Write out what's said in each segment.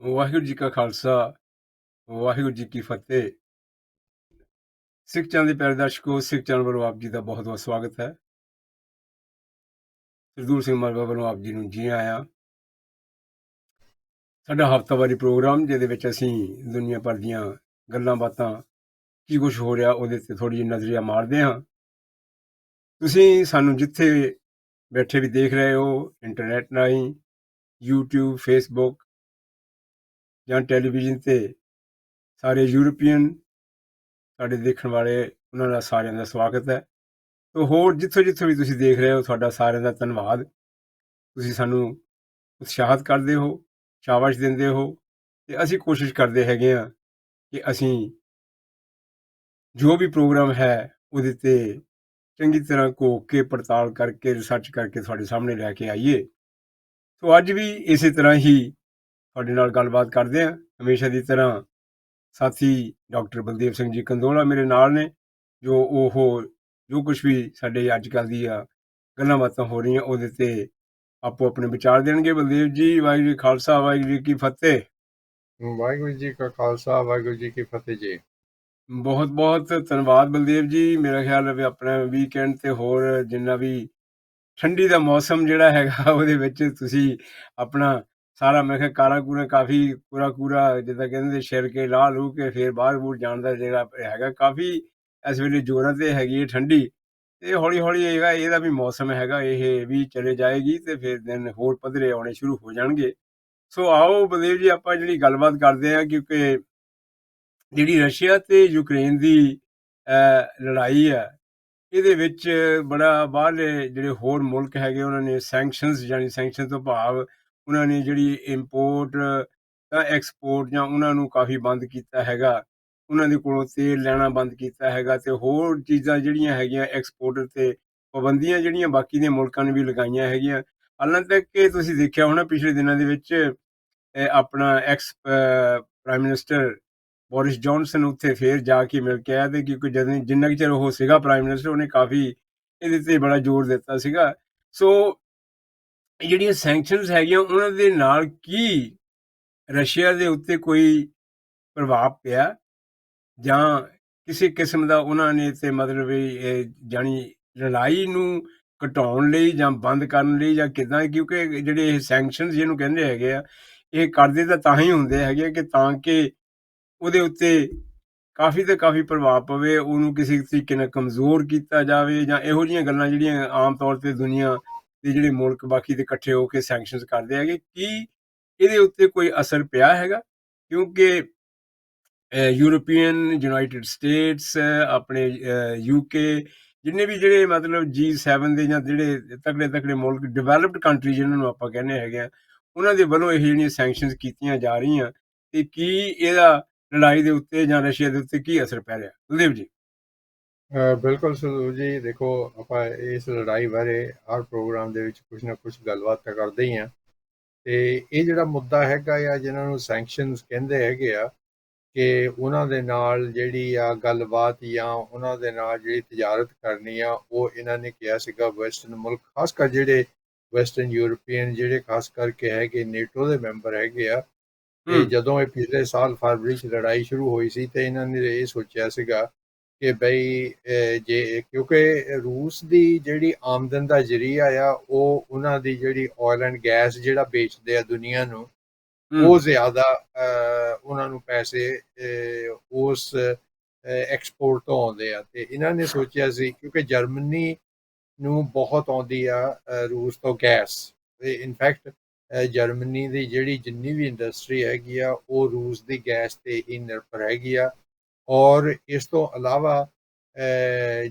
ਵਾਹਿਗੁਰੂ ਜੀ ਕਾ ਖਾਲਸਾ, ਵਾਹਿਗੁਰੂ ਜੀ ਕੀ ਫਤਿਹ। ਸਿੱਖ ਚੈਨਲ ਦੇ ਪਿਆਰੇ ਦਰਸ਼ਕੋ, ਸਿੱਖ ਚੈਨਲ ਵੱਲੋਂ ਆਪ ਜੀ ਦਾ ਬਹੁਤ-ਬਹੁਤ ਸਵਾਗਤ ਹੈ। ਸਰਦੂਲ ਸਿੰਘ ਮਾਲਵਾ ਵੱਲੋਂ ਆਪ ਜੀ ਨੂੰ ਜੀ ਆਇਆਂ। ਸਾਡਾ ਹਫ਼ਤਾਵਾਰੀ ਪ੍ਰੋਗਰਾਮ, ਜਿਹਦੇ ਵਿੱਚ ਅਸੀਂ ਦੁਨੀਆ ਭਰ ਦੀਆਂ ਗੱਲਾਂ ਬਾਤਾਂ, ਕੀ ਕੁਛ ਹੋ ਰਿਹਾ, ਉਹਦੇ 'ਤੇ ਥੋੜ੍ਹੀ ਜਿਹੀ ਨਜ਼ਰੀਆ ਮਾਰਦੇ ਹਾਂ। ਤੁਸੀਂ ਸਾਨੂੰ ਜਿੱਥੇ ਬੈਠੇ ਵੀ ਦੇਖ ਰਹੇ ਹੋ, ਇੰਟਰਨੈਟ ਰਾਹੀਂ, YouTube, Facebook ਜਾਂ ਟੈਲੀਵਿਜ਼ਨ 'ਤੇ, ਸਾਰੇ ਯੂਰਪੀਅਨ ਸਾਡੇ ਦੇਖਣ ਵਾਲੇ, ਉਹਨਾਂ ਦਾ ਸਾਰਿਆਂ ਦਾ ਸਵਾਗਤ ਹੈ। ਤੋ ਹੋਰ ਜਿੱਥੋਂ ਵੀ ਤੁਸੀਂ ਦੇਖ ਰਹੇ ਹੋ, ਤੁਹਾਡਾ ਸਾਰਿਆਂ ਦਾ ਧੰਨਵਾਦ। ਤੁਸੀਂ ਸਾਨੂੰ ਉਤਸ਼ਾਹਿਤ ਕਰਦੇ ਹੋ, ਸ਼ਾਬਾਸ਼ ਦਿੰਦੇ ਹੋ, ਅਤੇ ਅਸੀਂ ਕੋਸ਼ਿਸ਼ ਕਰਦੇ ਹੈਗੇ ਹਾਂ ਕਿ ਅਸੀਂ ਜੋ ਵੀ ਪ੍ਰੋਗਰਾਮ ਹੈ, ਉਹਦੇ 'ਤੇ ਚੰਗੀ ਤਰ੍ਹਾਂ ਘੋਖ ਕੇ, ਪੜਤਾਲ ਕਰਕੇ, ਰਿਸਰਚ ਕਰਕੇ ਤੁਹਾਡੇ ਸਾਹਮਣੇ ਲੈ ਕੇ ਆਈਏ। ਸੋ ਅੱਜ ਵੀ ਇਸੇ ਤਰ੍ਹਾਂ ਹੀ ਤੁਹਾਡੇ ਨਾਲ ਗੱਲਬਾਤ ਕਰਦੇ ਹਾਂ। ਹਮੇਸ਼ਾ ਦੀ ਤਰ੍ਹਾਂ ਸਾਥੀ ਡਾਕਟਰ ਬਲਦੇਵ ਸਿੰਘ ਜੀ ਕੰਦੋਲਾ ਮੇਰੇ ਨਾਲ ਨੇ, ਜੋ ਕੁਛ ਵੀ ਸਾਡੇ ਅੱਜ ਕੱਲ੍ਹ ਦੀਆਂ ਗੱਲਾਂ ਬਾਤਾਂ ਹੋ ਰਹੀਆਂ, ਉਹਦੇ 'ਤੇ ਆਪੋ ਆਪਣੇ ਵਿਚਾਰ ਦੇਣਗੇ। ਬਲਦੇਵ ਜੀ, ਵਾਹਿਗੁਰੂ ਜੀ ਖਾਲਸਾ, ਵਾਹਿਗੁਰੂ ਜੀ ਕੀ ਫਤਿਹ। ਵਾਹਿਗੁਰੂ ਜੀ ਕਾ ਖਾਲਸਾ, ਵਾਹਿਗੁਰੂ ਜੀ ਕੀ ਫਤਿਹ ਜੀ। ਬਹੁਤ ਬਹੁਤ ਧੰਨਵਾਦ ਬਲਦੇਵ ਜੀ। ਮੇਰਾ ਖਿਆਲ ਹੈ ਵੀ ਆਪਣਾ ਵੀਕਐਂਡ ਤੇ ਹੋਰ ਜਿੰਨਾ ਵੀ ਠੰਡੀ ਦਾ ਮੌਸਮ ਜਿਹੜਾ ਹੈਗਾ, ਉਹਦੇ ਵਿੱਚ ਤੁਸੀਂ ਆਪਣਾ ਸਾਰਾ, ਮੈਂ ਕਿਹਾ ਕਾਰਾ ਕੂਰਾ ਕਾਫੀ ਕੂਰਾ ਜਿੱਦਾਂ ਕਹਿੰਦੇ ਸਿਰ ਕੇ ਲਾਹ ਲੂ ਕੇ ਫਿਰ ਬਾਹਰ ਬੂਰ ਜਾਣ ਦਾ ਜਿਹੜਾ ਹੈਗਾ, ਕਾਫੀ ਇਸ ਵੇਲੇ ਜ਼ੋਰਾਂ ਤੇ ਹੈਗੀ ਹੈ ਠੰਡੀ। ਤੇ ਹੌਲੀ ਹੌਲੀ ਇਹਦਾ ਵੀ ਮੌਸਮ ਹੈਗਾ, ਇਹ ਵੀ ਚਲੇ ਜਾਏਗੀ ਤੇ ਫਿਰ ਦਿਨ ਹੋਰ ਪੱਧਰੇ ਆਉਣੇ ਸ਼ੁਰੂ ਹੋ ਜਾਣਗੇ। ਸੋ ਆਓ ਬਲਦੇਵ ਜੀ, ਆਪਾਂ ਜਿਹੜੀ ਗੱਲਬਾਤ ਕਰਦੇ ਹਾਂ, ਕਿਉਂਕਿ ਜਿਹੜੀ ਰਸ਼ੀਆ ਤੇ ਯੂਕਰੇਨ ਦੀ ਲੜਾਈ ਹੈ, ਇਹਦੇ ਵਿੱਚ ਬੜਾ ਬਾਹਰਲੇ ਜਿਹੜੇ ਹੋਰ ਮੁਲਕ ਹੈਗੇ, ਉਹਨਾਂ ਨੇ ਸੈਂਕਸ਼ਨਸ, ਯਾਨੀ ਸੈਂਕਸ਼ਨ ਤੋਂ ਭਾਵ ਉਹਨਾਂ ਨੇ ਜਿਹੜੀ ਇੰਪੋਰਟ ਤਾਂ ਐਕਸਪੋਰਟ ਜਾਂ ਉਹਨਾਂ ਨੂੰ ਕਾਫੀ ਬੰਦ ਕੀਤਾ ਹੈਗਾ, ਉਹਨਾਂ ਦੇ ਕੋਲੋਂ ਤੇਲ ਲੈਣਾ ਬੰਦ ਕੀਤਾ ਹੈਗਾ, ਤੇ ਹੋਰ ਚੀਜ਼ਾਂ ਜਿਹੜੀਆਂ ਹੈਗੀਆਂ ਐਕਸਪੋਰਟ 'ਤੇ ਪਾਬੰਦੀਆਂ ਜਿਹੜੀਆਂ ਬਾਕੀ ਦੇ ਮੁਲਕਾਂ ਨੇ ਵੀ ਲਗਾਈਆਂ ਹੈਗੀਆਂ। ਹਾਲਾਂਕਿ ਕਿ ਤੁਸੀਂ ਦੇਖਿਆ ਹੋਣਾ ਪਿਛਲੇ ਦਿਨਾਂ ਦੇ ਵਿੱਚ ਆਪਣਾ ex prime minister Boris Johnson ਉੱਥੇ ਫੇਰ ਜਾ ਕੇ ਮਿਲ ਕੇ ਆਇਆ, ਤੇ ਕਿਉਂਕਿ ਜਿੰਨਾ ਕੁ ਚਿਰ ਉਹ ਸੀਗਾ ਪ੍ਰਾਈਮ ਮਿਨਿਸਟਰ, ਉਹਨੇ ਕਾਫੀ ਇਹਦੇ 'ਤੇ ਬੜਾ ਜ਼ੋਰ ਦਿੱਤਾ ਸੀਗਾ। ਸੋ ਜਿਹੜੀਆਂ ਸੈਂਕਸ਼ਨਸ ਹੈਗੀਆਂ, ਉਹਨਾਂ ਦੇ ਨਾਲ ਕੀ ਰਸ਼ੀਆ ਦੇ ਉੱਤੇ ਕੋਈ ਪ੍ਰਭਾਵ ਪਿਆ, ਜਾਂ ਕਿਸੇ ਕਿਸਮ ਦਾ ਉਹਨਾਂ ਨੇ ਤੇ ਮਤਲਬ ਜਾਣੀ ਲੜਾਈ ਨੂੰ ਘਟਾਉਣ ਲਈ ਜਾਂ ਬੰਦ ਕਰਨ ਲਈ, ਜਾਂ ਕਿੱਦਾਂ? ਕਿਉਂਕਿ ਜਿਹੜੇ ਇਹ ਸੈਂਕਸ਼ਨਸ ਜਿਹਨੂੰ ਕਹਿੰਦੇ ਹੈਗੇ ਆ, ਇਹ ਕਰਦੇ ਤਾਂ ਹੀ ਹੁੰਦੇ ਹੈਗੇ ਕਿ ਤਾਂ ਕਿ ਉਹਦੇ ਉੱਤੇ ਕਾਫੀ ਤੋਂ ਕਾਫੀ ਪ੍ਰਭਾਵ ਪਵੇ, ਉਹਨੂੰ ਕਿਸੇ ਤਰੀਕੇ ਨਾਲ ਕਮਜ਼ੋਰ ਕੀਤਾ ਜਾਵੇ, ਜਾਂ ਇਹੋ ਜਿਹੀਆਂ ਗੱਲਾਂ ਜਿਹੜੀਆਂ ਆਮ ਤੌਰ 'ਤੇ ਦੁਨੀਆ ਦੇ ਜਿਹੜੇ ਮੁਲਕ ਬਾਕੀ ਦੇ ਇਕੱਠੇ ਹੋ ਕੇ ਸੈਂਕਸ਼ਨਸ ਕਰਦੇ ਹੈਗੇ, ਕੀ ਇਹਦੇ ਉੱਤੇ ਕੋਈ ਅਸਰ ਪਿਆ ਹੈਗਾ? ਕਿਉਂਕਿ ਯੂਰਪੀਅਨ, ਯੂਨਾਈਟਿਡ ਸਟੇਟਸ, ਆਪਣੇ UK, ਜਿੰਨੇ ਵੀ ਜਿਹੜੇ ਮਤਲਬ G7 ਦੇ ਜਾਂ ਜਿਹੜੇ ਤਕੜੇ ਮੁਲਕ, ਡਿਵੈਲਪਡ ਕੰਟਰੀ ਜਿਹਨਾਂ ਨੂੰ ਆਪਾਂ ਕਹਿੰਦੇ ਹੈਗੇ ਆ, ਉਹਨਾਂ ਦੇ ਵੱਲੋਂ ਇਹ ਜਿਹੜੀਆਂ ਸੈਂਕਸ਼ਨਸ ਕੀਤੀਆਂ ਜਾ ਰਹੀਆਂ, ਤੇ ਕੀ ਇਹਦਾ ਲੜਾਈ ਦੇ ਉੱਤੇ ਜਾਂ ਰਸ਼ੀਆ ਦੇ ਉੱਤੇ ਕੀ ਅਸਰ ਪੈ ਰਿਹਾ? ਕੁਲਦੀਪ ਜੀ। ਬਿਲਕੁਲ ਸਰਦੂਲ ਜੀ, ਦੇਖੋ ਆਪਾਂ ਇਸ ਲੜਾਈ ਬਾਰੇ ਹਰ ਪ੍ਰੋਗਰਾਮ ਦੇ ਵਿੱਚ ਕੁਝ ਨਾ ਕੁਝ ਗੱਲਬਾਤ ਤਾਂ ਕਰਦੇ ਹੀ ਹਾਂ। ਤੇ ਇਹ ਜਿਹੜਾ ਮੁੱਦਾ ਹੈਗਾ ਆ, ਜਿਹਨਾਂ ਨੂੰ ਸੈਂਕਸ਼ਨਸ ਕਹਿੰਦੇ ਹੈਗੇ ਆ, ਕਿ ਉਹਨਾਂ ਦੇ ਨਾਲ ਜਿਹੜੀ ਆ ਗੱਲਬਾਤ ਜਾਂ ਉਹਨਾਂ ਦੇ ਨਾਲ ਜਿਹੜੀ ਤਜਾਰਤ ਕਰਨੀ ਆ, ਉਹ ਇਹਨਾਂ ਨੇ ਕਿਹਾ ਸੀਗਾ ਵੈਸਟਰਨ ਮੁਲਕ, ਖਾਸ ਕਰ ਜਿਹੜੇ ਵੈਸਟਰਨ ਯੂਰਪੀਅਨ, ਜਿਹੜੇ ਖਾਸ ਕਰਕੇ ਹੈਗੇ ਨੇਟੋ ਦੇ ਮੈਂਬਰ ਹੈਗੇ ਆ। ਤੇ ਜਦੋਂ ਇਹ ਪਿਛਲੇ ਸਾਲ ਫਰਵਰੀ 'ਚ ਲੜਾਈ ਸ਼ੁਰੂ ਹੋਈ ਸੀ, ਤੇ ਇਹਨਾਂ ਨੇ ਇਹ ਸੋਚਿਆ ਸੀਗਾ ਕਿ ਬਈ ਜੇ ਕਿਉਂਕਿ ਰੂਸ ਦੀ ਜਿਹੜੀ ਆਮਦਨ ਦਾ ਜ਼ਰੀਆ ਆ, ਉਹ ਉਹਨਾਂ ਦੀ ਜਿਹੜੀ ਆਇਲ ਐਂਡ ਗੈਸ ਜਿਹੜਾ ਵੇਚਦੇ ਆ ਦੁਨੀਆ ਨੂੰ, ਉਹ ਜ਼ਿਆਦਾ ਉਹਨਾਂ ਨੂੰ ਪੈਸੇ ਉਸ ਐਕਸਪੋਰਟ ਤੋਂ ਆਉਂਦੇ ਆ। ਤੇ ਇਹਨਾਂ ਨੇ ਸੋਚਿਆ ਸੀ, ਕਿਉਂਕਿ ਜਰਮਨੀ ਨੂੰ ਬਹੁਤ ਆਉਂਦੀ ਆ ਰੂਸ ਤੋਂ ਗੈਸ, ਤੇ ਇਨਫੈਕਟ ਜਰਮਨੀ ਦੀ ਜਿਹੜੀ ਜਿੰਨੀ ਵੀ ਇੰਡਸਟਰੀ ਹੈਗੀ ਆ, ਉਹ ਰੂਸ ਦੀ ਗੈਸ 'ਤੇ ਹੀ ਨਿਰਭਰ ਹੈਗੀ ਆ। ਔਰ ਇਸ ਤੋਂ ਇਲਾਵਾ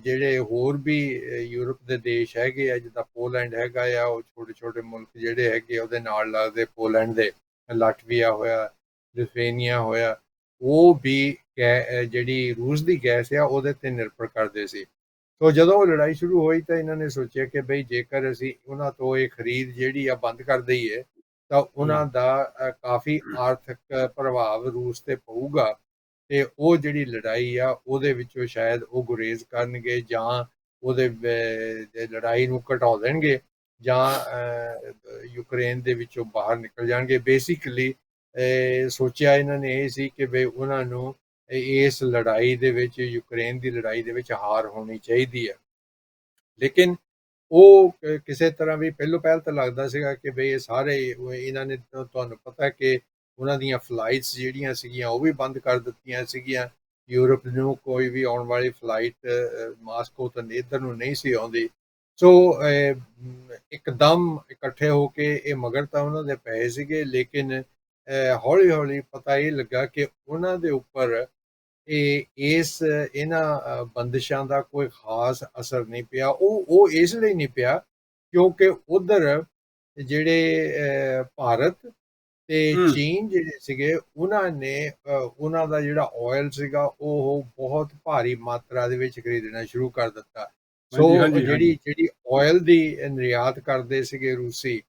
ਜਿਹੜੇ ਹੋਰ ਵੀ ਯੂਰਪ ਦੇ ਦੇਸ਼ ਹੈਗੇ ਆ, ਜਿੱਦਾਂ ਪੋਲੈਂਡ ਹੈਗਾ ਆ, ਉਹ ਛੋਟੇ ਛੋਟੇ ਮੁਲਕ ਜਿਹੜੇ ਹੈਗੇ ਉਹਦੇ ਨਾਲ ਲੱਗਦੇ, ਪੋਲੈਂਡ ਦੇ, ਲਾਟਵੀਆ ਹੋਇਆ, ਲਿਥੂਏਨੀਆ ਹੋਇਆ, ਉਹ ਵੀ ਜਿਹੜੀ ਰੂਸ ਦੀ ਗੈਸ ਆ ਉਹਦੇ 'ਤੇ ਨਿਰਭਰ ਕਰਦੇ ਸੀ। ਤੋ ਜਦੋਂ ਉਹ ਲੜਾਈ ਸ਼ੁਰੂ ਹੋਈ, ਤਾਂ ਇਹਨਾਂ ਨੇ ਸੋਚਿਆ ਕਿ ਬਈ ਜੇਕਰ ਅਸੀਂ ਉਹਨਾਂ ਤੋਂ ਇਹ ਖਰੀਦ ਜਿਹੜੀ ਆ ਬੰਦ ਕਰ ਦਈਏ, ਤਾਂ ਉਹਨਾਂ ਦਾ ਕਾਫੀ ਆਰਥਿਕ ਪ੍ਰਭਾਵ ਰੂਸ 'ਤੇ ਪਊਗਾ, ਤੇ ਉਹ ਜਿਹੜੀ ਲੜਾਈ ਆ ਉਹਦੇ ਵਿੱਚੋਂ ਸ਼ਾਇਦ ਉਹ ਗੁਰੇਜ਼ ਕਰਨਗੇ, ਜਾਂ ਉਹਦੇ ਲੜਾਈ ਨੂੰ ਘਟਾ ਦੇਣਗੇ, ਜਾਂ ਯੂਕਰੇਨ ਦੇ ਵਿੱਚੋਂ ਬਾਹਰ ਨਿਕਲ ਜਾਣਗੇ। ਬੇਸਿਕਲੀ ਸੋਚਿਆ ਇਹਨਾਂ ਨੇ ਇਹ ਸੀ ਕਿ ਵੀ ਉਹਨਾਂ ਨੂੰ ਇਸ ਲੜਾਈ ਦੇ ਵਿੱਚ, ਯੂਕਰੇਨ ਦੀ ਲੜਾਈ ਦੇ ਵਿੱਚ ਹਾਰ ਹੋਣੀ ਚਾਹੀਦੀ ਹੈ। ਲੇਕਿਨ ਉਹ ਕਿਸੇ ਤਰ੍ਹਾਂ ਵੀ ਪਹਿਲੋਂ ਪਹਿਲ ਤਾਂ ਲੱਗਦਾ ਸੀਗਾ ਕਿ ਬਈ ਇਹ ਸਾਰੇ ਇਹਨਾਂ ਨੇ ਤੁਹਾਨੂੰ ਪਤਾ ਕਿ ਉਹਨਾਂ ਦੀਆਂ ਫਲਾਈਟਸ ਜਿਹੜੀਆਂ ਸੀਗੀਆਂ ਉਹ ਵੀ ਬੰਦ ਕਰ ਦਿੱਤੀਆਂ ਸੀਗੀਆਂ। ਯੂਰਪ ਨੂੰ ਕੋਈ ਵੀ ਆਉਣ ਵਾਲੀ ਫਲਾਈਟ ਮਾਸਕੋ ਤੋਂ ਇੱਧਰ ਨੂੰ ਨਹੀਂ ਸੀ ਆਉਂਦੀ। ਸੋ ਇੱਕਦਮ ਇਕੱਠੇ ਹੋ ਕੇ ਇਹ ਮਗਰ ਤਾਂ ਉਹਨਾਂ ਦੇ ਪਏ ਸੀਗੇ, ਲੇਕਿਨ ਹੌਲੀ ਹੌਲੀ ਪਤਾ ਇਹ ਲੱਗਾ ਕਿ ਉਹਨਾਂ ਦੇ ਉੱਪਰ ਇਹਨਾਂ ਬੰਦਿਸ਼ਾਂ ਦਾ ਕੋਈ ਖਾਸ ਅਸਰ ਨਹੀਂ ਪਿਆ। ਉਹ ਇਸ ਲਈ ਨਹੀਂ ਪਿਆ ਕਿਉਂਕਿ ਉਧਰ ਜਿਹੜੇ ਭਾਰਤ ਤੇ ਹੂੰ ਚੀਨ ਜਿਹੜੇ ਸੀਗੇ ਉਹਨਾਂ ਨੇ ਉਹਨਾਂ ਦਾ ਜਿਹੜਾ ਆਇਲ ਸੀਗਾ ਉਹ ਬਹੁਤ ਭਾਰੀ ਮਾਤਰਾ ਦੇ ਵਿੱਚ ਖਰੀਦਣਾ ਸ਼ੁਰੂ ਕਰ ਦਿੱਤਾ। ਸੋ ਹਾਂਜੀ ਹਾਂਜੀ ਜਿਹੜੀ ਹਾਂਜੀ ਜਿਹੜੀ ਆਇਲ ਦੀ ਨਿਰਯਾਤ ਕਰਦੇ ਸੀਗੇ ਰੂਸੀ,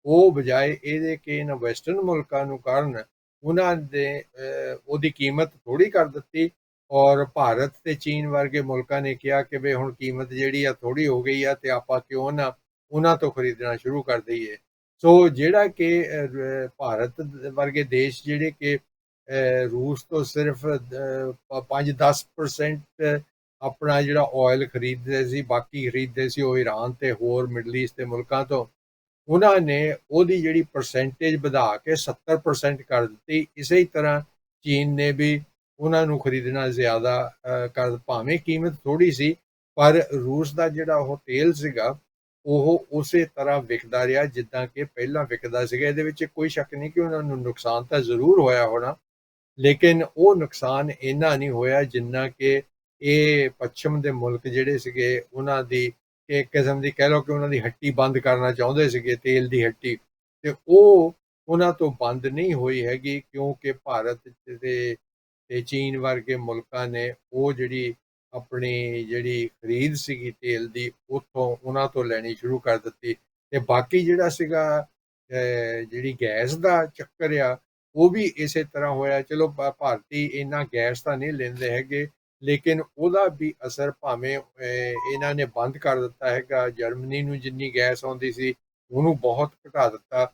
ਉਹ ਬਜਾਏ ਇਹਦੇ ਕਿ ਇਹਨਾਂ ਵੈਸਟਰਨ ਮੁਲਕਾਂ ਨੂੰ ਕਾਰਨ ਉਹਨਾਂ ਦੇ ਉਹਦੀ ਕੀਮਤ ਥੋੜ੍ਹੀ ਕਰ ਦਿੱਤੀ। ਔਰ ਭਾਰਤ ਤੇ ਚੀਨ ਵਰਗੇ ਮੁਲਕਾਂ ਨੇ ਕਿਹਾ ਕਿ ਵੀ ਹੁਣ ਕੀਮਤ ਜਿਹੜੀ ਆ ਥੋੜ੍ਹੀ ਹੋ ਗਈ ਆ ਤੇ ਆਪਾਂ ਕਿਉਂ ਨਾ ਉਹਨਾਂ ਤੋਂ ਖਰੀਦਣਾ ਸ਼ੁਰੂ ਕਰ ਦਈਏ। ਸੋ ਜਿਹੜਾ ਕਿ ਭਾਰਤ ਵਰਗੇ ਦੇਸ਼ ਜਿਹੜੇ ਕਿ ਰੂਸ ਤੋਂ ਸਿਰਫ 5-10% ਆਪਣਾ ਜਿਹੜਾ ਆਇਲ ਖਰੀਦਦੇ ਸੀ, ਬਾਕੀ ਖਰੀਦਦੇ ਸੀ ਉਹ ਈਰਾਨ ਤੇ ਹੋਰ ਮਿਡਲ ਈਸਟ ਦੇ ਮੁਲਕਾਂ ਤੋਂ, ਉਹਨਾਂ ਨੇ ਉਹਦੀ ਜਿਹੜੀ ਪਰਸੈਂਟੇਜ ਵਧਾ ਕੇ 70% ਕਰ ਦਿੱਤੀ। ਇਸੇ ਤਰ੍ਹਾਂ ਚੀਨ ਨੇ ਵੀ ਉਹਨਾਂ ਨੂੰ ਖਰੀਦਣਾ ਜ਼ਿਆਦਾ ਕਰ, ਭਾਵੇਂ ਕੀਮਤ ਥੋੜ੍ਹੀ ਸੀ ਪਰ ਰੂਸ ਦਾ ਜਿਹੜਾ ਉਹ ਤੇਲ ਸੀਗਾ ਉਹ ਉਸੇ ਤਰ੍ਹਾਂ ਵਿਕਦਾ ਰਿਹਾ ਜਿੱਦਾਂ ਕਿ ਪਹਿਲਾਂ ਵਿਕਦਾ ਸੀਗਾ। ਇਹਦੇ ਵਿੱਚ ਕੋਈ ਸ਼ੱਕ ਨਹੀਂ ਕਿ ਉਹਨਾਂ ਨੂੰ ਨੁਕਸਾਨ ਤਾਂ ਜ਼ਰੂਰ ਹੋਇਆ ਹੋਣਾ, ਲੇਕਿਨ ਉਹ ਨੁਕਸਾਨ ਇੰਨਾ ਨਹੀਂ ਹੋਇਆ ਜਿੰਨਾ ਕਿ ਇਹ ਪੱਛਮ ਦੇ ਮੁਲਕ ਜਿਹੜੇ ਸੀਗੇ ਉਹਨਾਂ ਦੀ ਇੱਕ ਕਿਸਮ ਦੀ ਕਹਿ ਲਓ ਕਿ ਉਹਨਾਂ ਦੀ ਹੱਟੀ ਬੰਦ ਕਰਨਾ ਚਾਹੁੰਦੇ ਸੀਗੇ, ਤੇਲ ਦੀ ਹੱਟੀ, ਤੇ ਉਹ ਉਹਨਾਂ ਤੋਂ ਬੰਦ ਨਹੀਂ ਹੋਈ ਹੈਗੀ ਕਿਉਂਕਿ ਭਾਰਤ ਤੇ ਚੀਨ ਵਰਗੇ ਮੁਲਕਾਂ ਨੇ ਉਹ ਜਿਹੜੀ ਆਪਣੀ ਜਿਹੜੀ ਖਰੀਦ ਸੀਗੀ ਤੇਲ ਦੀ ਉੱਥੋਂ ਉਹਨਾਂ ਤੋਂ ਲੈਣੀ ਸ਼ੁਰੂ ਕਰ ਦਿੱਤੀ। ਤੇ ਬਾਕੀ ਜਿਹੜਾ ਸੀਗਾ ਜਿਹੜੀ ਗੈਸ ਦਾ ਚੱਕਰ ਆ ਉਹ ਵੀ ਇਸੇ ਤਰ੍ਹਾਂ ਹੋਇਆ। ਚਲੋ ਭਾਰਤੀ ਇੰਨਾ ਗੈਸ ਤਾਂ ਨਹੀਂ ਲੈਂਦੇ ਹੈਗੇ, ਲੇਕਿਨ ਉਹਦਾ ਵੀ ਅਸਰ ਭਾਵੇਂ ਇਹਨਾਂ ਨੇ ਬੰਦ ਕਰ ਦਿੱਤਾ ਹੈਗਾ। ਜਰਮਨੀ ਨੂੰ ਜਿੰਨੀ ਗੈਸ ਆਉਂਦੀ ਸੀ ਉਹਨੂੰ ਬਹੁਤ ਘਟਾ ਦਿੱਤਾ,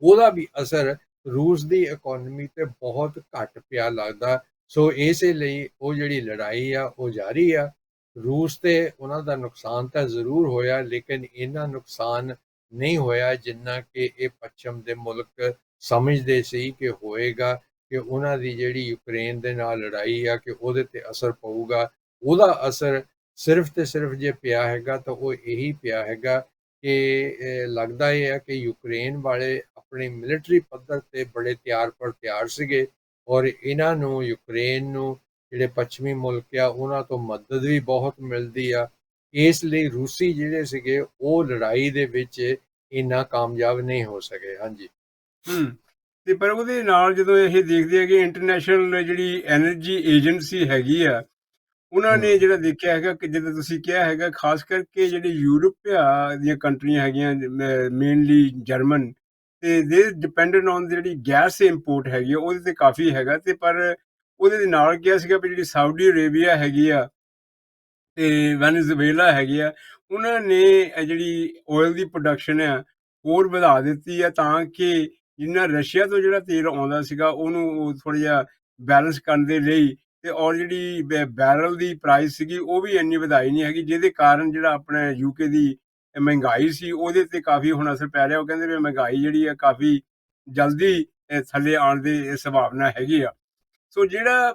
ਉਹਦਾ ਵੀ ਅਸਰ ਰੂਸ ਦੀ ਇਕੋਨਮੀ ਤੇ ਬਹੁਤ ਘੱਟ ਪਿਆ ਲੱਗਦਾ। ਸੋ ਇਸੇ ਲਈ ਉਹ ਜਿਹੜੀ ਲੜਾਈ ਆ ਉਹ ਜਾਰੀ ਆ। ਰੂਸ ਤੇ ਉਹਨਾਂ ਦਾ ਨੁਕਸਾਨ ਤਾਂ ਜ਼ਰੂਰ ਹੋਇਆ, ਲੇਕਿਨ ਇੰਨਾ ਨੁਕਸਾਨ ਨਹੀਂ ਹੋਇਆ ਜਿੰਨਾ ਕਿ ਇਹ ਪੱਛਮ ਦੇ ਮੁਲਕ ਸਮਝਦੇ ਸੀ ਕਿ ਹੋਏਗਾ, ਕਿ ਉਹਨਾਂ ਦੀ ਜਿਹੜੀ ਯੂਕਰੇਨ ਦੇ ਨਾਲ ਲੜਾਈ ਆ ਕਿ ਉਹਦੇ ਤੇ ਅਸਰ ਪਊਗਾ। ਉਹਦਾ ਅਸਰ ਸਿਰਫ ਤੇ ਸਿਰਫ ਜੇ ਪਿਆ ਹੈਗਾ ਤਾਂ ਉਹ ਇਹੀ ਪਿਆ ਹੈਗਾ ਕਿ ਲੱਗਦਾ ਇਹ ਹੈ ਕਿ ਯੂਕਰੇਨ ਵਾਲੇ ਆਪਣੀ ਮਿਲਟਰੀ ਪੱਧਰ ਤੇ ਬੜੇ ਤਿਆਰ ਸੀਗੇ ਔਰ ਇਹਨਾਂ ਨੂੰ ਯੂਕਰੇਨ ਨੂੰ ਜਿਹੜੇ ਪੱਛਮੀ ਮੁਲਕ ਆ ਉਹਨਾਂ ਤੋਂ ਮਦਦ ਵੀ ਬਹੁਤ ਮਿਲਦੀ ਆ। ਇਸ ਲਈ ਰੂਸੀ ਜਿਹੜੇ ਸੀਗੇ ਉਹ ਲੜਾਈ ਦੇ ਵਿੱਚ ਇੰਨਾ ਕਾਮਯਾਬ ਨਹੀਂ ਹੋ ਸਕੇ। ਹਾਂਜੀ। ਹੂੰ ਤੇ ਪਰ ਉਹਦੇ ਨਾਲ ਜਦੋਂ ਇਹ ਦੇਖਦੇ ਆ ਕਿ ਇੰਟਰਨੈਸ਼ਨਲ ਜਿਹੜੀ ਐਨਰਜੀ ਏਜੰਸੀ ਹੈਗੀ ਆ, ਉਹਨਾਂ ਨੇ ਹੂੰ ਜਿਹੜਾ ਦੇਖਿਆ ਹੈਗਾ ਕਿ ਜਿੱਦਾਂ ਤੁਸੀਂ ਕਿਹਾ ਹੈਗਾ, ਖਾਸ ਕਰਕੇ ਜਿਹੜੀ ਯੂਰਪ ਦੀਆਂ ਕੰਟਰੀਆਂ ਹੈਗੀਆਂ, ਮੇਨਲੀ ਜਰਮਨ, ਤੇ ਦੇ ਡਿਪੈਂਡੈਂਟ ਔਨ ਜਿਹੜੀ ਗੈਸ ਇੰਪੋਰਟ ਹੈਗੀ ਆ ਉਹਦੇ ਤੇ ਕਾਫੀ ਹੈਗਾ। ਤੇ ਪਰ ਉਹਦੇ ਦੇ ਨਾਲ ਕਿਹਾ ਸੀਗਾ ਵੀ ਜਿਹੜੀ ਸਾਊਦੀ ਅਰੇਬੀਆ ਹੈਗੀ ਆ ਤੇ ਵੈਨੇਜ਼ੁਏਲਾ ਹੈਗੀ ਆ, ਉਹਨਾਂ ਨੇ ਜਿਹੜੀ ਆਇਲ ਦੀ ਪ੍ਰੋਡਕਸ਼ਨ ਆ ਹੋਰ ਵਧਾ ਦਿੱਤੀ ਆ ਤਾਂ ਕਿ ਜਿੰਨਾ ਰਸ਼ੀਆ ਤੋਂ ਜਿਹੜਾ ਤੇਲ ਆਉਂਦਾ ਸੀਗਾ ਉਹਨੂੰ ਥੋੜ੍ਹਾ ਜਿਹਾ ਬੈਲੈਂਸ ਕਰਨ ਦੇ ਲਈ, ਤੇ ਔਰ ਜਿਹੜੀ ਬੈਰਲ ਦੀ ਪ੍ਰਾਈਸ ਸੀਗੀ ਉਹ ਵੀ ਇੰਨੀ ਵਧਾਈ ਨਹੀਂ ਹੈਗੀ, ਜਿਹਦੇ ਕਾਰਨ ਜਿਹੜਾ ਆਪਣੇ ਯੂਕੇ ਦੀ ਮਹਿੰਗਾਈ ਸੀ ਉਹਦੇ ਤੇ ਕਾਫੀ ਹੁਣ ਅਸਰ ਪੈ ਰਿਹਾ। ਉਹ ਕਹਿੰਦੇ ਵੀ ਮਹਿੰਗਾਈ ਜਿਹੜੀ ਆ ਕਾਫੀ ਜਲਦੀ ਥੱਲੇ ਆਉਣ ਦੀ ਸੰਭਾਵਨਾ ਹੈਗੀ ਆ। ਸੋ ਜਿਹੜਾ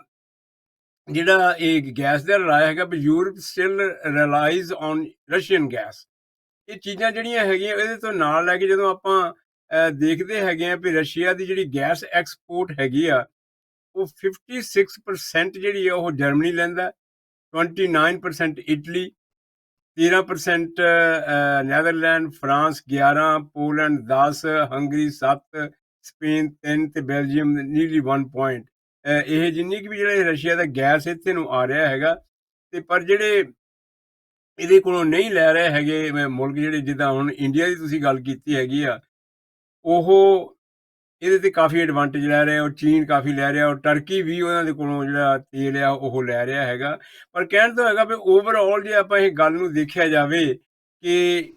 ਜਿਹੜਾ ਇਹ ਗੈਸ ਦਾ ਰਲਾਇਆ ਹੈਗਾ ਵੀ Europe still relies on Russian gas, ਇਹ ਚੀਜ਼ਾਂ ਜਿਹੜੀਆਂ ਹੈਗੀਆਂ ਇਹਦੇ ਤੋਂ ਨਾਲ ਲੈ ਕੇ ਜਦੋਂ ਆਪਾਂ ਦੇਖਦੇ ਹੈਗੇ ਆ ਵੀ ਰਸ਼ੀਆ ਦੀ ਜਿਹੜੀ ਗੈਸ ਐਕਸਪੋਰਟ ਹੈਗੀ ਆ ਉਹ 56% ਜਿਹੜੀ ਆ ਉਹ ਜਰਮਨੀ ਲੈਂਦਾ, 29% Italy, 13% Netherland, France 11, Poland 10, Hungary 7, Spain 3 ਤੇ ਬੈਲਜੀਅਮ ਨੀਅਰਲੀ 1 ਪੁਆਇੰਟ। ਇਹ ਜਿੰਨੀ ਕੁ ਵੀ ਜਿਹੜਾ ਰਸ਼ੀਆ ਦਾ ਗੈਸ ਇੱਥੇ ਨੂੰ ਆ ਰਿਹਾ ਹੈਗਾ, ਤੇ ਪਰ ਜਿਹੜੇ ਇਹਦੇ ਕੋਲੋਂ ਨਹੀਂ ਲੈ ਰਹੇ ਹੈਗੇ ਮੁਲਕ, ਜਿਹੜੇ ਜਿੱਦਾਂ ਹੁਣ ਇੰਡੀਆ ਦੀ ਤੁਸੀਂ ਗੱਲ ਕੀਤੀ ਹੈਗੀ ਆ, ਉਹ ਇਹਦੇ ਤੇ ਕਾਫੀ ਐਡਵਾਂਟੇਜ ਲੈ ਰਹੇ, ਔਰ ਚੀਨ ਕਾਫੀ ਲੈ ਰਿਹਾ, ਔਰ ਟਰਕੀ ਵੀ ਉਹਨਾਂ ਦੇ ਕੋਲੋਂ ਜਿਹੜਾ ਤੇਲ ਆ ਉਹ ਲੈ ਰਿਹਾ ਹੈਗਾ। ਪਰ ਕਹਿਣ ਤੋਂ ਹੈਗਾ ਵੀ ਓਵਰਆਲ ਜੇ ਆਪਾਂ ਇਹ ਗੱਲ ਨੂੰ ਦੇਖਿਆ ਜਾਵੇ ਕਿ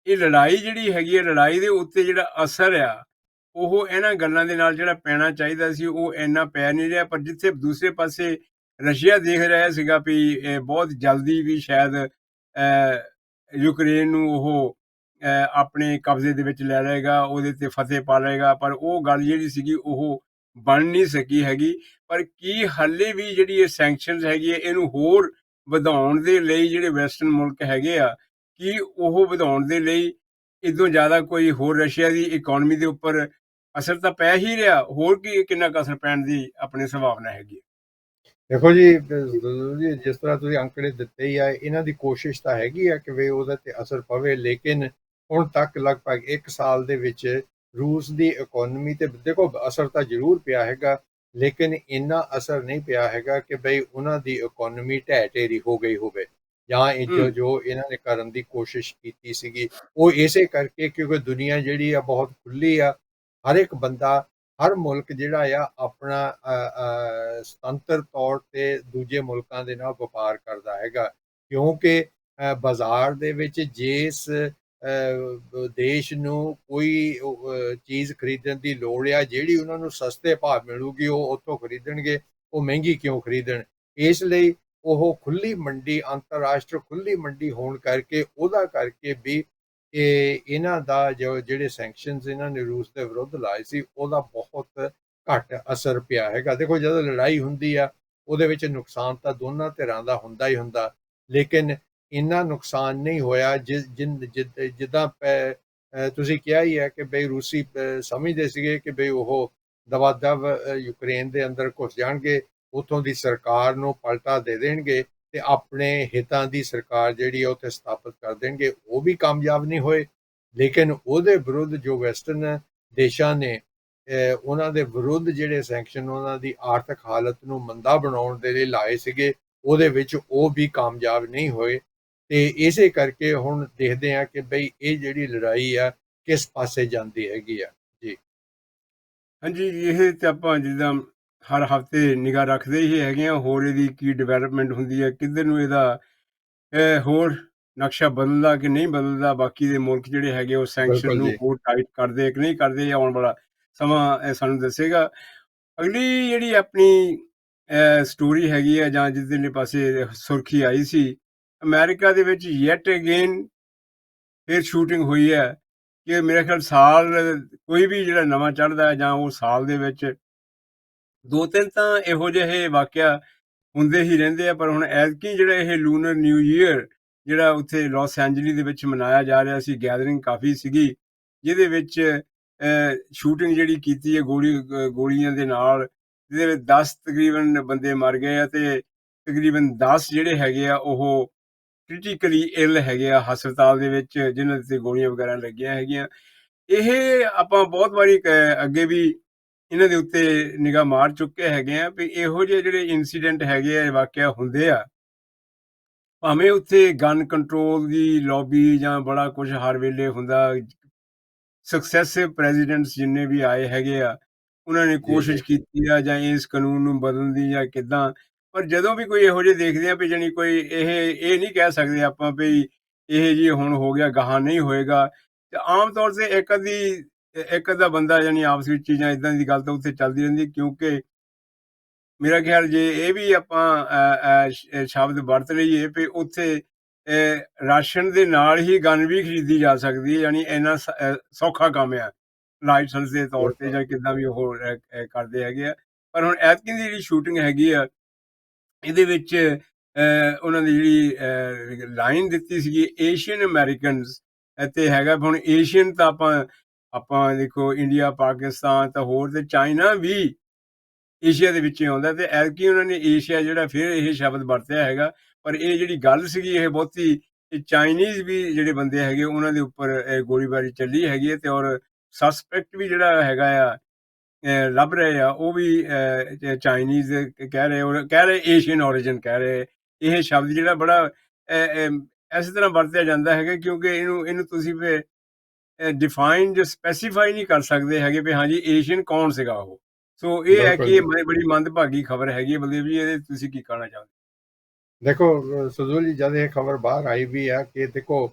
ਇਹ ਲੜਾਈ ਜਿਹੜੀ ਹੈਗੀ ਆ, ਲੜਾਈ ਦੇ ਉੱਤੇ ਜਿਹੜਾ ਅਸਰ ਆ ਉਹ ਇਹਨਾਂ ਗੱਲਾਂ ਦੇ ਨਾਲ ਜਿਹੜਾ ਪੈਣਾ ਚਾਹੀਦਾ ਸੀ ਉਹ ਇੰਨਾ ਪੈ ਨਹੀਂ ਰਿਹਾ। ਪਰ ਜਿੱਥੇ ਦੂਸਰੇ ਪਾਸੇ ਰਸ਼ੀਆ ਦੇਖ ਰਿਹਾ ਸੀਗਾ ਵੀ ਬਹੁਤ ਜਲਦੀ ਵੀ ਸ਼ਾਇਦ ਯੂਕਰੇਨ ਨੂੰ ਉਹ ਆਪਣੇ ਕਬਜ਼ੇ ਦੇ ਵਿੱਚ ਲੈ ਲਏਗਾ, ਉਹਦੇ ਤੇ ਫਤਿਹ ਪਾ ਲਏਗਾ, ਪਰ ਉਹ ਗੱਲ ਜਿਹੜੀ ਸੀਗੀ ਉਹ ਬਣ ਨਹੀਂ ਸਕੀ ਹੈਗੀ। ਪਰ ਕੀ ਹਾਲੇ ਵੀ ਜਿਹੜੀ ਇਹ ਸੈਂਕਸ਼ਨਸ ਹੈਗੀ ਹੈ ਇਹਨੂੰ ਹੋਰ ਵਧਾਉਣ ਦੇ ਲਈ ਜਿਹੜੇ ਵੈਸਟਰਨ ਮੁਲਕ ਹੈਗੇ ਆ, ਕੀ ਉਹ ਵਧਾਉਣ ਦੇ ਲਈ ਇਦੋਂ ਜ਼ਿਆਦਾ ਕੋਈ ਹੋਰ ਰਸ਼ੀਆ ਦੀ ਇਕਨੋਮੀ ਦੇ ਉੱਪਰ ਅਸਰ ਤਾਂ ਪੈ ਹੀ ਰਿਹਾ, ਹੋਰ ਕੀ ਕਿੰਨਾ ਕੁ ਅਸਰ ਪੈਣ ਦੀ ਆਪਣੀ ਸੰਭਾਵਨਾ ਹੈਗੀ ਹੈ? ਦੇਖੋ ਜੀ, ਜੀ ਜਿਸ ਤਰ੍ਹਾਂ ਤੁਸੀਂ ਅੰਕੜੇ ਦਿੱਤੇ ਹੀ ਆ, ਇਹਨਾਂ ਦੀ ਕੋਸ਼ਿਸ਼ ਤਾਂ ਹੈਗੀ ਆ ਕਿ ਵੀ ਉਹਦੇ ਤੇ ਅਸਰ ਪਵੇ, ਲੇਕਿਨ ਹੁਣ ਤੱਕ ਲਗਭਗ 1 ਸਾਲ ਦੇ ਵਿੱਚ ਰੂਸ ਦੀ ਇਕਨੋਮੀ ਤੇ ਦੇਖੋ ਅਸਰ ਤਾਂ ਜ਼ਰੂਰ ਪਿਆ ਹੈਗਾ, ਲੇਕਿਨ ਇੰਨਾ ਅਸਰ ਨਹੀਂ ਪਿਆ ਹੈਗਾ ਕਿ ਬਈ ਉਹਨਾਂ ਦੀ ਇਕਨੋਮੀ ਢਹਿ ਢੇਰੀ ਹੋ ਗਈ ਹੋਵੇ, ਜਾਂ ਜੋ ਇਹਨਾਂ ਨੇ ਕਰਨ ਦੀ ਕੋਸ਼ਿਸ਼ ਕੀਤੀ ਸੀਗੀ। ਉਹ ਇਸੇ ਕਰਕੇ ਕਿਉਂਕਿ ਦੁਨੀਆ ਜਿਹੜੀ ਆ ਬਹੁਤ ਖੁੱਲੀ ਆ, ਹਰ ਇੱਕ ਬੰਦਾ, ਹਰ ਮੁਲਕ ਜਿਹੜਾ ਆ ਆਪਣਾ ਸੁਤੰਤਰ ਤੌਰ ਤੇ ਦੂਜੇ ਮੁਲਕਾਂ ਦੇ ਨਾਲ ਵਪਾਰ ਕਰਦਾ ਹੈਗਾ, ਕਿਉਂਕਿ ਬਾਜ਼ਾਰ ਦੇ ਵਿੱਚ ਜਿਸ ਦੇਸ਼ ਨੂੰ ਕੋਈ ਚੀਜ਼ ਖਰੀਦਣ ਦੀ ਲੋੜ ਆ, ਜਿਹੜੀ ਉਹਨਾਂ ਨੂੰ ਸਸਤੇ ਭਾਅ ਮਿਲੂਗੀ ਉਹ ਉੱਥੋਂ ਖਰੀਦਣਗੇ, ਉਹ ਮਹਿੰਗੀ ਕਿਉਂ ਖਰੀਦਣ। ਇਸ ਲਈ ਉਹ ਖੁੱਲੀ ਮੰਡੀ, ਅੰਤਰਰਾਸ਼ਟਰੀ ਖੁੱਲੀ ਮੰਡੀ ਹੋਣ ਕਰਕੇ ਉਹਦਾ ਕਰਕੇ ਵੀ ਇਹਨਾਂ ਦਾ ਜਿਹੜੇ ਸੈਂਕਸ਼ਨਸ ਇਹਨਾਂ ਨੇ ਰੂਸ ਦੇ ਵਿਰੁੱਧ ਲਾਏ ਸੀ, ਉਹਦਾ ਬਹੁਤ ਘੱਟ ਅਸਰ ਪਿਆ ਹੈਗਾ। ਦੇਖੋ ਜਦੋਂ ਲੜਾਈ ਹੁੰਦੀ ਆ ਉਹਦੇ ਵਿੱਚ ਨੁਕਸਾਨ ਤਾਂ ਦੋਨਾਂ ਧਿਰਾਂ ਦਾ ਹੁੰਦਾ ਹੀ ਹੁੰਦਾ, ਲੇਕਿਨ ਇੰਨਾ ਨੁਕਸਾਨ ਨਹੀਂ ਹੋਇਆ ਜਿੱਦਾਂ ਤੁਸੀਂ ਕਿਹਾ ਹੀ ਹੈ ਕਿ ਬਈ ਰੂਸੀ ਸਮਝਦੇ ਸੀਗੇ ਕਿ ਬਈ ਉਹ ਦਵਾ ਦਵ ਯੂਕਰੇਨ ਦੇ ਅੰਦਰ ਘੁਸ ਜਾਣਗੇ, ਉੱਥੋਂ ਦੀ ਸਰਕਾਰ ਨੂੰ ਪਲਟਾ ਦੇ ਦੇਣਗੇ ਤੇ ਆਪਣੇ ਹਿੱਤਾਂ ਦੀ ਸਰਕਾਰ ਜਿਹੜੀ ਆ ਉੱਥੇ ਸਥਾਪਿਤ ਕਰ ਦੇਣਗੇ। ਉਹ ਵੀ ਕਾਮਯਾਬ ਨਹੀਂ ਹੋਏ, ਲੇਕਿਨ ਉਹਦੇ ਵਿਰੁੱਧ ਜੋ ਵੈਸਟਰਨ ਦੇਸ਼ਾਂ ਨੇ ਉਹਨਾਂ ਦੇ ਵਿਰੁੱਧ ਜਿਹੜੇ ਸੈਂਕਸ਼ਨ ਉਹਨਾਂ ਦੀ ਆਰਥਿਕ ਹਾਲਤ ਨੂੰ ਮੰਦਾ ਬਣਾਉਣ ਦੇ ਲਈ ਲਾਏ ਸੀਗੇ, ਉਹਦੇ ਵਿੱਚ ਉਹ ਵੀ ਕਾਮਯਾਬ ਨਹੀਂ ਹੋਏ। ਤੇ ਇਸੇ ਕਰਕੇ ਹੁਣ ਦੇਖਦੇ ਆ ਕਿ ਬਈ ਇਹ ਜਿਹੜੀ ਲੜਾਈ ਆ ਕਿਸ ਪਾਸੇ ਜਾਂਦੀ ਹੈਗੀ ਆ। ਜੀ ਹਾਂਜੀ, ਇਹ ਤੇ ਆਪਾਂ ਜਿੱਦਾਂ ਹਰ ਹਫ਼ਤੇ ਨਿਗਾਹ ਰੱਖਦੇ ਹੀ ਹੈਗੇ ਆ, ਹੋਰ ਇਹਦੀ ਕੀ ਡਿਵੈਲਪਮੈਂਟ ਹੁੰਦੀ ਹੈ, ਕਿੱਧਰ ਨੂੰ ਇਹਦਾ ਹੋਰ ਨਕਸ਼ਾ ਬਦਲਦਾ ਕਿ ਨਹੀਂ ਬਦਲਦਾ, ਬਾਕੀ ਦੇ ਮੁਲਕ ਜਿਹੜੇ ਹੈਗੇ ਉਹ ਸੈਂਕਸ਼ਨ ਬਿਲਕੁਲ ਨੂੰ ਜੀ। ਹੋਰ ਟਾਈਟ ਕਰਦੇ ਕਿ ਨਹੀਂ ਕਰਦੇ, ਆਉਣ ਵਾਲਾ ਸਮਾਂ ਸਾਨੂੰ ਦੱਸੇਗਾ। ਅਗਲੀ ਜਿਹੜੀ ਆਪਣੀ ਸਟੋਰੀ ਹੈਗੀ ਆ ਜਾਂ ਜਿਸਦੇ ਪਾਸੇ ਸੁਰਖੀ ਆਈ ਸੀ, ਅਮਰੀਕਾ ਦੇ ਵਿੱਚ ਯੈਟ ਅਗੇਨ ਫਿਰ ਸ਼ੂਟਿੰਗ ਹੋਈ ਹੈ ਕਿ ਮੇਰੇ ਖਿਆਲ ਸਾਲ ਕੋਈ ਵੀ ਜਿਹੜਾ ਨਵਾਂ ਚੜ੍ਹਦਾ ਜਾਂ ਉਹ ਸਾਲ ਦੇ ਵਿੱਚ 2-3 ਤਾਂ ਇਹੋ ਜਿਹੇ ਵਾਕਿਆ ਹੁੰਦੇ ਹੀ ਰਹਿੰਦੇ ਆ। ਪਰ ਹੁਣ ਐਤਕੀ ਜਿਹੜਾ ਇਹ ਲੂਨਰ ਨਿਊ ਈਅਰ ਜਿਹੜਾ ਉੱਥੇ ਲਾਸ ਐਂਜਲੀ ਦੇ ਵਿੱਚ ਮਨਾਇਆ ਜਾ ਰਿਹਾ ਸੀ, ਗੈਦਰਿੰਗ ਕਾਫੀ ਸੀਗੀ, ਜਿਹਦੇ ਵਿੱਚ ਸ਼ੂਟਿੰਗ ਜਿਹੜੀ ਕੀਤੀ ਹੈ ਗੋਲੀਆਂ ਦੇ ਨਾਲ, ਜਿਹਦੇ ਵਿੱਚ 10 ਤਕਰੀਬਨ ਬੰਦੇ ਮਰ ਗਏ ਆ ਤੇ ਤਕਰੀਬਨ 10 ਜਿਹੜੇ ਹੈਗੇ ਆ ਉਹ ਕ੍ਰਿਟੀਕਲੀ ਇਲ ਹੈਗੇ ਆ ਹਸਪਤਾਲ ਦੇ ਵਿੱਚ, ਜਿਨ੍ਹਾਂ ਦੇ ਗੋਲੀਆਂ ਵਗੈਰਾ ਲੱਗੀਆਂ ਹੈਗੀਆਂ। ਇਹ ਆਪਾਂ ਬਹੁਤ ਵਾਰੀ ਅੱਗੇ ਵੀ ਇਹਨਾਂ ਦੇ ਉੱਤੇ ਨਿਗਾਹ ਮਾਰ ਚੁੱਕੇ ਹੈਗੇ ਆ ਵੀ ਇਹੋ ਜਿਹੇ ਜਿਹੜੇ ਇਨਸੀਡੈਂਟ ਹੈਗੇ ਆ, ਵਾਕਿਆ ਹੁੰਦੇ ਆ, ਭਾਵੇਂ ਉੱਥੇ ਗਨ ਕੰਟਰੋਲ ਦੀ ਲੌਬੀ ਜਾਂ ਬੜਾ ਕੁਝ ਹਰ ਵੇਲੇ ਹੁੰਦਾ। ਸਕਸੈਸਿਵ ਪ੍ਰੈਜ਼ੀਡੈਂਟਸ ਜਿੰਨੇ ਵੀ ਆਏ ਹੈਗੇ ਆ, ਉਹਨਾਂ ਨੇ ਜੀ ਜੀ ਕੋਸ਼ਿਸ਼ ਕੀਤੀ ਆ ਜਾਂ ਇਸ ਕਾਨੂੰਨ ਨੂੰ ਬਦਲਣ ਦੀ ਜਾਂ ਕਿੱਦਾਂ, ਪਰ ਜਦੋਂ ਵੀ ਕੋਈ ਇਹੋ ਜਿਹੇ ਦੇਖਦੇ ਆ ਵੀ ਜਾਣੀ ਕੋਈ ਇਹ ਨਹੀਂ ਕਹਿ ਸਕਦੇ ਆਪਾਂ ਵੀ ਇਹ ਜੀ ਹੁਣ ਹੋ ਗਿਆ, ਗਾਹਾਂ ਨਹੀਂ ਹੋਏਗਾ। ਤੇ ਆਮ ਤੌਰ ਤੇ ਇੱਕ ਅੱਧਾ ਬੰਦਾ ਜਾਣੀ ਆਪਸ ਵਿੱਚ ਚੀਜ਼ਾਂ ਇਦਾਂ ਦੀ ਗੱਲ ਤਾਂ ਉੱਥੇ ਚੱਲਦੀ ਰਹਿੰਦੀ, ਕਿਉਂਕਿ ਮੇਰਾ ਖਿਆਲ ਜੇ ਇਹ ਵੀ ਆਪਾਂ ਸ਼ਬਦ ਵਰਤ ਲਈਏ ਵੀ ਉੱਥੇ ਰਾਸ਼ਨ ਦੇ ਨਾਲ ਹੀ ਗਨ ਵੀ ਖਰੀਦੀ ਜਾ ਸਕਦੀ ਹੈ, ਯਾਨੀ ਇੰਨਾ ਸੌਖਾ ਕੰਮ ਆ ਲਾਇਸੈਂਸ ਦੇ ਤੌਰ ਤੇ ਬਿਲਕੁਲ ਜਾਂ ਕਿੱਦਾਂ ਵੀ ਉਹ ਕਰਦੇ ਹੈਗੇ ਆ। ਪਰ ਹੁਣ ਐਤਕੀ ਦੀ ਜਿਹੜੀ ਸ਼ੂਟਿੰਗ ਹੈਗੀ ਆ, ਇਹਦੇ ਵਿੱਚ ਉਹਨਾਂ ਦੀ ਜਿਹੜੀ ਲਾਈਨ ਦਿੱਤੀ ਸੀਗੀ ਏਸ਼ੀਅਨ ਅਮਰੀਕਨਸ ਤੇ ਹੈਗਾ। ਹੁਣ ਏਸ਼ੀਅਨ ਤਾਂ ਆਪਾਂ ਦੇਖੋ ਇੰਡੀਆ, ਪਾਕਿਸਤਾਨ ਤਾਂ ਹੋਰ ਤੇ ਚਾਈਨਾ ਵੀ ਏਸ਼ੀਆ ਦੇ ਵਿੱਚ ਹੀ ਆਉਂਦਾ, ਤੇ ਐਤਕੀ ਉਹਨਾਂ ਨੇ ਏਸ਼ੀਆ ਜਿਹੜਾ ਫਿਰ ਇਹ ਸ਼ਬਦ ਵਰਤਿਆ ਹੈਗਾ। ਪਰ ਇਹ ਜਿਹੜੀ ਗੱਲ ਸੀਗੀ ਇਹ ਬਹੁਤੀ ਚਾਈਨੀਜ਼ ਵੀ ਜਿਹੜੇ ਬੰਦੇ ਹੈਗੇ ਉਹਨਾਂ ਦੇ ਉੱਪਰ ਗੋਲੀਬਾਰੀ ਚੱਲੀ ਹੈਗੀ ਹੈ, ਤੇ ਔਰ ਸਸਪੈਕਟ ਵੀ ਜਿਹੜਾ ਹੈਗਾ ਆ ਲੱਭ ਰਹੇ ਆ, ਉਹ ਵੀ ਚਾਈਨੀਜ਼ ਕਹਿ ਰਹੇ ਏਸ਼ੀਅਨ origin ਕਹਿ ਰਹੇ। ਇਹ ਸ਼ਬਦ ਜਿਹੜਾ ਬੜਾ ਇਸ ਤਰ੍ਹਾਂ ਵਰਤਿਆ ਜਾਂਦਾ ਹੈਗਾ, ਕਿਉਂਕਿ ਇਹਨੂੰ ਤੁਸੀਂ ਫਿਰ ਡਿਫਾਈਨ ਜਾਂ ਸਪੈਸੀਫਾਈ ਨਹੀਂ ਕਰ ਸਕਦੇ ਹੈਗੇ ਵੀ ਹਾਂਜੀ ਏਸ਼ੀਅਨ ਕੌਣ ਸੀਗਾ ਉਹ। ਸੋ ਇਹ ਹੈ ਬਿਲਕੁਲ ਕਿ ਇਹ ਜੀ। ਬੜੀ ਮੰਦਭਾਗੀ ਖਬਰ ਹੈਗੀ ਹੈ ਬਲਦੇਵ ਜੀ, ਇਹਦੇ ਤੁਸੀਂ ਕੀ ਕਹਿਣਾ ਚਾਹੁੰਦੇ? ਦੇਖੋ ਸਜ਼ੂਲ ਜੀ, ਜਦ ਇਹ ਖਬਰ ਬਾਹਰ ਆਈ ਵੀ ਆ ਕਿ ਦੇਖੋ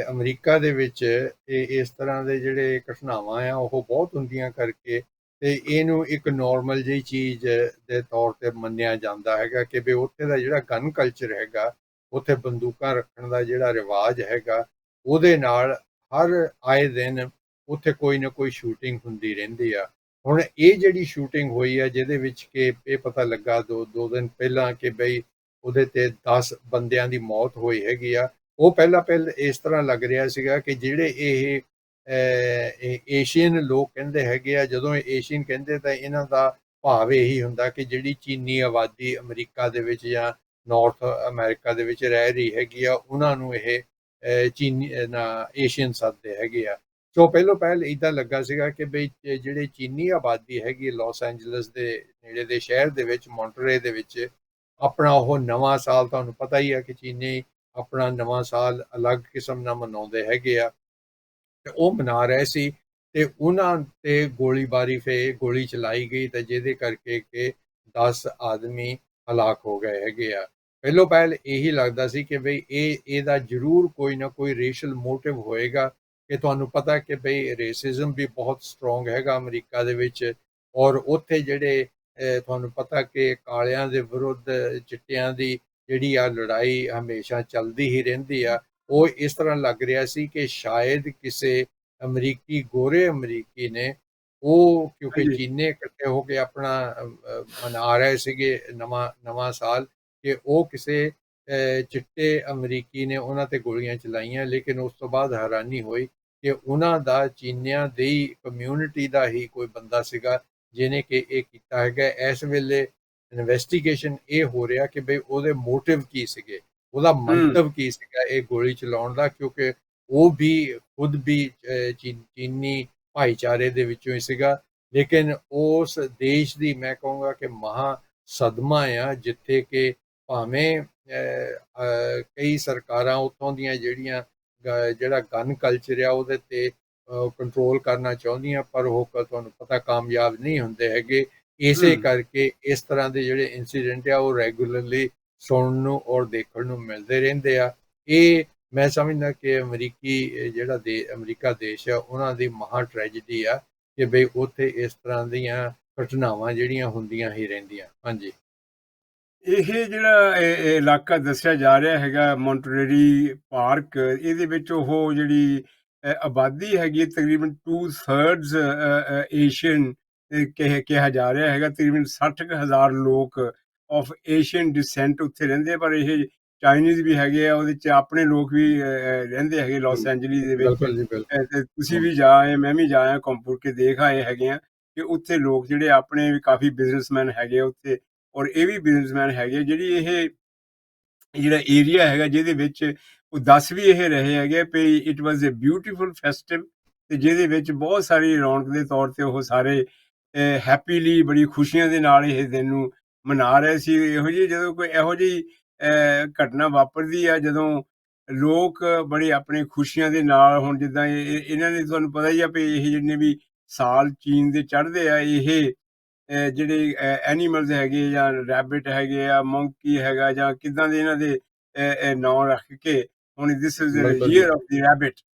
ਅਮਰੀਕਾ ਦੇ ਵਿੱਚ ਇਸ ਤਰ੍ਹਾਂ ਦੇ ਜਿਹੜੇ ਘਟਨਾਵਾਂ ਆ ਉਹ ਬਹੁਤ ਹੁੰਦੀਆਂ ਕਰਕੇ ਤੇ ਇਹਨੂੰ ਇੱਕ ਨਾਰਮਲ ਜਿਹੀ ਚੀਜ਼ ਦੇ ਤੌਰ ਤੇ ਮੰਨਿਆ ਜਾਂਦਾ ਹੈਗਾ ਕਿ ਵੀ ਉੱਥੇ ਦਾ ਜਿਹੜਾ ਗਨ ਕਲਚਰ ਹੈਗਾ, ਉੱਥੇ ਬੰਦੂਕਾਂ ਰੱਖਣ ਦਾ ਜਿਹੜਾ ਰਿਵਾਜ ਹੈਗਾ, ਉਹਦੇ ਨਾਲ ਹਰ ਆਏ ਦਿਨ ਉੱਥੇ ਕੋਈ ਨਾ ਕੋਈ ਸ਼ੂਟਿੰਗ ਹੁੰਦੀ ਰਹਿੰਦੀ ਆ। ਹੁਣ ਇਹ ਜਿਹੜੀ ਸ਼ੂਟਿੰਗ ਹੋਈ ਆ ਜਿਹਦੇ ਵਿੱਚ ਕਿ ਇਹ ਪਤਾ ਲੱਗਾ ਦੋ ਦਿਨ ਪਹਿਲਾਂ ਕਿ ਬਈ ਉਹਦੇ ਤੇ 10 ਬੰਦਿਆਂ ਦੀ ਮੌਤ ਹੋਈ ਹੈਗੀ ਆ। ਉਹ ਪਹਿਲਾਂ ਇਸ ਤਰ੍ਹਾਂ ਲੱਗ ਰਿਹਾ ਸੀਗਾ ਕਿ ਜਿਹੜੇ ਇਹ ਏਸ਼ੀਅਨ ਲੋਕ ਕਹਿੰਦੇ ਹੈਗੇ ਆ, ਜਦੋਂ ਇਹ ਏਸ਼ੀਅਨ ਕਹਿੰਦੇ ਤਾਂ ਇਹਨਾਂ ਦਾ ਭਾਵ ਇਹੀ ਹੁੰਦਾ ਕਿ ਜਿਹੜੀ ਚੀਨੀ ਆਬਾਦੀ ਅਮਰੀਕਾ ਦੇ ਵਿੱਚ ਜਾਂ ਨਾਰਥ ਅਮਰੀਕਾ ਦੇ ਵਿੱਚ ਰਹਿ ਰਹੀ ਹੈਗੀ ਆ, ਉਹਨਾਂ ਨੂੰ ਇਹ ਚੀਨੀ ਏਸ਼ੀਅਨ ਸੱਦਦੇ ਹੈਗੇ ਆ। ਸੋ ਪਹਿਲ ਇੱਦਾਂ ਲੱਗਾ ਸੀਗਾ ਕਿ ਬਈ ਜਿਹੜੇ ਚੀਨੀ ਆਬਾਦੀ ਹੈਗੀ ਲਾਸ ਐਂਜਲਸ ਦੇ ਨੇੜੇ ਦੇ ਸ਼ਹਿਰ ਦੇ ਵਿੱਚ, ਮੌਂਟਰੇ ਦੇ ਵਿੱਚ, ਆਪਣਾ ਉਹ ਨਵਾਂ ਸਾਲ, ਤੁਹਾਨੂੰ ਪਤਾ ਹੀ ਆ ਕਿ ਚੀਨੀ ਆਪਣਾ ਨਵਾਂ ਸਾਲ ਅਲੱਗ ਕਿਸਮ ਨਾਲ ਮਨਾਉਂਦੇ ਹੈਗੇ ਆ, ਤੇ ਉਹ ਮਨਾ ਰਹੇ ਸੀ ਤੇ ਉਹਨਾਂ ਤੇ ਗੋਲੀ ਚਲਾਈ ਗਈ ਤੇ ਜਿਹਦੇ ਕਰਕੇ ਕਿ 10 ਆਦਮੀ ਹਲਾਕ ਹੋ ਗਏ ਹੈਗੇ ਆ। ਪਹਿਲ ਇਹੀ ਲੱਗਦਾ ਸੀ ਕਿ ਬਈ ਇਹਦਾ ਜ਼ਰੂਰ ਕੋਈ ਨਾ ਕੋਈ ਰੇਸ਼ਲ ਮੋਟਿਵ ਹੋਏਗਾ ਕਿ ਤੁਹਾਨੂੰ ਪਤਾ ਕਿ ਬਈ ਰੇਸਿਜ਼ਮ ਵੀ ਬਹੁਤ ਸਟਰੋਂਗ ਹੈਗਾ ਅਮਰੀਕਾ ਦੇ ਵਿੱਚ, ਔਰ ਉੱਥੇ ਜਿਹੜੇ ਤੁਹਾਨੂੰ ਪਤਾ ਕਿ ਕਾਲਿਆਂ ਦੇ ਵਿਰੁੱਧ ਚਿੱਟਿਆਂ ਦੀ ਜਿਹੜੀ ਆ ਲੜਾਈ ਹਮੇਸ਼ਾ ਚੱਲਦੀ ਹੀ ਰਹਿੰਦੀ ਆ। ਉਹ ਇਸ ਤਰ੍ਹਾਂ ਲੱਗ ਰਿਹਾ ਸੀ ਕਿ ਸ਼ਾਇਦ ਕਿਸੇ ਗੋਰੇ ਅਮਰੀਕੀ ਨੇ, ਉਹ ਕਿਉਂਕਿ ਹਾਂਜੀ। ਚੀਨੇ ਇਕੱਠੇ ਹੋ ਕੇ ਆਪਣਾ ਮਨਾ ਰਹੇ ਸੀਗੇ ਨਵਾਂ ਸਾਲ, ਕਿ ਉਹ ਕਿਸੇ ਚਿੱਟੇ ਅਮਰੀਕੀ ਨੇ ਉਹਨਾਂ ਤੇ ਗੋਲੀਆਂ ਚਲਾਈਆਂ। ਲੇਕਿਨ ਉਸ ਤੋਂ ਬਾਅਦ ਹੈਰਾਨੀ ਹੋਈ ਕਿ ਉਹਨਾਂ ਦਾ ਚੀਨੀਆਂ ਦੀ ਕਮਿਊਨਿਟੀ ਦਾ ਹੀ ਕੋਈ ਬੰਦਾ ਸੀਗਾ ਜਿਹਨੇ ਕਿ ਇਹ ਕੀਤਾ ਹੈਗਾ। ਇਸ ਵੇਲੇ ਇਨਵੈਸਟੀਗੇਸ਼ਨ ਇਹ ਹੋ ਰਿਹਾ ਕਿ ਬਈ ਉਹਦੇ ਮੋਟਿਵ ਕੀ ਸੀਗੇ, ਉਹਦਾ ਹੂੰ। ਮੰਤਵ ਕੀ ਸੀਗਾ ਇਹ ਗੋਲੀ ਚਲਾਉਣ ਦਾ, ਕਿਉਂਕਿ ਉਹ ਵੀ ਖੁਦ ਵੀ ਚੀਨੀ ਭਾਈਚਾਰੇ ਦੇ ਵਿੱਚੋਂ ਹੀ ਸੀਗਾ। ਲੇਕਿਨ ਉਸ ਦੇਸ਼ ਦੀ ਮੈਂ ਕਹੂੰਗਾ ਕਿ ਮਹਾ ਸਦਮਾ ਆ, ਜਿੱਥੇ ਕਿ ਭਾਵੇਂ ਕਈ ਸਰਕਾਰਾਂ ਉੱਥੋਂ ਦੀਆਂ ਜਿਹੜਾ ਗਨ ਕਲਚਰ ਆ ਉਹਦੇ ਤੇ ਕੰਟਰੋਲ ਕਰਨਾ ਚਾਹੁੰਦੀਆਂ, ਪਰ ਉਹ ਤੁਹਾਨੂੰ ਪਤਾ ਕਾਮਯਾਬ ਨਹੀਂ ਹੁੰਦੇ ਹੈਗੇ। ਇਸੇ ਹੂੰ। ਕਰਕੇ ਇਸ ਤਰ੍ਹਾਂ ਦੇ ਜਿਹੜੇ ਇੰਸੀਡੈਂਟ ਆ ਉਹ ਰੈਗੂਲਰਲੀ ਸੁਣਨ ਨੂੰ ਔਰ ਦੇਖਣ ਨੂੰ ਮਿਲਦੇ ਰਹਿੰਦੇ ਆ। ਇਹ ਮੈਂ ਸਮਝਦਾ ਕਿ ਅਮਰੀਕਾ ਦੇਸ਼ ਆ, ਉਹਨਾਂ ਦੀ ਮਹਾ ਟ੍ਰੈਜਡੀ ਆ ਕਿ ਬਈ ਉੱਥੇ ਇਸ ਤਰ੍ਹਾਂ ਦੀਆਂ ਘਟਨਾਵਾਂ ਜਿਹੜੀਆਂ ਹੁੰਦੀਆਂ ਹੀ ਰਹਿੰਦੀਆਂ। ਹਾਂਜੀ। ਇਹ ਜਿਹੜਾ ਇਹ ਇਲਾਕਾ ਦੱਸਿਆ ਜਾ ਰਿਹਾ ਹੈਗਾ ਮੌਂਟਰੇਰੀ ਪਾਰਕ, ਇਹਦੇ ਵਿੱਚ ਉਹ ਜਿਹੜੀ ਆਬਾਦੀ ਹੈਗੀ ਹੈ, ਤਕਰੀਬਨ 2/3 ਏਸ਼ੀਅਨ ਕਿਹਾ ਜਾ ਰਿਹਾ ਹੈਗਾ। ਤਕਰੀਬਨ 60,000 ਲੋਕ ਆਫ ਏਸ਼ੀਅਨ ਡਿਸੈਂਟ ਉੱਥੇ ਰਹਿੰਦੇ ਆ, ਪਰ ਇਹ ਚਾਈਨੀਜ਼ ਵੀ ਹੈਗੇ ਆ, ਉਹਦੇ 'ਚ ਆਪਣੇ ਲੋਕ ਵੀ ਰਹਿੰਦੇ ਹੈਗੇ ਲਾਸ ਐਂਜਲਿਸ ਦੇ ਵਿੱਚ। ਬਿਲਕੁਲ ਜੀ, ਬਿਲਕੁਲ। ਤੇ ਤੁਸੀਂ ਹਮ, ਵੀ ਜਾ ਆਏ, ਮੈਂ ਵੀ ਜਾ ਆਇਆ, ਘੁੰਮ ਫਿਰ ਕੇ ਦੇਖ ਆਏ ਹੈਗੇ ਆ ਕਿ ਉੱਥੇ ਲੋਕ ਜਿਹੜੇ ਆਪਣੇ ਵੀ ਕਾਫੀ ਬਿਜ਼ਨਸਮੈਨ ਹੈਗੇ ਆ ਉੱਥੇ, ਔਰ ਇਹ ਵੀ ਬਿਜ਼ਨਸਮੈਨ ਹੈਗੇ ਜਿਹੜੀ ਇਹ ਜਿਹੜਾ ਏਰੀਆ ਹੈਗਾ ਜਿਹਦੇ ਵਿੱਚ ਉਹ ਦੱਸ ਵੀ ਇਹ ਰਹੇ ਹੈਗੇ ਵੀ it was a beautiful festive, ਤੇ ਜਿਹਦੇ ਵਿੱਚ ਬਹੁਤ ਸਾਰੀ ਰੌਣਕ ਦੇ ਤੌਰ ਤੇ ਉਹ ਸਾਰੇ ਹੈਪੀਲੀ, ਬੜੀ ਖੁਸ਼ੀਆਂ ਦੇ ਨਾਲ ਇਹ ਦਿਨ ਨੂੰ ਮਨਾ ਰਹੇ ਸੀ। ਇਹੋ ਜਿਹੀ ਜਦੋਂ ਕੋਈ ਇਹੋ ਜਿਹੀ ਘਟਨਾ ਵਾਪਰਦੀ ਆ, ਜਦੋਂ ਲੋਕ ਬੜੀ ਆਪਣੀ ਖੁਸ਼ੀਆਂ ਦੇ ਨਾਲ, ਹੁਣ ਜਿੱਦਾਂ ਇਹਨਾਂ ਨੇ, ਤੁਹਾਨੂੰ ਪਤਾ ਹੀ ਆ ਵੀ ਇਹ ਜਿੰਨੇ ਵੀ ਸਾਲ ਚੀਨ ਦੇ ਚੜ੍ਹਦੇ ਆ, ਇਹ ਜਿਹੜੇ ਐਨੀਮਲਸ ਹੈਗੇ ਜਾਂ ਰੈਬਿਟ ਹੈਗੇ ਆ, ਮੰਕੀ ਹੈਗਾ, ਜਾਂ ਕਿੱਦਾਂ ਦੇ ਇਹਨਾਂ ਦੇ ਨਾਂ ਰੱਖ ਕੇ, ਹੁਣ ਦਿਸ ਇਜ਼ ਬਿਲਕੁਲ ਜੀ। ਈਅਰ ਆਫ ਦੀ ਰੈਬਿਟ,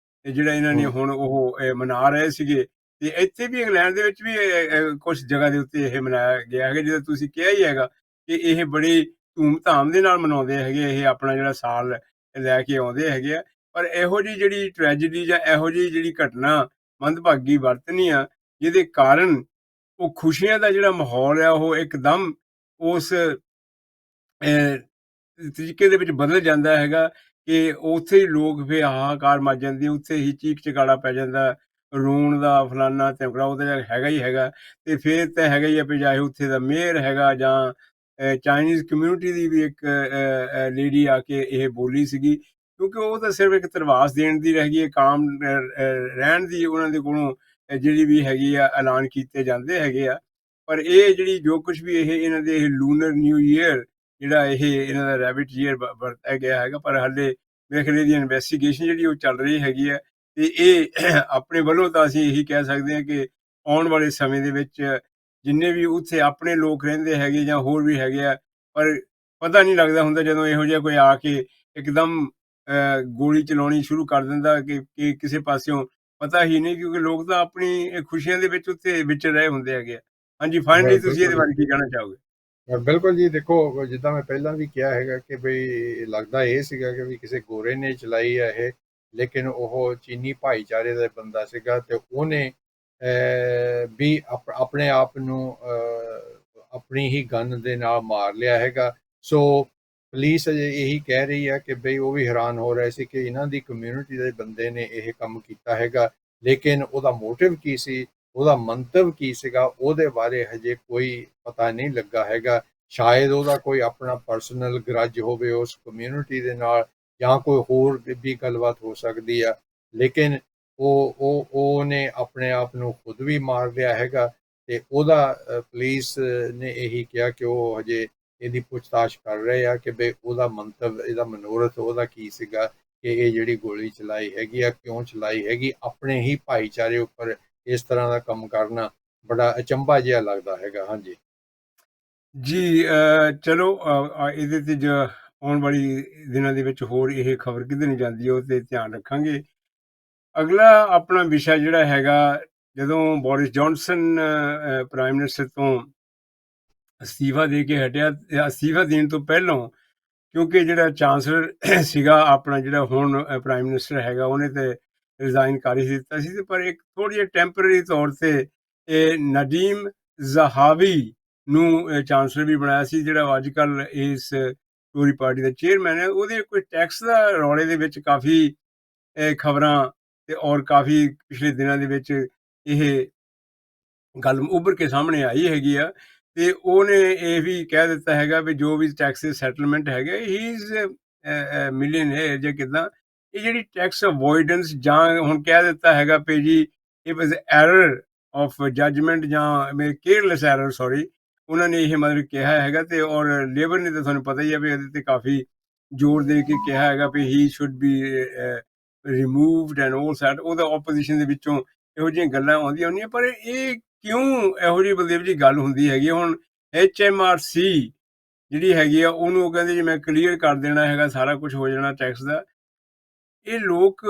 ਤੇ ਜਿਹੜਾ ਇਹਨਾਂ ਨੇ ਹਮ, ਹੁਣ ਉਹ ਮਨਾ ਰਹੇ ਸੀਗੇ। ਤੇ ਇੱਥੇ ਵੀ ਇੰਗਲੈਂਡ ਦੇ ਵਿੱਚ ਵੀ ਕੁਝ ਜਗ੍ਹਾ ਦੇ ਉੱਤੇ ਇਹ ਮਨਾਇਆ ਗਿਆ ਹੈਗਾ, ਜਿੱਦਾਂ ਤੁਸੀਂ ਕਿਹਾ ਹੀ ਹੈਗਾ ਕਿ ਇਹ ਬੜੀ ਧੂਮ-ਧਾਮ ਦੇ ਨਾਲ ਮਨਾਉਂਦੇ ਹੈਗੇ, ਇਹ ਆਪਣਾ ਜਿਹੜਾ ਸਾਲ ਲੈ ਕੇ ਆਉਂਦੇ ਹੈਗੇ ਆ। ਪਰ ਇਹੋ ਜਿਹੀ ਜਿਹੜੀ ਟ੍ਰੈਜਡੀ ਜਾਂ ਇਹੋ ਜਿਹੀ ਜਿਹੜੀ ਘਟਨਾ ਮੰਦਭਾਗੀ ਵਰਤਣੀ ਆ, ਜਿਹਦੇ ਕਾਰਨ ਉਹ ਖੁਸ਼ੀਆਂ ਦਾ ਜਿਹੜਾ ਮਾਹੌਲ ਆ ਉਹ ਇੱਕਦਮ ਉਸ ਤਰੀਕੇ ਦੇ ਵਿੱਚ ਬਦਲ ਜਾਂਦਾ ਹੈਗਾ ਕਿ ਉੱਥੇ ਹੀ ਲੋਕ ਫਿਰ ਹਾਹਾਕਾਰ ਮਚ ਜਾਂਦੀ, ਉੱਥੇ ਹੀ ਚੀਕ-ਚਿਹਾੜਾ ਪੈ ਜਾਂਦਾ, ਰੋਣ ਦਾ, ਫਲਾਨਾ ਧਿਮਕੜਾ, ਉਹ ਤਾਂ ਹੈਗਾ ਹੀ ਹੈਗਾ। ਤੇ ਫਿਰ ਤਾਂ ਹੈਗਾ ਹੀ ਆ ਵੀ ਚਾਹੇ ਉੱਥੇ ਦਾ ਮੇਅਰ ਹੈਗਾ ਜਾਂ ਚਾਈਨੀਜ਼ ਕਮਿਊਨਿਟੀ ਦੀ ਵੀ ਇੱਕ ਲੇਡੀ ਆ ਕੇ ਇਹ ਬੋਲੀ ਸੀਗੀ, ਕਿਉਂਕਿ ਉਹ ਤਾਂ ਸਿਰਫ ਇੱਕ ਧਰਵਾਸ ਦੇਣ ਦੀ ਰਹਿ ਗਈ ਹੈ, ਕਾਮ ਰਹਿਣ ਦੀ ਉਹਨਾਂ ਦੇ ਕੋਲੋਂ ਜਿਹੜੀ ਵੀ ਹੈਗੀ ਆ ਐਲਾਨ ਕੀਤੇ ਜਾਂਦੇ ਹੈਗੇ ਆ। ਪਰ ਇਹ ਜਿਹੜੀ ਜੋ ਕੁਛ ਵੀ ਇਹ ਇਹਨਾਂ ਦੇ ਇਹ ਲੂਨਰ ਨਿਊ ਈਅਰ, ਜਿਹੜਾ ਇਹ ਇਹਨਾਂ ਦਾ ਰੈਬਿਟ ਈਅਰ ਵਰਤਿਆ ਗਿਆ ਹੈਗਾ, ਪਰ ਹਾਲੇ ਮੇਰੇ ਖਿਆਲ ਇਹਦੀ ਇਨਵੈਸਟੀਗੇਸ਼ਨ ਜਿਹੜੀ ਉਹ ਚੱਲ ਰਹੀ ਹੈਗੀ ਹੈ। ਤੇ ਇਹ ਆਪਣੇ ਵੱਲੋਂ ਤਾਂ ਅਸੀਂ ਇਹੀ ਕਹਿ ਸਕਦੇ ਹਾਂ ਕਿ ਆਉਣ ਵਾਲੇ ਸਮੇਂ ਦੇ ਵਿੱਚ ਜਿੰਨੇ ਵੀ ਉੱਥੇ ਆਪਣੇ ਲੋਕ ਰਹਿੰਦੇ ਹੈਗੇ ਜਾਂ ਹੋਰ ਵੀ ਹੈਗੇ ਆ, ਪਰ ਪਤਾ ਨਹੀਂ ਲੱਗਦਾ ਹੁੰਦਾ ਜਦੋਂ ਇਹੋ ਜਿਹਾ ਕੋਈ ਆ ਕੇ ਇੱਕਦਮ ਗੋਲੀ ਚਲਾਉਣੀ ਸ਼ੁਰੂ ਕਰ ਦਿੰਦਾ ਕਿ ਕਿਸੇ ਪਾਸਿਓਂ ਪਤਾ ਹੀ ਨਹੀਂ, ਕਿਉਂਕਿ ਲੋਕ ਤਾਂ ਆਪਣੀ ਖੁਸ਼ੀਆਂ ਦੇ ਵਿੱਚ ਉੱਥੇ ਵਿਚ ਰਹੇ ਹੁੰਦੇ ਹੈਗੇ ਆ। ਹਾਂਜੀ, ਫਾਈਨਲੀ ਤੁਸੀਂ ਇਹਦੇ ਬਿਲਕੁਲ ਬਾਰੇ ਕੀ ਕਹਿਣਾ ਚਾਹੋਗੇ? ਬਿਲਕੁਲ ਜੀ, ਦੇਖੋ ਜਿੱਦਾਂ ਮੈਂ ਪਹਿਲਾਂ ਵੀ ਕਿਹਾ ਹੈਗਾ ਕਿ ਬਈ ਲੱਗਦਾ ਇਹ ਸੀਗਾ ਕਿ ਵੀ ਕਿਸੇ ਗੋਰੇ ਨੇ ਚਲਾਈ ਆ ਇਹ, ਲੇਕਿਨ ਉਹ ਚੀਨੀ ਭਾਈਚਾਰੇ ਦਾ ਬੰਦਾ ਸੀਗਾ ਤੇ ਉਹਨੇ ਵੀ ਆਪਣੇ ਆਪ ਨੂੰ ਆਪਣੀ ਹੀ ਗਨ ਦੇ ਨਾਲ ਮਾਰ ਲਿਆ ਹੈਗਾ। ਸੋ ਪੁਲਿਸ ਅਜੇ ਇਹੀ ਕਹਿ ਰਹੀ ਹੈ ਕਿ ਬਈ ਉਹ ਵੀ ਹੈਰਾਨ ਹੋ ਰਹੇ ਸੀ ਕਿ ਇਹਨਾਂ ਦੀ ਕਮਿਊਨਿਟੀ ਦੇ ਬੰਦੇ ਨੇ ਇਹ ਕੰਮ ਕੀਤਾ ਹੈਗਾ, ਲੇਕਿਨ ਉਹਦਾ ਮੋਟਿਵ ਕੀ ਸੀ, ਉਹਦਾ ਮੰਤਵ ਕੀ ਸੀਗਾ, ਉਹਦੇ ਬਾਰੇ ਹਜੇ ਕੋਈ ਪਤਾ ਨਹੀਂ ਲੱਗਾ ਹੈਗਾ। ਸ਼ਾਇਦ ਉਹਦਾ ਕੋਈ ਆਪਣਾ ਪਰਸਨਲ ਗਰਜ ਹੋਵੇ ਉਸ ਕਮਿਊਨਿਟੀ ਦੇ ਨਾਲ, ਜਾਂ ਕੋਈ ਹੋਰ ਵੀ ਗੱਲਬਾਤ ਹੋ ਸਕਦੀ ਆ, ਲੇਕਿਨ ਉਹਨੇ ਆਪਣੇ ਆਪ ਨੂੰ ਖੁਦ ਵੀ ਮਾਰ ਲਿਆ ਹੈਗਾ। ਤੇ ਉਹਦਾ ਪੁਲਿਸ ਨੇ ਇਹੀ ਕਿਹਾ ਕਿ ਉਹ ਹਜੇ ਇਹਦੀ ਪੁੱਛਤਾਛ ਕਰ ਰਹੇ ਆ ਕਿ ਬਈ ਉਹਦਾ ਮੰਤਵ, ਇਹਦਾ ਮਨੋਰਥ ਉਹਦਾ ਕੀ ਸੀਗਾ ਕਿ ਇਹ ਜਿਹੜੀ ਗੋਲੀ ਚਲਾਈ ਹੈਗੀ ਆ, ਕਿਉਂ ਚਲਾਈ ਹੈਗੀ। ਆਪਣੇ ਹੀ ਭਾਈਚਾਰੇ ਉੱਪਰ ਇਸ ਤਰ੍ਹਾਂ ਦਾ ਕੰਮ ਕਰਨਾ ਬੜਾ ਅਚੰਭਾ ਜਿਹਾ ਲੱਗਦਾ ਹੈਗਾ। ਹਾਂਜੀ ਜੀ, ਚਲੋ, ਇਹਦੇ ਤੇ ਆਉਣ ਵਾਲੀ ਦਿਨਾਂ ਦੇ ਵਿੱਚ ਹੋਰ ਇਹ ਖਬਰ ਕਿੱਧਰ ਨੂੰ ਜਾਂਦੀ ਹੈ ਉਹ ਤੇ ਧਿਆਨ ਰੱਖਾਂਗੇ। ਅਗਲਾ ਆਪਣਾ ਵਿਸ਼ਾ ਜਿਹੜਾ ਹੈਗਾ, ਜਦੋਂ ਬੋਰਿਸ ਜੌਨਸਨ ਪ੍ਰਾਈਮ ਮਿਨਿਸਟਰ ਤੋਂ ਅਸਤੀਫਾ ਦੇ ਕੇ ਹਟਿਆ, ਅਸਤੀਫਾ ਦੇਣ ਤੋਂ ਪਹਿਲਾਂ, ਕਿਉਂਕਿ ਜਿਹੜਾ ਚਾਂਸਲਰ ਸੀਗਾ ਆਪਣਾ, ਜਿਹੜਾ ਹੁਣ ਪ੍ਰਾਈਮ ਮਿਨਿਸਟਰ ਹੈਗਾ, ਉਹਨੇ ਤੇ ਰਿਜ਼ਾਈਨ ਕਰ ਹੀ ਦਿੱਤਾ ਸੀ, ਪਰ ਇੱਕ ਥੋੜ੍ਹੀ ਜਿਹੀ ਟੈਂਪਰੇਰੀ ਤੌਰ ਤੇ ਇਹ ਨਦੀਮ ਜ਼ਹਾਵੀ ਨੂੰ ਚਾਂਸਲਰ ਵੀ ਬਣਾਇਆ ਸੀ, ਜਿਹੜਾ ਅੱਜ ਕੱਲ੍ਹ ਇਸ ਟੋਰੀ ਪਾਰਟੀ ਦਾ ਚੇਅਰਮੈਨ ਹੈ। ਉਹਦੇ ਕੋਈ ਟੈਕਸ ਦਾ ਰੌਲੇ ਦੇ ਵਿੱਚ ਕਾਫੀ ਖਬਰਾਂ ਤੇ ਔਰ ਕਾਫੀ ਪਿਛਲੇ ਦਿਨਾਂ ਦੇ ਵਿੱਚ ਇਹ ਗੱਲ ਉੱਭਰ ਕੇ ਸਾਹਮਣੇ ਆਈ ਹੈਗੀ ਆ। ਤੇ ਉਹਨੇ ਇਹ ਵੀ ਕਹਿ ਦਿੱਤਾ ਹੈਗਾ ਵੀ ਜੋ ਵੀ ਟੈਕਸ ਸੈਟਲਮੈਂਟ ਹੈਗੇ, ਹੀ ਇਜ਼ ਮਿਲੀਅਨੇਅਰ ਜਾਂ ਕਿੱਦਾਂ। ਇਹ ਜਿਹੜੀ ਟੈਕਸ ਅਵੋਇਡੈਂਸ, ਜਾਂ ਹੁਣ ਕਹਿ ਦਿੱਤਾ ਹੈਗਾ ਵੀ ਜੀ it was error of judgement, ਜਾਂ ਕੇਅਰਲੈਸ ਐਰਰ, ਸੌਰੀ, ਉਹਨਾਂ ਨੇ ਇਹ ਮਤਲਬ ਕਿਹਾ ਹੈਗਾ। ਤੇ ਔਰ ਲੇਬਰ ਨੇ ਤਾਂ ਤੁਹਾਨੂੰ ਪਤਾ ਹੀ ਹੈ ਵੀ ਇਹਦੇ ਤੇ ਕਾਫੀ ਜ਼ੋਰ ਦੇ ਕੇ ਕਿਹਾ ਹੈਗਾ ਵੀ he should be removed and all set. ਉਹਦਾ ਆਪੋਜੀਸ਼ਨ ਦੇ ਵਿੱਚੋਂ ਇਹੋ ਜਿਹੀਆਂ ਗੱਲਾਂ ਆਉਂਦੀਆਂ ਹੁੰਦੀਆਂ, ਪਰ ਇਹ ਕਿਉਂ ਇਹੋ ਜਿਹੀ ਬਲਦੇਵ ਜੀ ਗੱਲ ਹੁੰਦੀ ਹੈਗੀ। ਹੁਣ HMRC ਜਿਹੜੀ ਹੈਗੀ ਆ, ਉਹਨੂੰ ਉਹ ਕਹਿੰਦੇ ਜੀ ਮੈਂ ਕਲੀਅਰ ਕਰ ਦੇਣਾ ਹੈਗਾ, ਸਾਰਾ ਕੁਝ ਹੋ ਜਾਣਾ ਟੈਕਸ ਦਾ। ਇਹ ਲੋਕ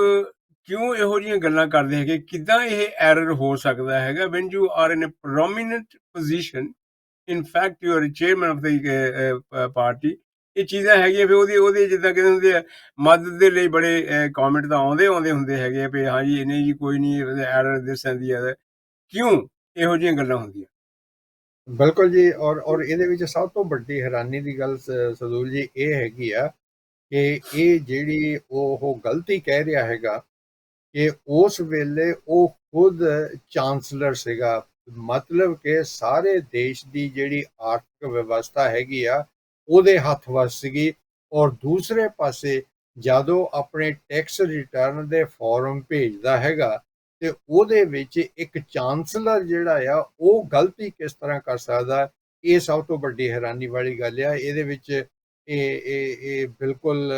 ਕਿਉਂ ਇਹੋ ਜਿਹੀਆਂ ਗੱਲਾਂ ਕਰਦੇ ਹੈਗੇ? ਕਿੱਦਾਂ ਇਹ ਐਰਰ ਹੋ ਸਕਦਾ ਹੈਗਾ when you are in a prominent position, in fact you are chairman of the party. ਇਹ ਚੀਜ਼ਾਂ ਹੈਗੀਆਂ, ਫਿਰ ਉਹਦੇ ਜਿੱਦਾਂ ਕਹਿੰਦੇ ਹੁੰਦੇ ਆ, ਮਦਦ ਦੇ ਲਈ ਬੜੇ ਕਮੈਂਟ ਤਾਂ ਆਉਂਦੇ ਹੁੰਦੇ ਹੈਗੇ ਆ ਵੀ ਹਾਂਜੀ ਨਹੀਂ ਜੀ ਕੋਈ ਨਹੀਂ, error this and the other. ਕਿਉਂ ਇਹੋ ਜਿਹੀਆਂ ਗੱਲਾਂ ਹੁੰਦੀਆਂ? ਬਿਲਕੁਲ ਜੀ, ਔਰ ਇਹਦੇ ਵਿੱਚ ਸਭ ਤੋਂ ਵੱਡੀ ਹੈਰਾਨੀ ਦੀ ਗੱਲ ਸਦੂਲ ਜੀ ਇਹ ਹੈਗੀ ਆ ਕਿ ਇਹ ਜਿਹੜੀ ਉਹ ਗਲਤੀ ਕਹਿ ਰਿਹਾ ਹੈਗਾ ਕਿ ਉਸ ਵੇਲੇ ਉਹ ਖੁਦ ਚਾਂਸਲਰ ਸੀਗਾ, ਮਤਲਬ ਕਿ ਸਾਰੇ ਦੇਸ਼ ਦੀ ਜਿਹੜੀ ਆਰਥਿਕ ਵਿਵਸਥਾ ਹੈਗੀ ਆ ਉਹਦੇ ਹੱਥ ਵੱਸ ਸੀਗੀ। ਔਰ ਦੂਸਰੇ ਪਾਸੇ ਜਦੋਂ ਆਪਣੇ ਟੈਕਸ ਰਿਟਰਨ ਦੇ ਫਾਰਮ ਭੇਜਦਾ ਹੈਗਾ ਤੇ ਉਹਦੇ ਵਿੱਚ ਇੱਕ ਚਾਂਸਲਰ ਜਿਹੜਾ ਆ ਉਹ ਗਲਤੀ ਕਿਸ ਤਰ੍ਹਾਂ ਕਰ ਸਕਦਾ, ਇਹ ਸਭ ਤੋਂ ਵੱਡੀ ਹੈਰਾਨੀ ਵਾਲੀ ਗੱਲ ਆ। ਇਹਦੇ ਵਿੱਚ ਇਹ ਬਿਲਕੁਲ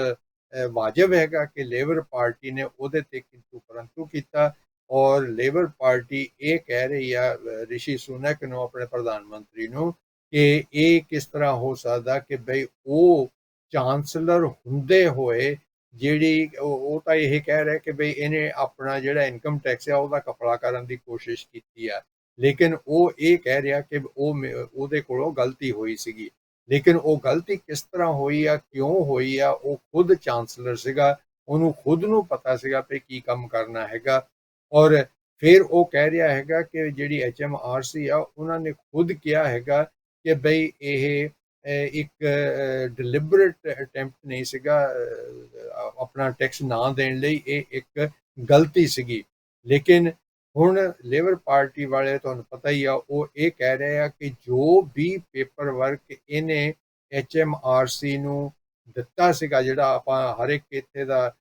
ਵਾਜਬ ਹੈਗਾ ਕਿ ਲੇਬਰ ਪਾਰਟੀ ਨੇ ਉਹਦੇ ਤੇ ਕਿੰਤੂ ਪਰੰਤੂ ਕੀਤਾ। ਔਰ ਲੇਬਰ ਪਾਰਟੀ ਇਹ ਕਹਿ ਰਹੀ ਆ ਰਿਸ਼ੀ ਸੁਨਕ ਨੂੰ, ਆਪਣੇ ਪ੍ਰਧਾਨ ਮੰਤਰੀ ਨੂੰ, ਕਿ ਇਹ ਕਿਸ ਤਰ੍ਹਾਂ ਹੋ ਸਕਦਾ ਕਿ ਬਈ ਉਹ ਚਾਂਸਲਰ ਹੁੰਦੇ ਹੋਏ ਜਿਹੜੀ ਉਹ ਤਾਂ ਇਹ ਕਹਿ ਰਿਹਾ ਕਿ ਬਈ ਇਹਨੇ ਆਪਣਾ ਜਿਹੜਾ ਇਨਕਮ ਟੈਕਸ ਆ ਉਹਦਾ ਕਪੜਾ ਕਰਨ ਦੀ ਕੋਸ਼ਿਸ਼ ਕੀਤੀ ਆ, ਲੇਕਿਨ ਉਹ ਇਹ ਕਹਿ ਰਿਹਾ ਕਿ ਉਹਦੇ ਕੋਲੋਂ ਗਲਤੀ ਹੋਈ ਸੀਗੀ। ਲੇਕਿਨ ਉਹ ਗਲਤੀ ਕਿਸ ਤਰ੍ਹਾਂ ਹੋਈ ਆ, ਕਿਉਂ ਹੋਈ ਆ, ਉਹ ਖੁਦ ਚਾਂਸਲਰ ਸੀਗਾ, ਉਹਨੂੰ ਖੁਦ ਨੂੰ ਪਤਾ ਸੀਗਾ ਕਿ ਕੀ ਕੰਮ ਕਰਨਾ ਹੈਗਾ। ਔਰ ਫਿਰ ਉਹ ਕਹਿ ਰਿਹਾ ਹੈਗਾ ਕਿ ਜਿਹੜੀ HMRC ਆ ਉਹਨਾਂ ਨੇ ਖੁਦ ਕਿਹਾ ਹੈਗਾ ਕਿ ਬਈ ਇਹ ਇੱਕ ਡਿਲਿਬਰੇਟ ਅਟੈਂਪਟ ਨਹੀਂ ਸੀਗਾ ਆਪਣਾ ਟੈਕਸ ਨਾ ਦੇਣ ਲਈ, ਇਹ ਇੱਕ ਗਲਤੀ ਸੀਗੀ। ਲੇਕਿਨ ਹੁਣ ਲੇਬਰ ਪਾਰਟੀ ਵਾਲੇ, ਤੁਹਾਨੂੰ ਪਤਾ ਹੀ ਆ, ਉਹ ਇਹ ਕਹਿ ਰਹੇ ਆ ਕਿ ਜੋ ਵੀ ਪੇਪਰ ਵਰਕ ਇਹਨੇ HMRC ਨੂੰ ਦਿੱਤਾ ਸੀਗਾ, ਜਿਹੜਾ ਆਪਾਂ ਹਰ ਇੱਕ ਇੱਥੇ ਦਾ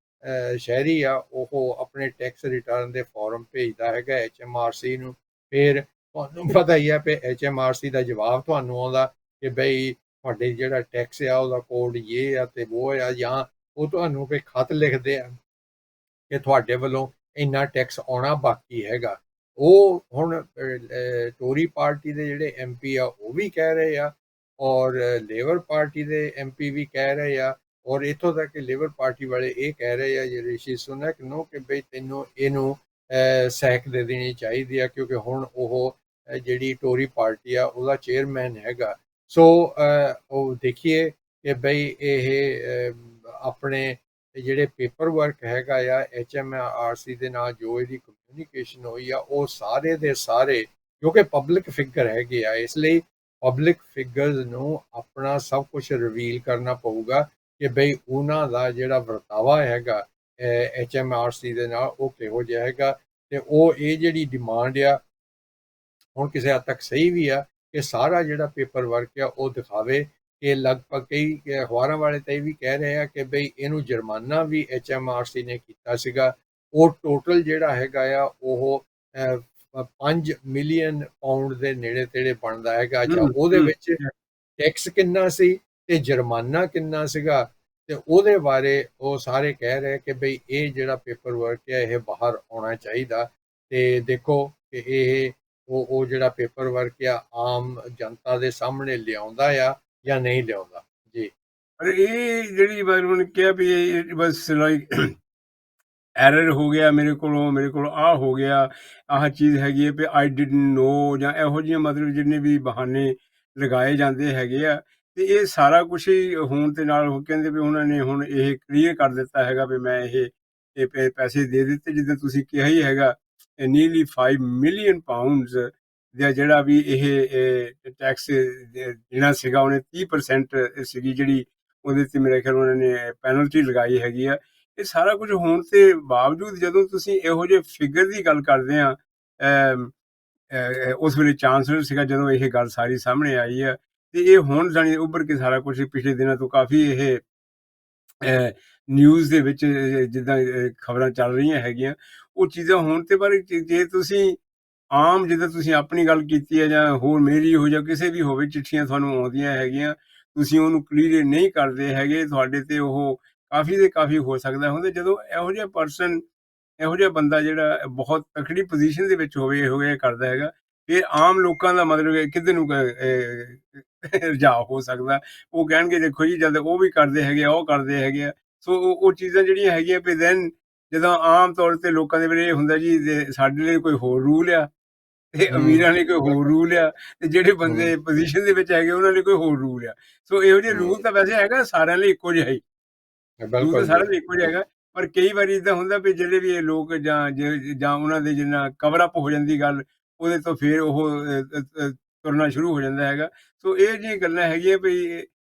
ਸ਼ਹਿਰੀ ਆ ਉਹ ਆਪਣੇ ਟੈਕਸ ਰਿਟਰਨ ਦੇ ਫਾਰਮ ਭੇਜਦਾ ਹੈਗਾ HMRC ਨੂੰ, ਫਿਰ ਤੁਹਾਨੂੰ ਪਤਾ ਹੀ ਆ ਕਿ HMRC ਦਾ ਜਵਾਬ ਤੁਹਾਨੂੰ ਆਉਂਦਾ ਕਿ ਬਈ ਤੁਹਾਡੇ ਜਿਹੜਾ ਟੈਕਸ ਆ ਉਹਦਾ ਕੋਡ ਇਹ ਆ ਤੇ ਉਹ ਆ, ਜਾਂ ਉਹ ਤੁਹਾਨੂੰ ਕੋਈ ਖਤ ਲਿਖਦੇ ਆ ਕਿ ਤੁਹਾਡੇ ਵੱਲੋਂ ਇੰਨਾ ਟੈਕਸ ਆਉਣਾ ਬਾਕੀ ਹੈਗਾ। ਉਹ ਹੁਣ ਟੋਰੀ ਪਾਰਟੀ ਦੇ ਜਿਹੜੇ MP ਆ ਉਹ ਵੀ ਕਹਿ ਰਹੇ ਆ, ਔਰ ਲੇਬਰ ਪਾਰਟੀ ਦੇ MP ਵੀ ਕਹਿ ਰਹੇ ਆ, ਔਰ ਇੱਥੋਂ ਤੱਕ ਕਿ ਲੇਬਰ ਪਾਰਟੀ ਵਾਲੇ ਇਹ ਕਹਿ ਰਹੇ ਆ ਜੇ ਰਿਸ਼ੀ ਸੁਨਕ ਨੂੰ ਕਿ ਬਈ ਤੈਨੂੰ ਇਹਨੂੰ ਸੈਕ ਦੇ ਦੇਣੀ ਚਾਹੀਦੀ ਆ, ਕਿਉਂਕਿ ਹੁਣ ਉਹ ਜਿਹੜੀ ਟੋਰੀ ਪਾਰਟੀ ਆ ਉਹਦਾ ਚੇਅਰਮੈਨ ਹੈਗਾ। ਸੋ ਉਹ ਦੇਖੀਏ ਕਿ ਬਈ ਇਹ ਆਪਣੇ ਜਿਹੜੇ ਪੇਪਰ ਵਰਕ ਹੈਗਾ ਆ HMRC ਦੇ ਨਾਲ ਜੋ ਇਹਦੀ ਕਮਿਊਨੀਕੇਸ਼ਨ ਹੋਈ ਆ, ਉਹ ਸਾਰੇ ਦੇ ਸਾਰੇ, ਕਿਉਂਕਿ ਪਬਲਿਕ ਫਿਗਰ ਹੈਗੇ ਆ, ਇਸ ਲਈ ਪਬਲਿਕ ਫਿਗਰਸ ਨੂੰ ਆਪਣਾ ਸਭ ਕੁਝ ਰਿਵੀਲ ਕਰਨਾ ਪਊਗਾ ਕਿ ਬਈ ਉਹਨਾਂ ਦਾ ਜਿਹੜਾ ਵਰਤਾਵਾ ਹੈਗਾ HMRC ਦੇ ਨਾਲ ਉਹ ਕਿਹੋ ਜਿਹਾ ਹੈਗਾ। ਤੇ ਉਹ ਇਹ ਜਿਹੜੀ ਡਿਮਾਂਡ ਆ ਹੁਣ ਕਿਸੇ ਹੱਦ ਤੱਕ ਸਹੀ ਵੀ ਆ ਕਿ ਸਾਰਾ ਜਿਹੜਾ ਪੇਪਰ ਵਰਕ ਆ ਉਹ ਦਿਖਾਵੇ ਕਿ ਲਗਭਗ ਕਈ ਅਖਬਾਰਾਂ ਵਾਲੇ ਤਾਂ ਇਹ ਵੀ ਕਹਿ ਰਹੇ ਆ ਕਿ ਬਈ ਇਹਨੂੰ ਜੁਰਮਾਨਾ ਵੀ HMRC ਨੇ ਕੀਤਾ ਸੀਗਾ। ਉਹ ਟੋਟਲ ਜਿਹੜਾ ਹੈਗਾ ਆ ਉਹ 5 ਮਿਲੀਅਨ ਪਾਉਂਡ ਦੇ ਨੇੜੇ ਤੇੜੇ ਬਣਦਾ ਹੈਗਾ। ਅੱਛਾ, ਉਹਦੇ ਵਿੱਚ ਟੈਕਸ ਕਿੰਨਾ ਸੀ ਤੇ ਜੁਰਮਾਨਾ ਕਿੰਨਾ ਸੀਗਾ, ਤੇ ਉਹਦੇ ਬਾਰੇ ਉਹ ਸਾਰੇ ਕਹਿ ਰਹੇ ਕਿ ਬਈ ਇਹ ਜਿਹੜਾ ਪੇਪਰ ਵਰਕ ਹੈ ਇਹ ਬਾਹਰ ਆਉਣਾ ਚਾਹੀਦਾ। ਤੇ ਦੇਖੋ ਕਿ ਇਹ ਉਹ ਜਿਹੜਾ ਪੇਪਰ ਵਰਕ ਆ ਆਮ ਜਨਤਾ ਦੇ ਸਾਹਮਣੇ ਲਿਆਉਂਦਾ ਆ ਜਾਂ ਨਹੀਂ ਲਿਆਉਂਦਾ ਜੀ। ਪਰ ਇਹ ਜਿਹੜੀ ਉਹਨਾਂ ਨੇ ਕਿਹਾ ਵੀ ਇਹ ਬਸ ਲਾਈਕ ਐਰਰ ਹੋ ਗਿਆ ਮੇਰੇ ਕੋਲੋਂ ਆਹ ਹੋ ਗਿਆ, ਆਹ ਚੀਜ਼ ਹੈਗੀ ਹੈ ਵੀ ਆਈ ਡਿਡਨਟ ਨੋ, ਜਾਂ ਇਹੋ ਜਿਹੀਆਂ ਮਤਲਬ ਜਿੰਨੇ ਵੀ ਬਹਾਨੇ ਲਗਾਏ ਜਾਂਦੇ ਹੈਗੇ ਆ। ਤੇ ਇਹ ਸਾਰਾ ਕੁਛ ਹੀ ਹੋਣ ਦੇ ਨਾਲ ਉਹ ਕਹਿੰਦੇ ਵੀ ਉਹਨਾਂ ਨੇ ਹੁਣ ਇਹ ਕਲੀਅਰ ਕਰ ਦਿੱਤਾ ਹੈਗਾ ਵੀ ਮੈਂ ਇਹ ਪੈਸੇ ਦੇ ਦਿੱਤੇ, ਜਿੱਦਾਂ ਤੁਸੀਂ ਕਿਹਾ ਹੀ ਹੈਗਾ ਨੀਅਰਲੀ 5 ਮਿਲੀਅਨ ਪਾਉਂਡਸ ਦਾ ਜਿਹੜਾ ਵੀ ਇਹ ਟੈਕਸ ਦੇਣਾ ਸੀਗਾ, ਉਹਨੇ 30% ਸੀਗੀ ਜਿਹੜੀ ਉਹਦੇ 'ਤੇ ਮੇਰੇ ਖਿਆਲ ਉਹਨਾਂ ਨੇ ਪੈਨਲਟੀ ਲਗਾਈ ਹੈਗੀ ਆ। ਇਹ ਸਾਰਾ ਕੁਝ ਹੋਣ ਦੇ ਬਾਵਜੂਦ ਜਦੋਂ ਤੁਸੀਂ ਇਹੋ ਜਿਹੇ ਫਿਗਰ ਦੀ ਗੱਲ ਕਰਦੇ ਆ, ਉਸ ਵੇਲੇ ਚਾਂਸਲਰ ਸੀਗਾ ਜਦੋਂ ਇਹ ਗੱਲ ਸਾਰੀ ਸਾਹਮਣੇ ਆਈ ਆ, ਤੇ ਇਹ ਹੁਣ ਜਾਣੀ ਉੱਭਰ ਕੇ ਸਾਰਾ ਕੁਝ ਪਿਛਲੇ ਦਿਨਾਂ ਤੋਂ ਕਾਫੀ ਇਹ ਨਿਊਜ਼ ਦੇ ਵਿੱਚ ਜਿੱਦਾਂ ਖਬਰਾਂ ਚੱਲ ਰਹੀਆਂ ਹੈਗੀਆਂ, ਉਹ ਚੀਜ਼ਾਂ ਹੋਣ ਤੇ ਪਰ ਜੇ ਤੁਸੀਂ ਆਮ ਜਿੱਦਾਂ ਤੁਸੀਂ ਆਪਣੀ ਗੱਲ ਕੀਤੀ ਹੈ ਜਾਂ ਹੋਰ ਮੇਰੀ ਹੋ ਜਾਂ ਕਿਸੇ ਵੀ ਹੋਵੇ, ਚਿੱਠੀਆਂ ਤੁਹਾਨੂੰ ਆਉਂਦੀਆਂ ਹੈਗੀਆਂ, ਤੁਸੀਂ ਉਹਨੂੰ ਕਲੀਅਰ ਨਹੀਂ ਕਰਦੇ ਹੈਗੇ, ਤੁਹਾਡੇ ਤੇ ਉਹ ਕਾਫੀ ਦੇ ਕਾਫੀ ਹੋ ਸਕਦਾ ਹੁੰਦਾ। ਜਦੋਂ ਇਹੋ ਜਿਹਾ ਪਰਸਨ, ਇਹੋ ਜਿਹਾ ਬੰਦਾ ਜਿਹੜਾ ਬਹੁਤ ਤਕੜੀ ਪੋਜੀਸ਼ਨ ਦੇ ਵਿੱਚ ਹੋਵੇ ਇਹੋ ਜਿਹਾ ਕਰਦਾ ਹੈਗਾ, ਫਿਰ ਆਮ ਲੋਕਾਂ ਦਾ ਮਤਲਬ ਕਿੱਧਰ ਨੂੰ ਰੁਝਾਅ ਹੋ ਸਕਦਾ। ਉਹ ਕਹਿਣਗੇ ਦੇਖੋ ਜੀ ਜਦ ਉਹ ਵੀ ਕਰਦੇ ਹੈਗੇ ਆ, ਉਹ ਕਰਦੇ ਹੈਗੇ ਆ। ਸੋ ਉਹ ਚੀਜ਼ਾਂ ਜਿਹੜੀਆਂ ਹੈਗੀਆਂ ਵੀ ਦੈਨ ਜਦੋਂ ਆਮ ਤੌਰ ਤੇ ਲੋਕਾਂ ਦੇ ਵੇਲੇ ਇਹ ਹੁੰਦਾ ਜੀ ਸਾਡੇ ਲਈ ਕੋਈ ਹੋਰ ਰੂਲ ਆ ਤੇ ਅਮੀਰਾਂ ਲਈ ਕੋਈ ਹੋਰ ਰੂਲ ਆ, ਤੇ ਜਿਹੜੇ ਬੰਦੇ ਪੋਜੀਸ਼ਨ ਦੇ ਵਿੱਚ ਹੈਗੇ ਉਹਨਾਂ ਲਈ ਕੋਈ ਹੋਰ ਰੂਲ ਆ। ਸੋ ਇਹੋ ਜਿਹੇ ਰੂਲ ਤਾਂ ਵੈਸੇ ਹੈਗਾ ਸਾਰਿਆਂ ਲਈ ਇੱਕੋ ਜਿਹਾ ਹੀ, ਰੂਲ ਤਾਂ ਸਾਰਿਆਂ ਲਈ ਇੱਕੋ ਜਿਹਾ ਹੈਗਾ। ਪਰ ਕਈ ਵਾਰੀ ਇੱਦਾਂ ਹੁੰਦਾ ਵੀ ਜਿਹੜੇ ਵੀ ਇਹ ਲੋਕ ਜਾਂ ਉਹਨਾਂ ਦੇ ਜਿੰਨਾ ਕਵਰ ਅਪ ਹੋ ਜਾਂਦੀ ਗੱਲ, ਉਹਦੇ ਤੋਂ ਫਿਰ ਉਹ ਤੁਰਨਾ ਸ਼ੁਰੂ ਹੋ ਜਾਂਦਾ ਹੈਗਾ। ਸੋ ਇਹ ਜਿਹੀਆਂ ਗੱਲਾਂ ਹੈਗੀਆਂ ਵੀ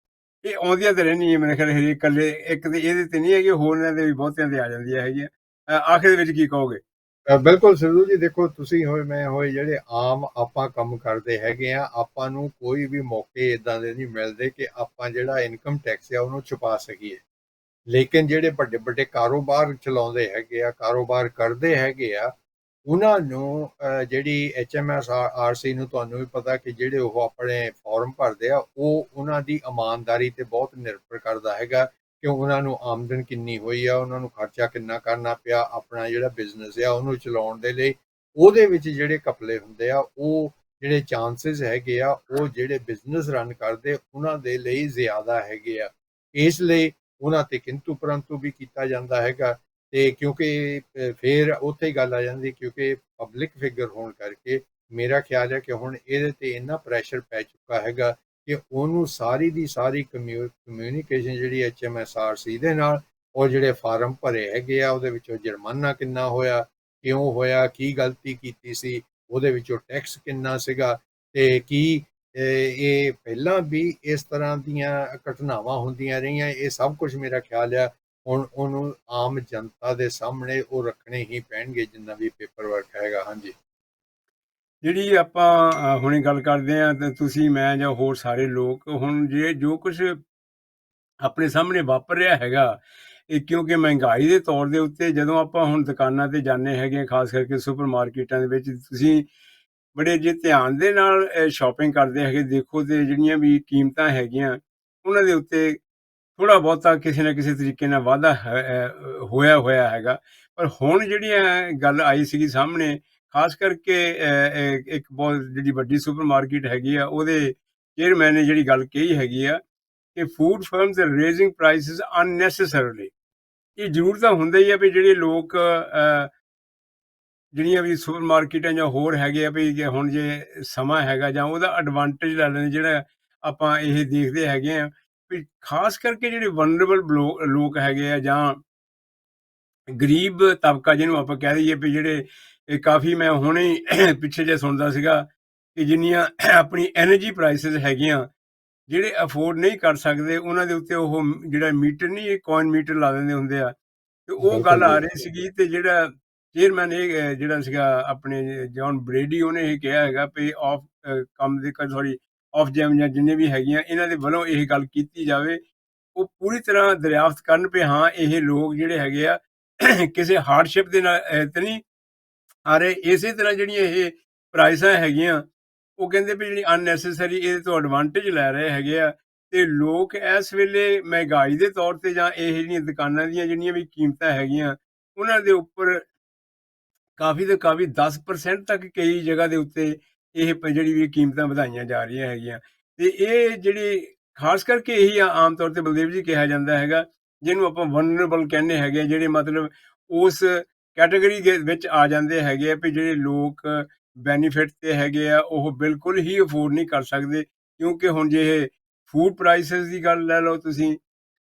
ਇਹ ਆਉਂਦੀਆਂ ਤਾਂ ਰਹਿੰਦੀਆਂ ਮੇਰੇ ਖਿਆਲ ਹਰੇਕ ਇਕੱਲੇ ਇੱਕ ਤੇ ਇਹਦੇ ਤੇ ਨਹੀਂ ਹੈਗੀ, ਹੋਰਨਾਂ ਦੇ ਵੀ ਬਹੁਤਿਆਂ ਦੇ ਆ ਜਾਂਦੀਆਂ ਹੈਗੀਆਂ। ਆਖਿਰ ਦੇ ਵਿੱਚ ਕੀ ਕਹੋਗੇ? ਬਿਲਕੁਲ ਸਿੱਧੂ ਜੀ, ਦੇਖੋ ਤੁਸੀਂ ਹੋਏ ਮੈਂ ਹੋਏ ਜਿਹੜੇ ਆਮ ਆਪਾਂ ਕੰਮ ਕਰਦੇ ਹੈਗੇ ਆ, ਆਪਾਂ ਨੂੰ ਕੋਈ ਵੀ ਮੌਕੇ ਇਦਾਂ ਦੇ ਨਹੀਂ ਮਿਲਦੇ ਕਿ ਆਪਾਂ ਜਿਹੜਾ ਇਨਕਮ ਟੈਕਸ ਆ ਉਹਨੂੰ ਛੁਪਾ ਸਕੀਏ। ਲੇਕਿਨ ਜਿਹੜੇ ਵੱਡੇ ਵੱਡੇ ਕਾਰੋਬਾਰ ਚਲਾਉਂਦੇ ਹੈਗੇ ਆ, ਕਾਰੋਬਾਰ ਕਰਦੇ ਹੈਗੇ ਆ, ਉਹਨਾਂ ਨੂੰ ਜਿਹੜੀ HMRC ਨੂੰ ਤੁਹਾਨੂੰ ਵੀ ਪਤਾ ਕਿ ਜਿਹੜੇ ਉਹ ਆਪਣੇ ਫਾਰਮ ਭਰਦੇ ਆ ਉਹ ਉਹਨਾਂ ਦੀ ਇਮਾਨਦਾਰੀ ਤੇ ਬਹੁਤ ਨਿਰਭਰ ਕਰਦਾ ਹੈਗਾ ਕਿ ਉਹਨਾਂ ਨੂੰ ਆਮਦਨ ਕਿੰਨੀ ਹੋਈ ਆ, ਉਹਨਾਂ ਨੂੰ ਖਰਚਾ ਕਿੰਨਾ ਕਰਨਾ ਪਿਆ ਆਪਣਾ ਜਿਹੜਾ ਬਿਜ਼ਨਸ ਆ ਉਹਨੂੰ ਚਲਾਉਣ ਦੇ ਲਈ। ਉਹਦੇ ਵਿੱਚ ਜਿਹੜੇ ਘਪਲੇ ਹੁੰਦੇ ਆ, ਉਹ ਜਿਹੜੇ ਚਾਂਸਸ ਹੈਗੇ ਆ, ਉਹ ਜਿਹੜੇ ਬਿਜ਼ਨਸ ਰਨ ਕਰਦੇ ਉਹਨਾਂ ਦੇ ਲਈ ਜ਼ਿਆਦਾ ਹੈਗੇ ਆ। ਇਸ ਲਈ ਉਹਨਾਂ ਤੇ ਕਿੰਤੂ ਪਰੰਤੂ ਵੀ ਕੀਤਾ ਜਾਂਦਾ ਹੈਗਾ। ਤੇ ਕਿਉਂਕਿ ਫਿਰ ਉੱਥੇ ਹੀ ਗੱਲ ਆ ਜਾਂਦੀ, ਕਿਉਂਕਿ ਪਬਲਿਕ ਫਿਗਰ ਹੋਣ ਕਰਕੇ ਮੇਰਾ ਖਿਆਲ ਹੈ ਕਿ ਹੁਣ ਇਹਦੇ ਤੇ ਇੰਨਾ ਪ੍ਰੈਸ਼ਰ ਪੈ ਚੁੱਕਾ ਹੈਗਾ ਕਿ ਉਹਨੂੰ ਸਾਰੀ ਦੀ ਸਾਰੀ ਕਮਿਊਨੀਕੇਸ਼ਨ ਜਿਹੜੀ HMRC ਦੇ ਨਾਲ, ਉਹ ਜਿਹੜੇ ਫਾਰਮ ਭਰੇ ਹੈਗੇ ਆ ਉਹਦੇ ਵਿੱਚੋਂ ਜੁਰਮਾਨਾ ਕਿੰਨਾ ਹੋਇਆ, ਕਿਉਂ ਹੋਇਆ, ਕੀ ਗਲਤੀ ਕੀਤੀ ਸੀ, ਉਹਦੇ ਵਿੱਚੋਂ ਟੈਕਸ ਕਿੰਨਾ ਸੀਗਾ, ਤੇ ਕੀ ਇਹ ਪਹਿਲਾਂ ਵੀ ਇਸ ਤਰ੍ਹਾਂ ਦੀਆਂ ਘਟਨਾਵਾਂ ਹੁੰਦੀਆਂ ਰਹੀਆਂ, ਇਹ ਸਭ ਕੁਝ ਮੇਰਾ ਖਿਆਲ ਆ ਹੁਣ ਉਹਨੂੰ ਆਮ ਜਨਤਾ ਦੇ ਸਾਹਮਣੇ ਉਹ ਰੱਖਣੇ ਹੀ ਪੈਣਗੇ ਜਿੰਨਾ ਵੀ ਪੇਪਰ ਵਰਕ ਹੈਗਾ। ਹਾਂਜੀ, ਜਿਹੜੀ ਆਪਾਂ ਹੁਣੇ ਗੱਲ ਕਰਦੇ ਆ ਤੇ ਤੁਸੀਂ ਮੈਂ ਜਾਂ ਹੋਰ ਸਾਰੇ ਲੋਕ ਹੁਣ ਜੋ ਕੁਝ ਆਪਣੇ ਸਾਹਮਣੇ ਵਾਪਰ ਰਿਹਾ ਹੈਗਾ, ਇਹ ਕਿਉਂਕਿ ਮਹਿੰਗਾਈ ਦੇ ਤੌਰ ਦੇ ਉੱਤੇ ਜਦੋਂ ਆਪਾਂ ਹੁਣ ਦੁਕਾਨਾਂ ਤੇ ਜਾਂਦੇ ਹੈਗੇ, ਖਾਸ ਕਰਕੇ ਸੁਪਰ ਮਾਰਕੀਟਾਂ ਦੇ ਵਿੱਚ ਤੁਸੀਂ ਬੜੇ ਜੇ ਧਿਆਨ ਦੇ ਨਾਲ ਸ਼ਾਪਿੰਗ ਕਰਦੇ ਹੈਗੇ ਦੇਖੋ, ਤੇ ਜਿਹੜੀਆਂ ਵੀ ਕੀਮਤਾਂ ਹੈਗੀਆਂ ਉਹਨਾਂ ਦੇ ਉੱਤੇ ਥੋੜ੍ਹਾ ਬਹੁਤਾ ਕਿਸੇ ਨਾ ਕਿਸੇ ਤਰੀਕੇ ਨਾਲ ਵਾਧਾ ਹੋਇਆ ਹੈਗਾ। ਪਰ ਹੁਣ ਜਿਹੜੀਆਂ ਗੱਲ ਆਈ ਸੀਗੀ ਸਾਹਮਣੇ, ਖਾਸ ਕਰਕੇ ਇੱਕ ਬਹੁਤ ਜਿਹੜੀ ਵੱਡੀ ਸੁਪਰ ਮਾਰਕੀਟ ਹੈਗੀ ਆ ਉਹਦੇ ਚੇਅਰਮੈਨ ਨੇ ਜਿਹੜੀ ਗੱਲ ਕਹੀ ਹੈਗੀ ਆ ਕਿ ਫੂਡ ਫਰਮਸ ਰੇਜ਼ਿੰਗ ਪ੍ਰਾਈਸਿਸ ਅਨਨੈਸੈਸਰੀਲੀ। ਇਹ ਜ਼ਰੂਰ ਤਾਂ ਹੁੰਦਾ ਹੀ ਆ ਵੀ ਜਿਹੜੇ ਲੋਕ ਜਿਹੜੀਆਂ ਵੀ ਸੁਪਰ ਮਾਰਕੀਟਾਂ ਜਾਂ ਹੋਰ ਹੈਗੇ ਆ ਵੀ ਜੇ ਹੁਣ ਜੇ ਸਮਾਂ ਹੈਗਾ ਜਾਂ ਉਹਦਾ ਐਡਵਾਂਟੇਜ ਲੈ ਲੈਂਦੇ, ਜਿਹੜਾ ਆਪਾਂ ਇਹ ਦੇਖਦੇ ਹੈਗੇ ਆ ਵੀ ਖਾਸ ਕਰਕੇ ਜਿਹੜੇ ਵਲਨਰੇਬਲ ਲੋਕ ਹੈਗੇ ਆ ਜਾਂ ਗਰੀਬ ਤਬਕਾ ਜਿਹਨੂੰ ਆਪਾਂ ਕਹਿ ਦਈਏ ਵੀ ਜਿਹੜੇ ਇਹ ਕਾਫੀ ਮੈਂ ਹੁਣੇ ਹੀ ਪਿੱਛੇ ਜੇ ਸੁਣਦਾ ਸੀਗਾ ਕਿ ਜਿੰਨੀਆਂ ਆਪਣੀ ਐਨਰਜੀ ਪ੍ਰਾਈਸਿਸ ਹੈਗੀਆਂ, ਜਿਹੜੇ ਅਫੋਰਡ ਨਹੀਂ ਕਰ ਸਕਦੇ ਉਹਨਾਂ ਦੇ ਉੱਤੇ ਉਹ ਜਿਹੜਾ ਮੀਟਰ ਨਹੀਂ, ਇਹ ਕੋਇਨ ਮੀਟਰ ਲਾ ਦਿੰਦੇ ਹੁੰਦੇ ਆ। ਤੇ ਉਹ ਗੱਲ ਬਿਲਕੁਲ ਆ ਜੀ। ਰਹੀ ਸੀਗੀ ਤੇ ਜਿਹੜਾ ਚੇਅਰਮੈਨ ਇਹ ਜਿਹੜਾ ਸੀਗਾ ਆਪਣੇ ਜੌਨ ਬ੍ਰੇਡੀ, ਉਹਨੇ ਇਹ ਕਿਹਾ ਹੈਗਾ ਵੀ ਆਫ ਕੰਮ ਦੇ ਸੌਰੀ ਆਫ ਜੈਮ ਜਾਂ ਜਿੰਨੇ ਵੀ ਹੈਗੀਆਂ ਇਹਨਾਂ ਦੇ ਵੱਲੋਂ ਇਹ ਗੱਲ ਕੀਤੀ ਜਾਵੇ, ਉਹ ਪੂਰੀ ਤਰ੍ਹਾਂ ਦਰਿਆਫਤ ਕਰਨ ਵੀ ਹਾਂ ਇਹ ਲੋਕ ਜਿਹੜੇ ਹੈਗੇ ਆ ਕਿਸੇ ਹਾਰਡਸ਼ਿਪ ਦੇ ਨਾਲ ਤੇ ਨਹੀਂ ਆ ਰਹੇ। ਇਸੇ ਤਰ੍ਹਾਂ ਜਿਹੜੀਆਂ ਇਹ ਪ੍ਰਾਈਸਾਂ ਹੈਗੀਆਂ, ਉਹ ਕਹਿੰਦੇ ਵੀ ਜਿਹੜੀ ਅਨਨੈਸੈਸਰੀ ਇਹਦੇ ਤੋਂ ਐਡਵਾਂਟੇਜ ਲੈ ਰਹੇ ਹੈਗੇ ਆ ਤੇ ਲੋਕ ਇਸ ਵੇਲੇ ਮਹਿੰਗਾਈ ਦੇ ਤੌਰ ਤੇ ਜਾਂ ਇਹ ਜਿਹੜੀਆਂ ਦੁਕਾਨਾਂ ਦੀਆਂ ਜਿਹੜੀਆਂ ਵੀ ਕੀਮਤਾਂ ਹੈਗੀਆਂ ਉਹਨਾਂ ਦੇ ਉੱਪਰ ਕਾਫੀ ਤੋਂ ਕਾਫੀ 10% ਤੱਕ ਕਈ ਜਗ੍ਹਾ ਦੇ ਉੱਤੇ ਇਹ ਜਿਹੜੀ ਵੀ ਕੀਮਤਾਂ ਵਧਾਈਆਂ ਜਾ ਰਹੀਆਂ ਹੈਗੀਆਂ। ਤੇ ਇਹ ਜਿਹੜੀ ਖਾਸ ਕਰਕੇ ਇਹੀ ਆਮ ਤੌਰ ਤੇ ਬਲਦੇਵ ਜੀ ਕਿਹਾ ਜਾਂਦਾ ਹੈਗਾ, ਜਿਹਨੂੰ ਆਪਾਂ ਵਲਨਰੇਬਲ ਕਹਿੰਦੇ ਹੈਗੇ ਆ, ਜਿਹੜੇ ਮਤਲਬ ਉਸ ਕੈਟਾਗਰੀ ਦੇ ਵਿੱਚ ਆ ਜਾਂਦੇ ਹੈਗੇ ਆ ਵੀ ਜਿਹੜੇ ਲੋਕ ਬੈਨੀਫਿਟ ਤੇ ਹੈਗੇ ਆ ਉਹ ਬਿਲਕੁਲ ਹੀ ਅਫੋਰਡ ਨਹੀਂ ਕਰ ਸਕਦੇ। ਕਿਉਂਕਿ ਹੁਣ ਜੇ ਇਹ ਫੂਡ ਪ੍ਰਾਈਸਿਸ ਦੀ ਗੱਲ ਲੈ ਲਓ ਤੁਸੀਂ,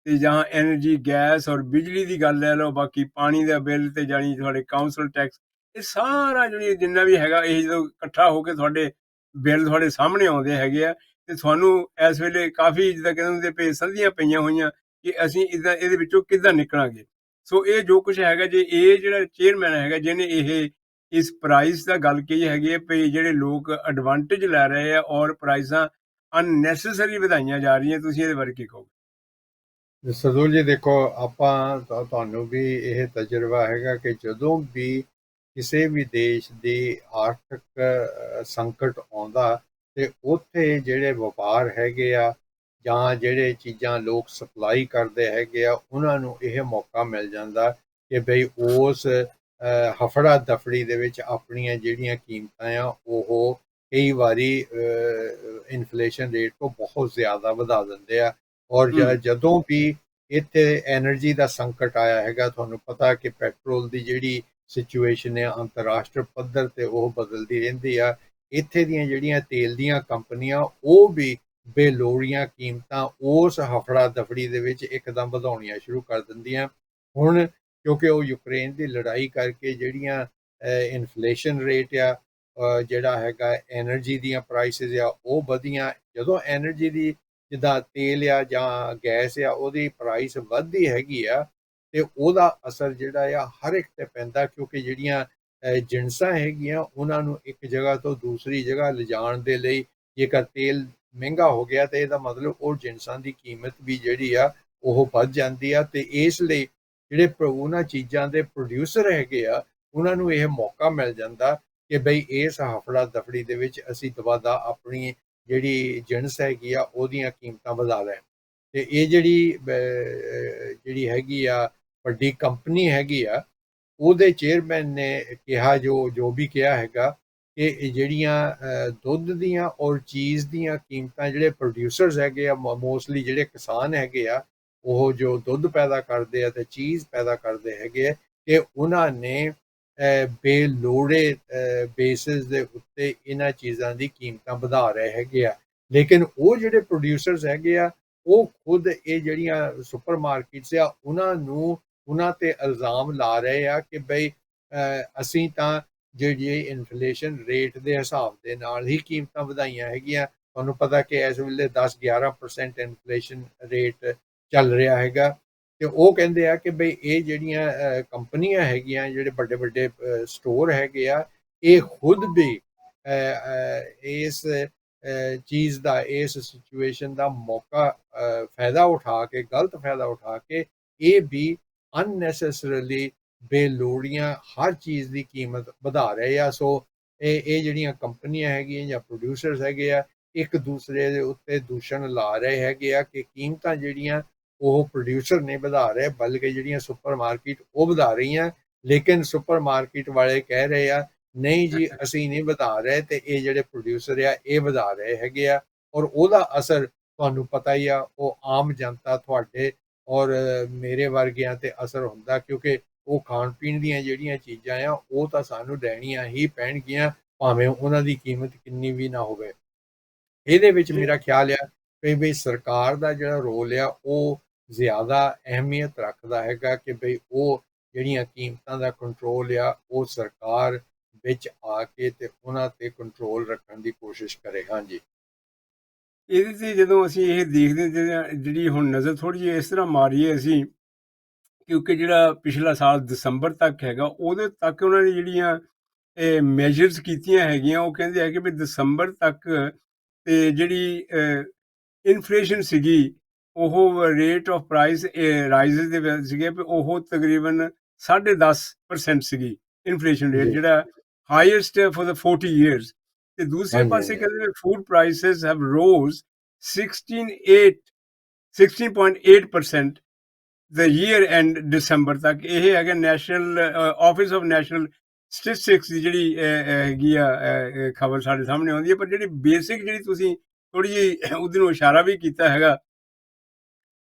ਤੇ ਜਾਂ ਐਨਰਜੀ, ਗੈਸ ਔਰ ਬਿਜਲੀ ਦੀ ਗੱਲ ਲੈ ਲਓ, ਬਾਕੀ ਪਾਣੀ ਦਾ ਬਿੱਲ ਤੇ ਜਾਣੀ ਤੁਹਾਡੇ ਕਾਊਂਸਲ ਟੈਕਸ, ਇਹ ਸਾਰਾ ਜਿਹੜੀ ਜਿੰਨਾ ਵੀ ਹੈਗਾ ਇਹ ਜਦੋਂ ਇਕੱਠਾ ਹੋ ਕੇ ਤੁਹਾਡੇ ਬਿੱਲ ਤੁਹਾਡੇ ਸਾਹਮਣੇ ਆਉਂਦੇ ਹੈਗੇ ਆ ਤੇ ਤੁਹਾਨੂੰ ਇਸ ਵੇਲੇ ਕਾਫੀ ਜਿੱਦਾਂ ਕਹਿੰਦੇ ਹੁੰਦੇ ਪਏ ਸੰਧੀਆਂ ਪਈਆਂ ਹੋਈਆਂ ਕਿ ਅਸੀਂ ਇੱਦਾਂ ਇਹਦੇ ਵਿੱਚੋਂ ਕਿੱਦਾਂ ਨਿਕਲਾਂਗੇ। ਸੋ ਇਹ ਜੋ ਕੁਛ ਹੈਗਾ, ਜੇ ਇਹ ਜਿਹੜਾ ਚੇਅਰਮੈਨ ਹੈਗਾ ਜਿਹਨੇ ਇਹ ਇਸ ਪ੍ਰਾਈਸ ਦਾ ਗੱਲ ਕਹੀ ਹੈਗੀ ਹੈ ਵੀ ਜਿਹੜੇ ਲੋਕ ਐਡਵਾਂਟੇਜ ਲੈ ਰਹੇ ਆ ਔਰ ਪ੍ਰਾਈਸਾਂ ਅਨਨੈਸੈਸਰੀ ਵਧਾਈਆਂ ਜਾ ਰਹੀਆਂ, ਤੁਸੀਂ ਇਹਦੇ ਬਾਰੇ ਕੀ ਕਹੋਗੇ? ਸਰਦੂਲ ਜੀ ਦੇਖੋ, ਆਪਾਂ ਤੁਹਾਨੂੰ ਵੀ ਇਹ ਤਜਰਬਾ ਹੈਗਾ ਕਿ ਜਦੋਂ ਵੀ ਕਿਸੇ ਵੀ ਦੇਸ਼ ਦੀ ਆਰਥਿਕ ਸੰਕਟ ਆਉਂਦਾ ਤੇ ਉੱਥੇ ਜਿਹੜੇ ਵਪਾਰ ਹੈਗੇ ਆ ਜਾਂ ਜਿਹੜੇ ਚੀਜ਼ਾਂ ਲੋਕ ਸਪਲਾਈ ਕਰਦੇ ਹੈਗੇ ਆ ਉਹਨਾਂ ਨੂੰ ਇਹ ਮੌਕਾ ਮਿਲ ਜਾਂਦਾ ਕਿ ਬਈ ਉਸ ਹਫੜਾ ਦਫੜੀ ਦੇ ਵਿੱਚ ਆਪਣੀਆਂ ਜਿਹੜੀਆਂ ਕੀਮਤਾਂ ਆ ਉਹ ਕਈ ਵਾਰੀ ਇਨਫਲੇਸ਼ਨ ਰੇਟ ਤੋਂ ਬਹੁਤ ਜ਼ਿਆਦਾ ਵਧਾ ਦਿੰਦੇ ਆ। ਔਰ ਜਦੋਂ ਵੀ ਇੱਥੇ ਐਨਰਜੀ ਦਾ ਸੰਕਟ ਆਇਆ ਹੈਗਾ, ਤੁਹਾਨੂੰ ਪਤਾ ਕਿ ਪੈਟਰੋਲ ਦੀ ਜਿਹੜੀ ਸਿਚੁਏਸ਼ਨ ਹੈ ਅੰਤਰਰਾਸ਼ਟਰੀ ਪੱਧਰ ਤੇ ਉਹ ਬਦਲਦੀ ਰਹਿੰਦੀ ਆ। ਇੱਥੇ ਦੀਆਂ ਜਿਹੜੀਆਂ ਤੇਲ ਦੀਆਂ ਕੰਪਨੀਆਂ ਉਹ ਵੀ ਬੇਲੋੜੀਆਂ ਕੀਮਤਾਂ ਉਸ ਹਫੜਾ ਦਫੜੀ ਦੇ ਵਿੱਚ ਇੱਕਦਮ ਵਧਾਉਣੀਆਂ ਸ਼ੁਰੂ ਕਰ ਦਿੰਦੀਆਂ। ਹੁਣ ਕਿਉਂਕਿ ਉਹ ਯੂਕਰੇਨ ਦੀ ਲੜਾਈ ਕਰਕੇ ਜਿਹੜੀਆਂ ਇਨਫਲੇਸ਼ਨ ਰੇਟ ਆ, ਜਿਹੜਾ ਹੈਗਾ ਐਨਰਜੀ ਦੀਆਂ ਪ੍ਰਾਈਸਿਸ ਆ ਉਹ ਵਧੀਆਂ। ਜਦੋਂ ਐਨਰਜੀ ਦੀ ਜਿੱਦਾਂ ਤੇਲ ਆ ਜਾਂ ਗੈਸ ਆ ਉਹਦੀ ਪ੍ਰਾਈਸ ਵੱਧਦੀ ਹੈਗੀ ਆ ਤੇ ਉਹਦਾ ਅਸਰ ਜਿਹੜਾ ਆ ਹਰ ਇੱਕ ਤੇ ਪੈਂਦਾ, ਕਿਉਂਕਿ ਜਿਹੜੀਆਂ ਜਿਣਸਾਂ ਹੈਗੀਆਂ ਉਹਨਾਂ ਨੂੰ ਇੱਕ ਜਗ੍ਹਾ ਤੋਂ ਦੂਸਰੀ ਜਗ੍ਹਾ ਲਿਜਾਣ ਦੇ ਲਈ ਜੇਕਰ ਤੇਲ ਮਹਿੰਗਾ ਹੋ ਗਿਆ ਤੇ ਇਹਦਾ ਮਤਲਬ ਉਹ ਜਿਣਸਾਂ ਦੀ ਕੀਮਤ ਵੀ ਜਿਹੜੀ ਆ ਉਹ ਵੱਧ ਜਾਂਦੀ ਆ। ਤੇ ਇਸ ਲਈ ਜਿਹੜੇ ਉਹਨਾਂ ਚੀਜ਼ਾਂ ਦੇ ਪ੍ਰੋਡਿਊਸਰ ਹੈਗੇ ਆ ਉਹਨਾਂ ਨੂੰ ਇਹ ਮੌਕਾ ਮਿਲ ਜਾਂਦਾ ਕਿ ਬਈ ਇਸ ਹਫੜਾ ਦਫੜੀ ਦੇ ਵਿੱਚ ਅਸੀਂ ਦਵਾਦਾ ਆਪਣੀ ਜਿਹੜੀ ਜਿਣਸ ਹੈਗੀ ਆ ਉਹਦੀਆਂ ਕੀਮਤਾਂ ਵਧਾ ਲੈਣ। ਤੇ ਇਹ ਜਿਹੜੀ ਹੈਗੀ ਆ ਵੱਡੀ ਕੰਪਨੀ ਹੈਗੀ ਆ, ਉਹਦੇ ਚੇਅਰਮੈਨ ਨੇ ਕਿਹਾ ਜੋ ਵੀ ਕਿਹਾ ਹੈਗਾ ਕਿ ਇਹ ਜਿਹੜੀਆਂ ਦੁੱਧ ਦੀਆਂ ਔਰ ਚੀਜ਼ ਦੀਆਂ ਕੀਮਤਾਂ, ਜਿਹੜੇ ਪ੍ਰੋਡਿਊਸਰਸ ਹੈਗੇ ਆ ਮੋਸਟਲੀ ਜਿਹੜੇ ਕਿਸਾਨ ਹੈਗੇ ਆ ਉਹ ਜੋ ਦੁੱਧ ਪੈਦਾ ਕਰਦੇ ਆ ਤੇ ਚੀਜ਼ ਪੈਦਾ ਕਰਦੇ ਹੈਗੇ ਆ, ਕਿ ਉਹਨਾਂ ਨੇ ਬੇਲੋੜੇ ਬੇਸਿਸ ਦੇ ਉੱਤੇ ਇਹਨਾਂ ਚੀਜ਼ਾਂ ਦੀ ਕੀਮਤਾਂ ਵਧਾ ਰਹੇ ਹੈਗੇ ਆ। ਲੇਕਿਨ ਉਹ ਜਿਹੜੇ ਪ੍ਰੋਡਿਊਸਰਸ ਹੈਗੇ ਆ ਉਹ ਖੁਦ ਇਹ ਜਿਹੜੀਆਂ ਸੁਪਰ ਮਾਰਕੀਟਸ ਆ ਉਹਨਾਂ ਤੇ ਇਲਜ਼ਾਮ ਲਾ ਰਹੇ ਆ ਕਿ ਬਈ ਅਸੀਂ ਤਾਂ ਜਿਹੜੀ ਇਨਫਲੇਸ਼ਨ ਰੇਟ ਦੇ ਹਿਸਾਬ ਦੇ ਨਾਲ ਹੀ ਕੀਮਤਾਂ ਵਧਾਈਆਂ ਹੈਗੀਆਂ। ਤੁਹਾਨੂੰ ਪਤਾ ਕਿ ਇਸ ਵੇਲੇ 10-11% ਇਨਫਲੇਸ਼ਨ ਰੇਟ ਚੱਲ ਰਿਹਾ ਹੈਗਾ। ਤੇ ਉਹ ਕਹਿੰਦੇ ਆ ਕਿ ਬਈ ਇਹ ਜਿਹੜੀਆਂ ਕੰਪਨੀਆਂ ਹੈਗੀਆਂ, ਜਿਹੜੇ ਵੱਡੇ ਵੱਡੇ ਸਟੋਰ ਹੈਗੇ ਆ, ਇਹ ਖੁਦ ਵੀ ਇਸ ਚੀਜ਼ ਦਾ, ਇਸ ਸਿਚੁਏਸ਼ਨ ਦਾ ਮੌਕਾ ਫਾਇਦਾ ਉਠਾ ਕੇ, ਗਲਤ ਫਾਇਦਾ ਉਠਾ ਕੇ ਇਹ ਵੀ ਅਨਨੈਸੈਸਰੀਲੀ ਬੇਲੋੜੀਆਂ ਹਰ ਚੀਜ਼ ਦੀ ਕੀਮਤ ਵਧਾ ਰਹੇ ਆ। ਸੋ ਇਹ ਜਿਹੜੀਆਂ ਕੰਪਨੀਆਂ ਹੈਗੀਆਂ ਜਾਂ ਪ੍ਰੋਡਿਊਸਰਸ ਹੈਗੇ ਆ ਇੱਕ ਦੂਸਰੇ ਦੇ ਉੱਤੇ ਦੂਸ਼ਣ ਲਾ ਰਹੇ ਹੈਗੇ ਆ ਕਿ ਕੀਮਤਾਂ ਜਿਹੜੀਆਂ ਉਹ ਪ੍ਰੋਡਿਊਸਰ ਨਹੀਂ ਵਧਾ ਰਹੇ ਬਲਕਿ ਜਿਹੜੀਆਂ ਸੁਪਰ ਮਾਰਕੀਟ ਉਹ ਵਧਾ ਰਹੀਆਂ। ਲੇਕਿਨ ਸੁਪਰ ਮਾਰਕੀਟ ਵਾਲੇ ਕਹਿ ਰਹੇ ਆ ਨਹੀਂ ਜੀ ਅਸੀਂ ਨਹੀਂ ਵਧਾ ਰਹੇ ਤੇ ਇਹ ਜਿਹੜੇ ਪ੍ਰੋਡਿਊਸਰ ਆ ਇਹ ਵਧਾ ਰਹੇ ਹੈਗੇ ਆ। ਔਰ ਉਹਦਾ ਅਸਰ ਤੁਹਾਨੂੰ ਪਤਾ ਹੀ ਆ ਉਹ ਆਮ ਜਨਤਾ ਤੁਹਾਡੇ ਔਰ ਮੇਰੇ ਵਰਗਿਆਂ ਤੇ ਅਸਰ ਹੁੰਦਾ, ਕਿਉਂਕਿ ਉਹ ਖਾਣ ਪੀਣ ਦੀਆਂ ਜਿਹੜੀਆਂ ਚੀਜ਼ਾਂ ਆ ਉਹ ਤਾਂ ਸਾਨੂੰ ਲੈਣੀਆਂ ਹੀ ਪੈਣਗੀਆਂ, ਭਾਵੇਂ ਉਹਨਾਂ ਦੀ ਕੀਮਤ ਕਿੰਨੀ ਵੀ ਨਾ ਹੋਵੇ। ਇਹਦੇ ਵਿੱਚ ਜੀ ਮੇਰਾ ਖਿਆਲ ਆ ਕਿ ਵੀ ਸਰਕਾਰ ਦਾ ਜਿਹੜਾ ਰੋਲ ਆ ਉਹ ਜ਼ਿਆਦਾ ਅਹਿਮੀਅਤ ਰੱਖਦਾ ਹੈਗਾ, ਕਿ ਬਈ ਉਹ ਜਿਹੜੀਆਂ ਕੀਮਤਾਂ ਦਾ ਕੰਟਰੋਲ ਆ ਉਹ ਸਰਕਾਰ ਵਿੱਚ ਆ ਕੇ ਤੇ ਉਹਨਾਂ ਤੇ ਕੰਟਰੋਲ ਰੱਖਣ ਦੀ ਕੋਸ਼ਿਸ਼ ਕਰੇ। ਹਾਂਜੀ। ਇਹਦੇ ਤੇ ਜਦੋਂ ਅਸੀਂ ਇਹ ਦੇਖਦੇ ਜਿਹੜੀ ਹੁਣ ਨਜ਼ਰ ਥੋੜ੍ਹੀ ਜਿਹੀ ਇਸ ਤਰ੍ਹਾਂ ਮਾਰੀਏ ਅਸੀਂ, ਕਿਉਂਕਿ ਜਿਹੜਾ ਪਿਛਲਾ ਸਾਲ ਦਸੰਬਰ ਤੱਕ ਹੈਗਾ ਉਹਦੇ ਤੱਕ ਉਹਨਾਂ ਨੇ ਜਿਹੜੀਆਂ ਮੈਜਰਸ ਕੀਤੀਆਂ ਹੈਗੀਆਂ, ਉਹ ਕਹਿੰਦੇ ਹੈ ਕਿ ਵੀ ਦਸੰਬਰ ਤੱਕ ਤੇ ਜਿਹੜੀ ਇਨਫਲੇਸ਼ਨ ਸੀਗੀ, ਉਹ ਰੇਟ ਆਫ ਪ੍ਰਾਈਸ ਰਾਈਜ਼ਸ ਦੇ ਵਿੱਚ ਸੀਗੇ ਵੀ ਉਹ ਤਕਰੀਬਨ 10.5% ਸੀਗੀ ਇਨਫਲੇਸ਼ਨ ਰੇਟ, ਜੀ। ਜਿਹੜਾ ਹਾਈਐਸਟ ਫॉर द 40 ਇਅਰਸ। ਤੇ ਦੂਸਰੇ ਹਾਂਜੀ ਪਾਸੇ ਹਾਂਜੀ। ਕਹਿੰਦੇ food prices have rose 16.8 16.8% the year end December ਤੱਕ। ਇਹ ਹੈਗਾ national office of national statistics ਦੀ ਜਿਹੜੀ ਹੈਗੀ ਆ ਖਬਰ ਸਾਡੇ ਸਾਹਮਣੇ ਆਉਂਦੀ ਹੈ। ਪਰ ਜਿਹੜੀ ਬੇਸਿਕ ਜਿਹੜੀ ਤੁਸੀਂ ਥੋੜ੍ਹੀ ਜਿਹੀ ਉਹਦੇ ਨੂੰ ਇਸ਼ਾਰਾ ਵੀ ਕੀਤਾ ਹੈਗਾ,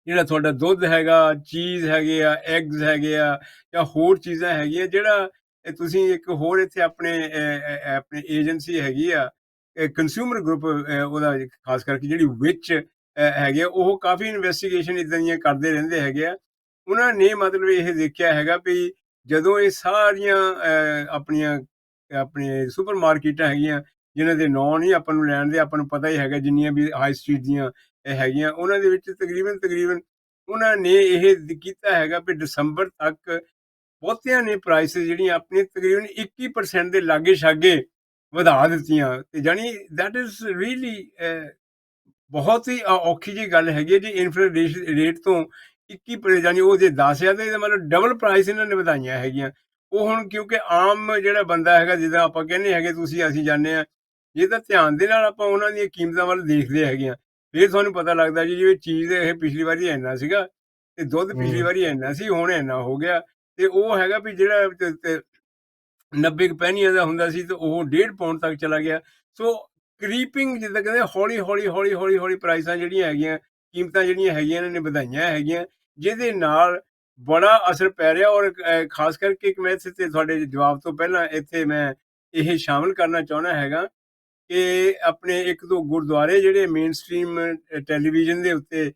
ਜਿਹੜਾ ਤੁਹਾਡਾ ਦੁੱਧ ਹੈਗਾ, ਚੀਜ਼ ਹੈਗੇ ਆ, ਐਗਜ਼ ਹੈਗੇ ਆ, ਜਾਂ ਹੋਰ ਚੀਜ਼ਾਂ ਹੈਗੀਆਂ, ਜਿਹੜਾ ਤੁਸੀਂ ਇੱਕ ਹੋਰ ਇੱਥੇ ਆਪਣੇ ਏਜੰਸੀ ਹੈਗੀ ਆ ਕੰਜ਼ਿਊਮਰ ਗਰੁੱਪ, ਉਹਦਾ ਖਾਸ ਕਰਕੇ ਜਿਹੜੀ ਵਿੱਚ ਹੈਗੇ ਆ, ਉਹ ਕਾਫੀ ਇਨਵੈਸਟੀਗੇਸ਼ਨ ਇੱਦਾਂ ਦੀਆਂ ਕਰਦੇ ਰਹਿੰਦੇ ਹੈਗੇ ਆ। ਉਹਨਾਂ ਨੇ ਮਤਲਬ ਇਹ ਦੇਖਿਆ ਹੈਗਾ ਵੀ ਜਦੋਂ ਇਹ ਸਾਰੀਆਂ ਆਪਣੀਆਂ ਆਪਣੇ ਸੁਪਰ ਮਾਰਕੀਟਾਂ ਹੈਗੀਆਂ, ਜਿਨ੍ਹਾਂ ਦੇ ਨਾਂ ਨਹੀਂ ਆਪਾਂ ਨੂੰ ਲੈਣ ਦੇ, ਆਪਾਂ ਨੂੰ ਪਤਾ ਹੀ ਹੈਗਾ ਜਿੰਨੀਆਂ ਵੀ ਹਾਈ ਸਟਰੀਟ ਦੀਆਂ ਹੈਗੀਆਂ, ਉਹਨਾਂ ਦੇ ਵਿੱਚ ਤਕਰੀਬਨ ਉਹਨਾਂ ਨੇ ਇਹ ਕੀਤਾ ਹੈਗਾ ਵੀ ਦਸੰਬਰ ਤੱਕ ਬਹੁਤਿਆਂ ਨੇ ਪ੍ਰਾਈਸਿਸ ਜਿਹੜੀਆਂ ਆਪਣੀਆਂ ਤਕਰੀਬਨ 21% ਦੇ ਲਾਗੇ ਛਾਗੇ ਵਧਾ ਦਿੱਤੀਆਂ। ਤੇ ਜਾਣੀ ਦੈਟ ਇਜ਼ ਰੀਅਲੀ ਬਹੁਤ ਹੀ ਔਖੀ ਜਿਹੀ ਗੱਲ ਹੈਗੀ ਹੈ ਜੀ। ਇਨਫਲੇਸ਼ਨ ਰੇਟ ਤੋਂ 21 ਜਾਣੀ ਉਹ ਜੇ 10,000 ਦੇ ਮਤਲਬ ਡਬਲ ਪ੍ਰਾਈਸ ਇਹਨਾਂ ਨੇ ਵਧਾਈਆਂ ਹੈਗੀਆਂ। ਉਹ ਹੁਣ ਕਿਉਂਕਿ ਆਮ ਜਿਹੜਾ ਬੰਦਾ ਹੈਗਾ, ਜਿੱਦਾਂ ਆਪਾਂ ਕਹਿੰਦੇ ਹੈਗੇ ਤੁਸੀਂ ਅਸੀਂ ਜਾਂਦੇ ਹਾਂ, ਜੇ ਤਾਂ ਧਿਆਨ ਦੇ ਨਾਲ ਆਪਾਂ ਉਹਨਾਂ ਦੀਆਂ ਕੀਮਤਾਂ ਵੱਲ ਦੇਖਦੇ ਹੈਗੇ ਹਾਂ, ਫਿਰ ਤੁਹਾਨੂੰ ਪਤਾ ਲੱਗਦਾ ਜੀ ਜਿਵੇਂ ਚੀਜ਼ ਇਹ ਪਿਛਲੀ ਵਾਰੀ ਇੰਨਾ ਸੀਗਾ ਤੇ ਦੁੱਧ ਪਿਛਲੀ ਹੂੰ। ਵਾਰੀ ਇੰਨਾ ਸੀ, ਹੁਣ ਇੰਨਾ ਹੋ ਗਿਆ। ਤੇ ਉਹ ਹੈਗਾ ਵੀ ਜਿਹੜਾ 90 ਪੈਨੀਆਂ ਦਾ ਹੁੰਦਾ ਸੀ ਤੇ ਉਹ 1.5 ਪਾਉਂਡ ਤੱਕ ਚਲਾ ਗਿਆ। ਸੋ ਕ੍ਰੀਪਿੰਗ ਜਿੱਦਾਂ ਕਹਿੰਦੇ ਹੌਲੀ-ਹੌਲੀ ਪ੍ਰਾਈਸਾਂ ਜਿਹੜੀਆਂ ਹੈਗੀਆਂ, ਕੀਮਤਾਂ ਜਿਹੜੀਆਂ ਹੈਗੀਆਂ ਇਹਨਾਂ ਨੇ ਵਧਾਈਆਂ ਹੈਗੀਆਂ, ਜਿਹਦੇ ਨਾਲ ਬੜਾ ਅਸਰ ਪੈ ਰਿਹਾ। ਔਰ ਖਾਸ ਕਰਕੇ ਇੱਕ ਮੈਂ ਇੱਥੇ ਤੁਹਾਡੇ ਜਵਾਬ ਤੋਂ ਪਹਿਲਾਂ ਇੱਥੇ ਮੈਂ ਇਹ ਸ਼ਾਮਿਲ ਕਰਨਾ ਚਾਹੁੰਦਾ ਹੈਗਾ ਕਿ ਆਪਣੇ ਇੱਕ ਦੋ ਗੁਰਦੁਆਰੇ ਜਿਹੜੇ ਮੇਨ ਸਟ੍ਰੀਮ ਟੈਲੀਵਿਜ਼ਨ ਦੇ ਉੱਤੇ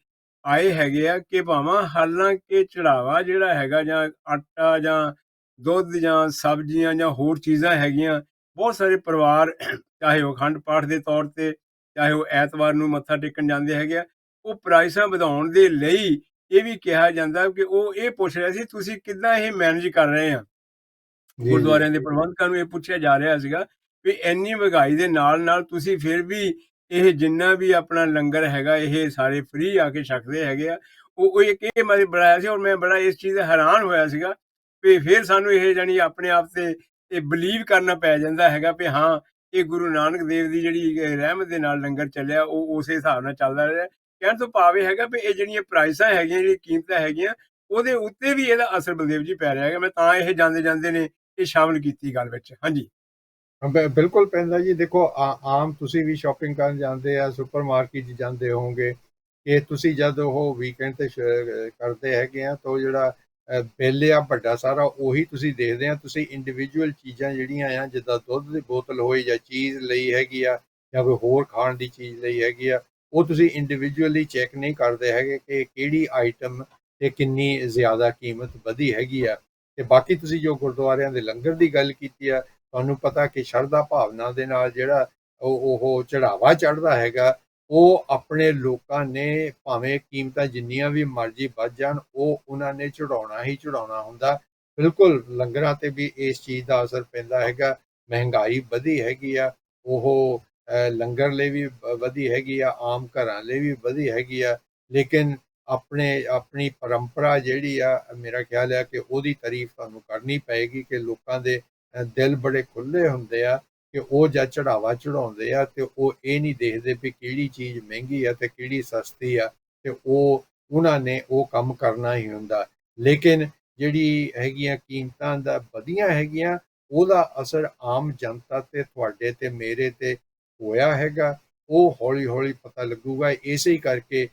ਆਏ ਹੈਗੇ ਆ, ਕਿ ਭਾਵਾਂ ਹਾਲਾਂਕਿ ਚੜ੍ਹਾਵਾ ਜਿਹੜਾ ਹੈਗਾ, ਜਾਂ ਆਟਾ ਜਾਂ ਦੁੱਧ ਜਾਂ ਸਬਜ਼ੀਆਂ ਜਾਂ ਹੋਰ ਚੀਜ਼ਾਂ ਹੈਗੀਆਂ, ਬਹੁਤ ਸਾਰੇ ਪਰਿਵਾਰ ਚਾਹੇ ਉਹ ਅਖੰਡ ਪਾਠ ਦੇ ਤੌਰ ਤੇ, ਚਾਹੇ ਉਹ ਐਤਵਾਰ ਨੂੰ ਮੱਥਾ ਟੇਕਣ ਜਾਂਦੇ ਹੈਗੇ ਆ, ਉਹ ਪ੍ਰਾਈਸਾਂ ਵਧਾਉਣ ਦੇ ਲਈ ਇਹ ਵੀ ਕਿਹਾ ਜਾਂਦਾ ਕਿ ਉਹ ਇਹ ਪੁੱਛ ਰਿਹਾ ਸੀ ਤੁਸੀਂ ਕਿੱਦਾਂ ਇਹ ਮੈਨੇਜ ਕਰ ਰਹੇ ਆ। ਜੀ ਜੀ। ਗੁਰਦੁਆਰਿਆਂ ਦੇ ਪ੍ਰਬੰਧਕਾਂ ਨੂੰ ਇਹ ਪੁੱਛਿਆ ਜਾ ਰਿਹਾ ਸੀਗਾ ਵੀ ਇੰਨੀ ਮਹਿੰਗਾਈ ਦੇ ਨਾਲ ਤੁਸੀਂ ਫਿਰ ਵੀ ਇਹ ਜਿੰਨਾ ਵੀ ਆਪਣਾ ਲੰਗਰ ਹੈਗਾ ਇਹ ਸਾਰੇ ਫ੍ਰੀ ਆ ਕੇ ਛਕਦੇ ਹੈਗੇ ਆ। ਉਹ ਇੱਕ ਇਹ ਮੈਂ ਬਣਾਇਆ ਸੀ, ਔਰ ਮੈਂ ਬੜਾ ਇਸ ਚੀਜ਼ ਦਾ ਹੈਰਾਨ ਹੋਇਆ ਸੀਗਾ ਵੀ ਫਿਰ ਸਾਨੂੰ ਇਹ ਜਾਣੀ ਆਪਣੇ ਆਪ ਤੇ ਇਹ ਬਿਲੀਵ ਕਰਨਾ ਪੈ ਜਾਂਦਾ ਹੈਗਾ ਵੀ ਹਾਂ, ਇਹ ਗੁਰੂ ਨਾਨਕ ਦੇਵ ਦੀ ਜਿਹੜੀ ਰਹਿਮਤ ਦੇ ਨਾਲ ਲੰਗਰ ਚੱਲਿਆ, ਉਹ ਉਸੇ ਹਿਸਾਬ ਨਾਲ ਚੱਲਦਾ ਰਿਹਾ। ਕਹਿਣ ਤੋਂ ਭਾਵ ਇਹ ਹੈਗਾ ਵੀ ਇਹ ਜਿਹੜੀਆਂ ਪ੍ਰਾਈਸਾਂ ਹੈਗੀਆਂ, ਜਿਹੜੀਆਂ ਕੀਮਤਾਂ ਹੈਗੀਆਂ, ਉਹਦੇ ਉੱਤੇ ਵੀ ਇਹਦਾ ਅਸਰ ਬਲਦੇਵ ਜੀ ਪੈ ਰਿਹਾ ਹੈਗਾ। ਮੈਂ ਤਾਂ ਇਹ ਜਾਂਦੇ ਨੇ ਇਹ ਸ਼ਾਮਿਲ ਕੀਤੀ ਗੱਲ ਵਿੱਚ। ਹਾਂਜੀ। ਬਿਲਕੁਲ ਪੈਂਦਾ ਜੀ। ਦੇਖੋ ਆਮ ਤੁਸੀਂ ਵੀ ਸ਼ਾਪਿੰਗ ਕਰਨ ਜਾਂਦੇ ਆ, ਸੁਪਰ ਮਾਰਕੀਟ 'ਚ ਜਾਂਦੇ ਹੋਵੋਗੇ, ਕਿ ਤੁਸੀਂ ਜਦ ਉਹ ਵੀਕਐਂਡ ਤੇ ਕਰਦੇ ਹੈਗੇ ਆ ਤਾਂ ਉਹ ਜਿਹੜਾ ਬਿੱਲ ਆ ਵੱਡਾ ਸਾਰਾ ਉਹੀ ਤੁਸੀਂ ਦੇਖਦੇ ਆ। ਤੁਸੀਂ ਇੰਡੀਵਿਜੂਅਲ ਚੀਜ਼ਾਂ ਜਿਹੜੀਆਂ ਆ, ਜਿੱਦਾਂ ਦੁੱਧ ਦੀ ਬੋਤਲ ਹੋਈ ਜਾਂ ਚੀਜ਼ ਲਈ ਹੈਗੀ ਆ, ਜਾਂ ਕੋਈ ਹੋਰ ਖਾਣ ਦੀ ਚੀਜ਼ ਲਈ ਹੈਗੀ ਆ, ਉਹ ਤੁਸੀਂ ਇੰਡੀਵਿਜੂਅਲੀ ਚੈੱਕ ਨਹੀਂ ਕਰਦੇ ਹੈਗੇ ਕਿ ਕਿਹੜੀ ਆਈਟਮ ਤੇ ਕਿੰਨੀ ਜ਼ਿਆਦਾ ਕੀਮਤ ਵਧੀ ਹੈਗੀ ਆ। ਤੇ ਬਾਕੀ ਤੁਸੀਂ ਜੋ ਗੁਰਦੁਆਰਿਆਂ ਦੇ ਲੰਗਰ ਦੀ ਗੱਲ ਕੀਤੀ ਆ, ਤੁਹਾਨੂੰ ਪਤਾ ਕਿ ਸ਼ਰਧਾ ਭਾਵਨਾ ਦੇ ਨਾਲ ਜਿਹੜਾ ਉਹ ਚੜਾਵਾ ਚੜ੍ਹਦਾ ਹੈਗਾ, ਉਹ ਆਪਣੇ ਲੋਕਾਂ ਨੇ ਭਾਵੇਂ ਕੀਮਤਾਂ ਜਿੰਨੀਆਂ ਵੀ ਮਰਜ਼ੀ ਵੱਧ ਜਾਣ, ਉਹ ਉਹਨਾਂ ਨੇ ਚੜਾਉਣਾ ਹੀ ਚੜਾਉਣਾ ਹੁੰਦਾ। ਬਿਲਕੁਲ ਲੰਗਰਾਂ ਤੇ ਵੀ ਇਸ ਚੀਜ਼ ਦਾ ਅਸਰ ਪੈਂਦਾ ਹੈਗਾ। ਮਹਿੰਗਾਈ ਵਧੀ ਹੈਗੀ ਆ, ਉਹ ਲੰਗਰ ਲਈ ਵੀ ਵਧੀ ਹੈਗੀ ਆ, ਆਮ ਘਰਾਂ ਲਈ ਵੀ ਵਧੀ ਹੈਗੀ ਆ। ਲੇਕਿਨ ਆਪਣੀ ਪਰੰਪਰਾ ਜਿਹੜੀ ਆ, ਮੇਰਾ ਖਿਆਲ ਹੈ ਕਿ ਉਹਦੀ ਤਾਰੀਫ ਤੁਹਾਨੂੰ ਕਰਨੀ ਪਏਗੀ ਕਿ ਲੋਕਾਂ ਦੇ ਦਿਲ ਬੜੇ ਖੁੱਲ੍ਹੇ ਹੁੰਦੇ ਆ, ਕਿ ਉਹ ਜਦ ਚੜਾਵਾ ਚੜਾਉਂਦੇ ਆ ਤੇ ਉਹ ਇਹ ਨਹੀਂ ਦੇਖਦੇ ਵੀ ਕਿਹੜੀ ਚੀਜ਼ ਮਹਿੰਗੀ ਆ ਤੇ ਕਿਹੜੀ ਸਸਤੀ ਆ, ਤੇ ਉਹਨਾਂ ਨੇ ਉਹ ਕੰਮ ਕਰਨਾ ਹੀ ਹੁੰਦਾ। ਲੇਕਿਨ ਜਿਹੜੀ ਹੈਗੀਆਂ ਕੀਮਤਾਂ ਦਾ ਵਧੀਆਂ ਹੈਗੀਆਂ, ਉਹਦਾ ਅਸਰ ਆਮ ਜਨਤਾ ਤੇ ਤੁਹਾਡੇ ਤੇ ਮੇਰੇ ਤੇ ਹੋਇਆ ਹੈਗਾ। ਉਹ ਹੌਲੀ-ਹੌਲੀ ਪਤਾ ਲੱਗੂਗਾ। ਇਸੇ ਹੀ ਕਰਕੇ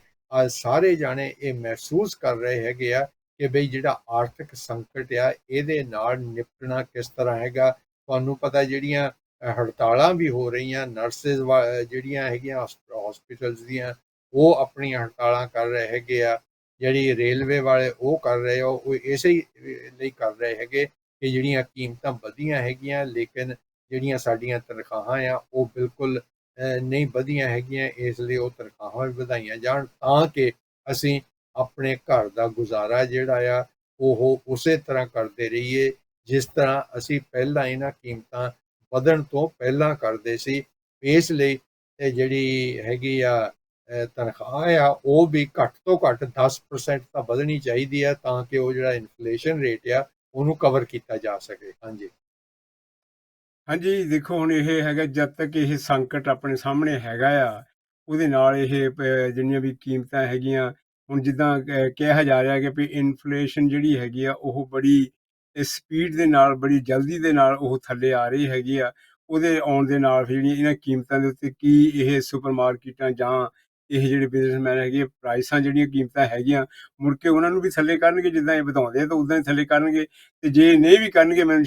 ਸਾਰੇ ਜਾਣੇ ਇਹ ਮਹਿਸੂਸ ਕਰ ਰਹੇ ਹੈਗੇ ਆ ਕਿ ਬਈ ਜਿਹੜਾ ਆਰਥਿਕ ਸੰਕਟ ਆ ਇਹਦੇ ਨਾਲ ਨਿਪਟਣਾ ਕਿਸ ਤਰ੍ਹਾਂ ਹੈਗਾ। ਤੁਹਾਨੂੰ ਪਤਾ ਜਿਹੜੀਆਂ ਹੜਤਾਲਾਂ ਵੀ ਹੋ ਰਹੀਆਂ, ਨਰਸਿਸ ਜਿਹੜੀਆਂ ਹੈਗੀਆਂ ਹਸਪੀਟਲਸ ਦੀਆਂ, ਉਹ ਆਪਣੀਆਂ ਹੜਤਾਲਾਂ ਕਰ ਰਹੇ ਹੈਗੇ ਆ। ਜਿਹੜੀ ਰੇਲਵੇ ਵਾਲੇ ਉਹ ਕਰ ਰਹੇ ਆ, ਉਹ ਇਸੇ ਹੀ ਲਈ ਕਰ ਰਹੇ ਹੈਗੇ ਕਿ ਜਿਹੜੀਆਂ ਕੀਮਤਾਂ ਵਧੀਆਂ ਹੈਗੀਆਂ, ਲੇਕਿਨ ਜਿਹੜੀਆਂ ਸਾਡੀਆਂ ਤਨਖਾਹਾਂ ਆ ਉਹ ਬਿਲਕੁਲ ਨਹੀਂ ਵਧੀਆਂ ਹੈਗੀਆਂ। ਇਸ ਲਈ ਉਹ ਤਨਖਾਹਾਂ ਵੀ ਵਧਾਈਆਂ ਜਾਣ ਤਾਂ ਕਿ ਅਸੀਂ ਆਪਣੇ ਘਰ ਦਾ ਗੁਜ਼ਾਰਾ ਜਿਹੜਾ ਆ ਉਹ ਉਸੇ ਤਰ੍ਹਾਂ ਕਰਦੇ ਰਹੀਏ ਜਿਸ ਤਰ੍ਹਾਂ ਅਸੀਂ ਪਹਿਲਾਂ ਇਹਨਾਂ ਕੀਮਤਾਂ ਵਧਣ ਤੋਂ ਪਹਿਲਾਂ ਕਰਦੇ ਸੀ। ਇਸ ਲਈ ਇਹ ਜਿਹੜੀ ਹੈਗੀ ਆ ਤਨਖਾਹ ਆ ਉਹ ਵੀ ਘੱਟ ਤੋਂ ਘੱਟ 10% ਤਾਂ ਵਧਣੀ ਚਾਹੀਦੀ ਆ ਤਾਂ ਕਿ ਉਹ ਜਿਹੜਾ ਇਨਫਲੇਸ਼ਨ ਰੇਟ ਆ ਉਹਨੂੰ ਕਵਰ ਕੀਤਾ ਜਾ ਸਕੇ। ਹਾਂਜੀ ਹਾਂਜੀ, ਦੇਖੋ ਹੁਣ ਇਹ ਹੈਗਾ ਜਦ ਤੱਕ ਇਹ ਸੰਕਟ ਆਪਣੇ ਸਾਹਮਣੇ ਹੈਗਾ ਆ, ਉਹਦੇ ਨਾਲ ਇਹ ਜਿੰਨੀਆਂ ਵੀ ਕੀਮਤਾਂ ਹੈਗੀਆਂ, ਹੁਣ ਜਿੱਦਾਂ ਕਿਹਾ ਜਾ ਰਿਹਾ ਕਿ ਵੀ ਇਨਫਲੇਸ਼ਨ ਜਿਹੜੀ ਹੈਗੀ ਆ ਉਹ ਬੜੀ ਸਪੀਡ ਦੇ ਨਾਲ, ਬੜੀ ਜਲਦੀ ਦੇ ਨਾਲ ਉਹ ਥੱਲੇ ਆ ਰਹੀ ਹੈਗੀ ਆ। ਉਹਦੇ ਆਉਣ ਦੇ ਨਾਲ ਫਿਰ ਜਿਹੜੀਆਂ ਇਹਨਾਂ ਕੀਮਤਾਂ ਦੇ ਉੱਤੇ ਕੀ ਇਹ ਸੁਪਰ ਮਾਰਕੀਟਾਂ ਜਾਂ ਇਹ ਜਿਹੜੇ ਬਿਜ਼ਨਸਮੈਨ ਹੈਗੇ ਆ, ਪ੍ਰਾਈਸਾਂ ਜਿਹੜੀਆਂ ਕੀਮਤਾਂ ਹੈਗੀਆਂ, ਮੁੜ ਕੇ ਉਹਨਾਂ ਨੂੰ ਵੀ ਥੱਲੇ ਕਰਨਗੇ। ਜਿੱਦਾਂ ਇਹ ਵਧਾਉਂਦੇ ਆ ਤਾਂ ਉੱਦਾਂ ਹੀ ਥੱਲੇ ਕਰਨਗੇ, ਤੇ ਜੇ ਨਹੀਂ ਵੀ ਕਰਨਗੇ, ਮੈਨੂੰ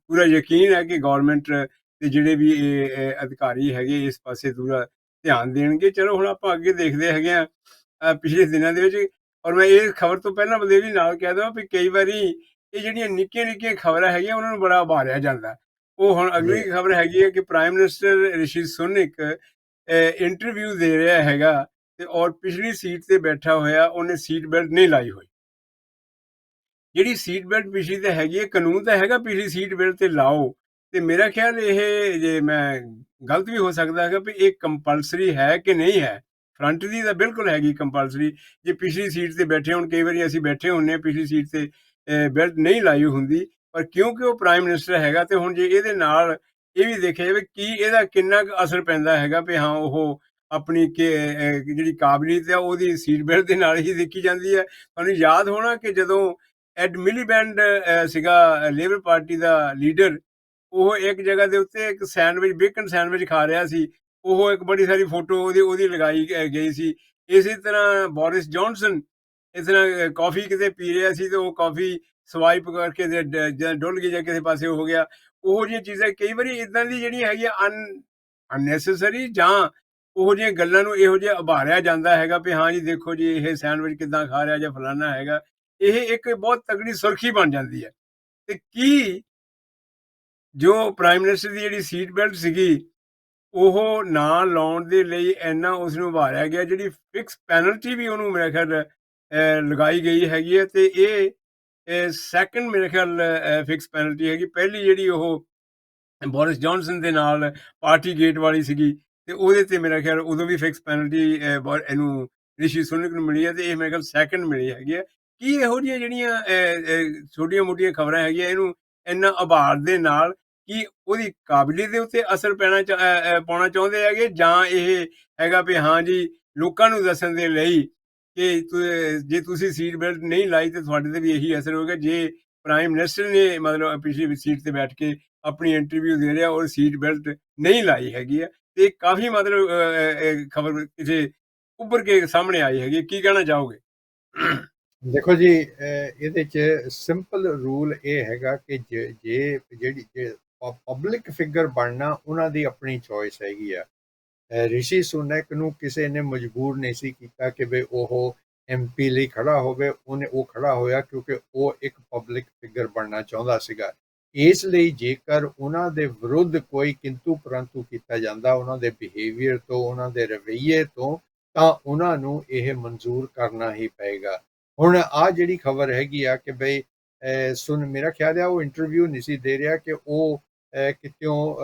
ਪੂਰਾ ਯਕੀਨ ਹੈ ਕਿ ਗੌਰਮੈਂਟ ਦੇ ਜਿਹੜੇ ਵੀ ਇਹ ਅਧਿਕਾਰੀ ਹੈਗੇ ਇਸ ਪਾਸੇ ਪੂਰਾ ਧਿਆਨ ਦੇਣਗੇ। ਚਲੋ ਹੁਣ ਆਪਾਂ ਅੱਗੇ ਦੇਖਦੇ ਹੈਗੇ ਆ ਪਿਛਲੇ ਦਿਨਾਂ ਦੇ ਵਿੱਚ। ਔਰ ਮੈਂ ਇਹ ਖਬਰ ਤੋਂ ਪਹਿਲਾਂ ਬਲਦੇਵ ਜੀ ਨਾਲ ਕਹਿ ਦੇਵਾਂ ਵੀ ਕਈ ਵਾਰੀ ਇਹ ਜਿਹੜੀਆਂ ਨਿੱਕੀਆਂ-ਨਿੱਕੀਆਂ ਖਬਰਾਂ ਹੈਗੀਆਂ ਉਹਨਾਂ ਨੂੰ ਬੜਾ ਉਭਾਰਿਆ ਜਾਂਦਾ। ਉਹ ਹੁਣ ਜੀ ਅਗਲੀ ਖਬਰ ਹੈਗੀ ਹੈ ਕਿ ਪ੍ਰਾਈਮ ਮਿਨਿਸਟਰ ਰਿਸ਼ੀ ਸੁਨਕ ਇੰਟਰਵਿਊ ਦੇ ਰਿਹਾ ਹੈਗਾ, ਤੇ ਔਰ ਪਿਛਲੀ ਸੀਟ ਤੇ ਬੈਠਾ ਹੋਇਆ, ਉਹਨੇ ਸੀਟ ਬੈਲਟ ਨਹੀਂ ਲਾਈ ਹੋਈ। ਜਿਹੜੀ ਸੀਟ ਬੈਲਟ ਪਿਛਲੀ ਤੇ ਹੈਗੀ ਹੈ, ਕਾਨੂੰਨ ਤਾਂ ਹੈਗਾ ਪਿਛਲੀ ਸੀਟ ਬੈਲਟ ਤੇ ਲਾਓ, ਤੇ ਮੇਰਾ ਖਿਆਲ ਇਹ, ਜੇ ਮੈਂ ਗਲਤ ਵੀ ਹੋ ਸਕਦਾ ਹੈਗਾ, ਵੀ ਇਹ ਕੰਪਲਸਰੀ ਹੈ ਕਿ ਨਹੀਂ ਹੈ। ਫਰੰਟ ਦੀ ਤਾਂ ਬਿਲਕੁਲ ਹੈਗੀ ਕੰਪਲਸਰੀ। ਜੇ ਪਿਛਲੀ ਸੀਟ ਤੇ ਬੈਠੇ, ਹੁਣ ਕਈ ਵਾਰੀ ਅਸੀਂ ਬੈਠੇ ਹੁੰਦੇ ਹਾਂ ਪਿਛਲੀ ਸੀਟ ਤੇ ਬੈਲਟ ਨਹੀਂ ਲਾਈ ਹੁੰਦੀ, ਪਰ ਕਿਉਂਕਿ ਉਹ ਪ੍ਰਾਈਮ ਮਿਨਿਸਟਰ ਹੈਗਾ, ਤੇ ਹੁਣ ਜੇ ਇਹਦੇ ਨਾਲ ਇਹ ਵੀ ਦੇਖਿਆ ਜਾਵੇ ਕੀ ਇਹਦਾ ਕਿੰਨਾ ਕੁ ਅਸਰ ਪੈਂਦਾ ਹੈਗਾ ਵੀ ਹਾਂ ਉਹ ਆਪਣੀ ਜਿਹੜੀ ਕਾਬਲੀਅਤ ਆ ਉਹਦੀ ਸੀਟ ਬੈਲਟ ਦੇ ਨਾਲ ਹੀ ਦੇਖੀ ਜਾਂਦੀ ਹੈ। ਤੁਹਾਨੂੰ ਯਾਦ ਹੋਣਾ ਕਿ ਜਦੋਂ ਐਡ ਮਿਲੀਬੈਂਡ ਸੀਗਾ ਲੇਬਰ ਪਾਰਟੀ ਦਾ ਲੀਡਰ, ਉਹ ਇੱਕ ਜਗ੍ਹਾ ਦੇ ਉੱਤੇ ਇੱਕ ਸੈਂਡਵਿਚ, ਬੇਕਨ ਸੈਂਡਵਿਚ ਖਾ ਰਿਹਾ ਸੀ। ਉਹ ਇੱਕ ਬੜੀ ਸਾਰੀ ਫੋਟੋ ਉਹਦੀ ਲਗਾਈ ਗਈ ਸੀ। ਇਸੇ ਤਰ੍ਹਾਂ ਬੋਰਿਸ ਜੌਨਸਨ ਇਸ ਤਰ੍ਹਾਂ ਕੌਫੀ ਕਿਤੇ ਪੀ ਰਿਹਾ ਸੀ, ਤੇ ਉਹ ਕੌਫੀ ਸਵਾਈਪ ਕਰਕੇ ਜਾਂ ਡੁੱਲ ਗਈ ਜਾਂ ਕਿਸੇ ਪਾਸੇ ਹੋ ਗਿਆ। ਉਹੋ ਜਿਹੀਆਂ ਚੀਜ਼ਾਂ ਕਈ ਵਾਰੀ ਇੱਦਾਂ ਦੀ ਜਿਹੜੀਆਂ ਹੈਗੀਆਂ ਅਨਨੈਸੈਸਰੀ, ਜਾਂ ਉਹੋ ਜਿਹੀਆਂ ਗੱਲਾਂ ਨੂੰ ਇਹੋ ਜਿਹਾ ਉਭਾਰਿਆ ਜਾਂਦਾ ਹੈਗਾ ਵੀ ਹਾਂ ਜੀ ਦੇਖੋ ਜੀ ਇਹ ਸੈਂਡਵਿਚ ਕਿੱਦਾਂ ਖਾ ਰਿਹਾ ਜਾਂ ਫਲਾਨਾ ਹੈਗਾ। ਇਹ ਇੱਕ ਬਹੁਤ ਤਗੜੀ ਸੁਰਖੀ ਬਣ ਜਾਂਦੀ ਹੈ। ਤੇ ਕੀ ਜੋ ਪ੍ਰਾਈਮ ਮਿਨਿਸਟਰ ਦੀ ਜਿਹੜੀ ਸੀਟ ਬੈਲਟ ਸੀਗੀ, ਉਹ ਨਾ ਲਾਉਣ ਦੇ ਲਈ ਇੰਨਾ ਉਸ ਨੂੰ ਉਭਾਰਿਆ ਗਿਆ, ਜਿਹੜੀ ਫਿਕਸ ਪੈਨਲਟੀ ਵੀ ਉਹਨੂੰ ਮੇਰੇ ਖਿਆਲ ਲਗਾਈ ਗਈ ਹੈਗੀ ਹੈ। ਤੇ ਇਹ ਸੈਕੰਡ ਮੇਰੇ ਖਿਆਲ ਫਿਕਸ ਪੈਨਲਟੀ ਹੈਗੀ। ਪਹਿਲੀ ਜਿਹੜੀ ਉਹ ਬੋਰਿਸ ਜੌਨਸਨ ਦੇ ਨਾਲ ਪਾਰਟੀ ਗੇਟ ਵਾਲੀ ਸੀਗੀ, ਤੇ ਉਹਦੇ ਤੇ ਮੇਰਾ ਖਿਆਲ ਉਦੋਂ ਵੀ ਫਿਕਸ ਪੈਨਲਟੀ ਇਹਨੂੰ ਰਿਸ਼ੀ ਸੁਨਕ ਨੂੰ ਮਿਲੀ ਹੈ, ਤੇ ਇਹ ਮੇਰੇ ਖਿਆਲ ਸੈਕੰਡ ਮਿਲੀ ਹੈਗੀ ਹੈ। ਕੀ ਇਹੋ ਜਿਹੀਆਂ ਜਿਹੜੀਆਂ ਛੋਟੀਆਂ ਮੋਟੀਆਂ ਖਬਰਾਂ ਹੈਗੀਆਂ ਇਹਨੂੰ ਇੰਨਾ ਉਭਾਰ ਦੇ ਨਾਲ ਕੀ ਉਹਦੀ ਕਾਬਲੀਅਤ ਦੇ ਉੱਤੇ ਅਸਰ ਪਾਉਣਾ ਚਾਹੁੰਦੇ ਹੈਗੇ, ਜਾਂ ਇਹ ਹੈਗਾ ਵੀ ਹਾਂ ਜੀ ਲੋਕਾਂ ਨੂੰ ਦੱਸਣ ਦੇ ਲਈ ਕਿ ਜੇ ਤੁਸੀਂ ਸੀਟ ਬੈਲਟ ਨਹੀਂ ਲਾਈ ਤੇ ਤੁਹਾਡੇ ਤੇ ਵੀ ਇਹੀ ਅਸਰ ਹੋਏਗਾ। ਜੇ ਪ੍ਰਾਈਮ ਮਿਨਿਸਟਰ ਨੇ ਮਤਲਬ ਪਿਛਲੀ ਸੀਟ ਤੇ ਬੈਠ ਕੇ ਆਪਣੀ ਇੰਟਰਵਿਊ ਦੇ ਰਿਹਾ ਔਰ ਸੀਟ ਬੈਲਟ ਨਹੀਂ ਲਾਈ ਹੈਗੀ ਹੈ, ਤੇ ਕਾਫੀ ਮਤਲਬ ਖਬਰ ਕਿਸੇ ਉੱਭਰ ਕੇ ਸਾਹਮਣੇ ਆਈ ਹੈਗੀ। ਕੀ ਕਹਿਣਾ ਚਾਹੋਗੇ? ਦੇਖੋ ਜੀ, ਇਹਦੇ 'ਚ ਸਿੰਪਲ ਰੂਲ ਇਹ ਹੈਗਾ ਕਿ ਜਿਹੜੀ ਪਬਲਿਕ ਫਿਗਰ ਬਣਨਾ ਉਹਨਾਂ ਦੀ ਆਪਣੀ ਚੋਇਸ ਹੈਗੀ ਆ। ਰਿਸ਼ੀ ਸੁਨਕ ਨੂੰ ਕਿਸੇ ਨੇ ਮਜਬੂਰ ਨਹੀਂ ਸੀ ਕੀਤਾ ਕਿ ਵੀ ਉਹ MP ਲਈ ਖੜਾ ਹੋਵੇ। ਉਹ ਖੜਾ ਹੋਇਆ ਕਿਉਂਕਿ ਉਹ ਇੱਕ ਪਬਲਿਕ ਫਿਗਰ ਬਣਨਾ ਚਾਹੁੰਦਾ ਸੀਗਾ। ਇਸ ਲਈ ਜੇਕਰ ਉਹਨਾਂ ਦੇ ਵਿਰੁੱਧ ਕੋਈ ਕਿੰਤੂ ਪਰੰਤੂ ਕੀਤਾ ਜਾਂਦਾ ਉਹਨਾਂ ਦੇ ਬਿਹੇਵੀਅਰ ਤੋਂ, ਉਹਨਾਂ ਦੇ ਰਵੱਈਏ ਤੋਂ, ਤਾਂ ਉਹਨਾਂ ਨੂੰ ਇਹ ਮਨਜ਼ੂਰ ਕਰਨਾ ਹੀ ਪਏਗਾ। ਹੁਣ ਆਹ ਜਿਹੜੀ ਖਬਰ ਹੈਗੀ ਆ ਕਿ ਬਈ ਮੇਰਾ ਖਿਆਲ ਆ ਉਹ ਇੰਟਰਵਿਊ ਨਹੀਂ ਸੀ ਦੇ ਰਿਹਾ ਕਿ ਉਹ ਕਿਤਿਓਂ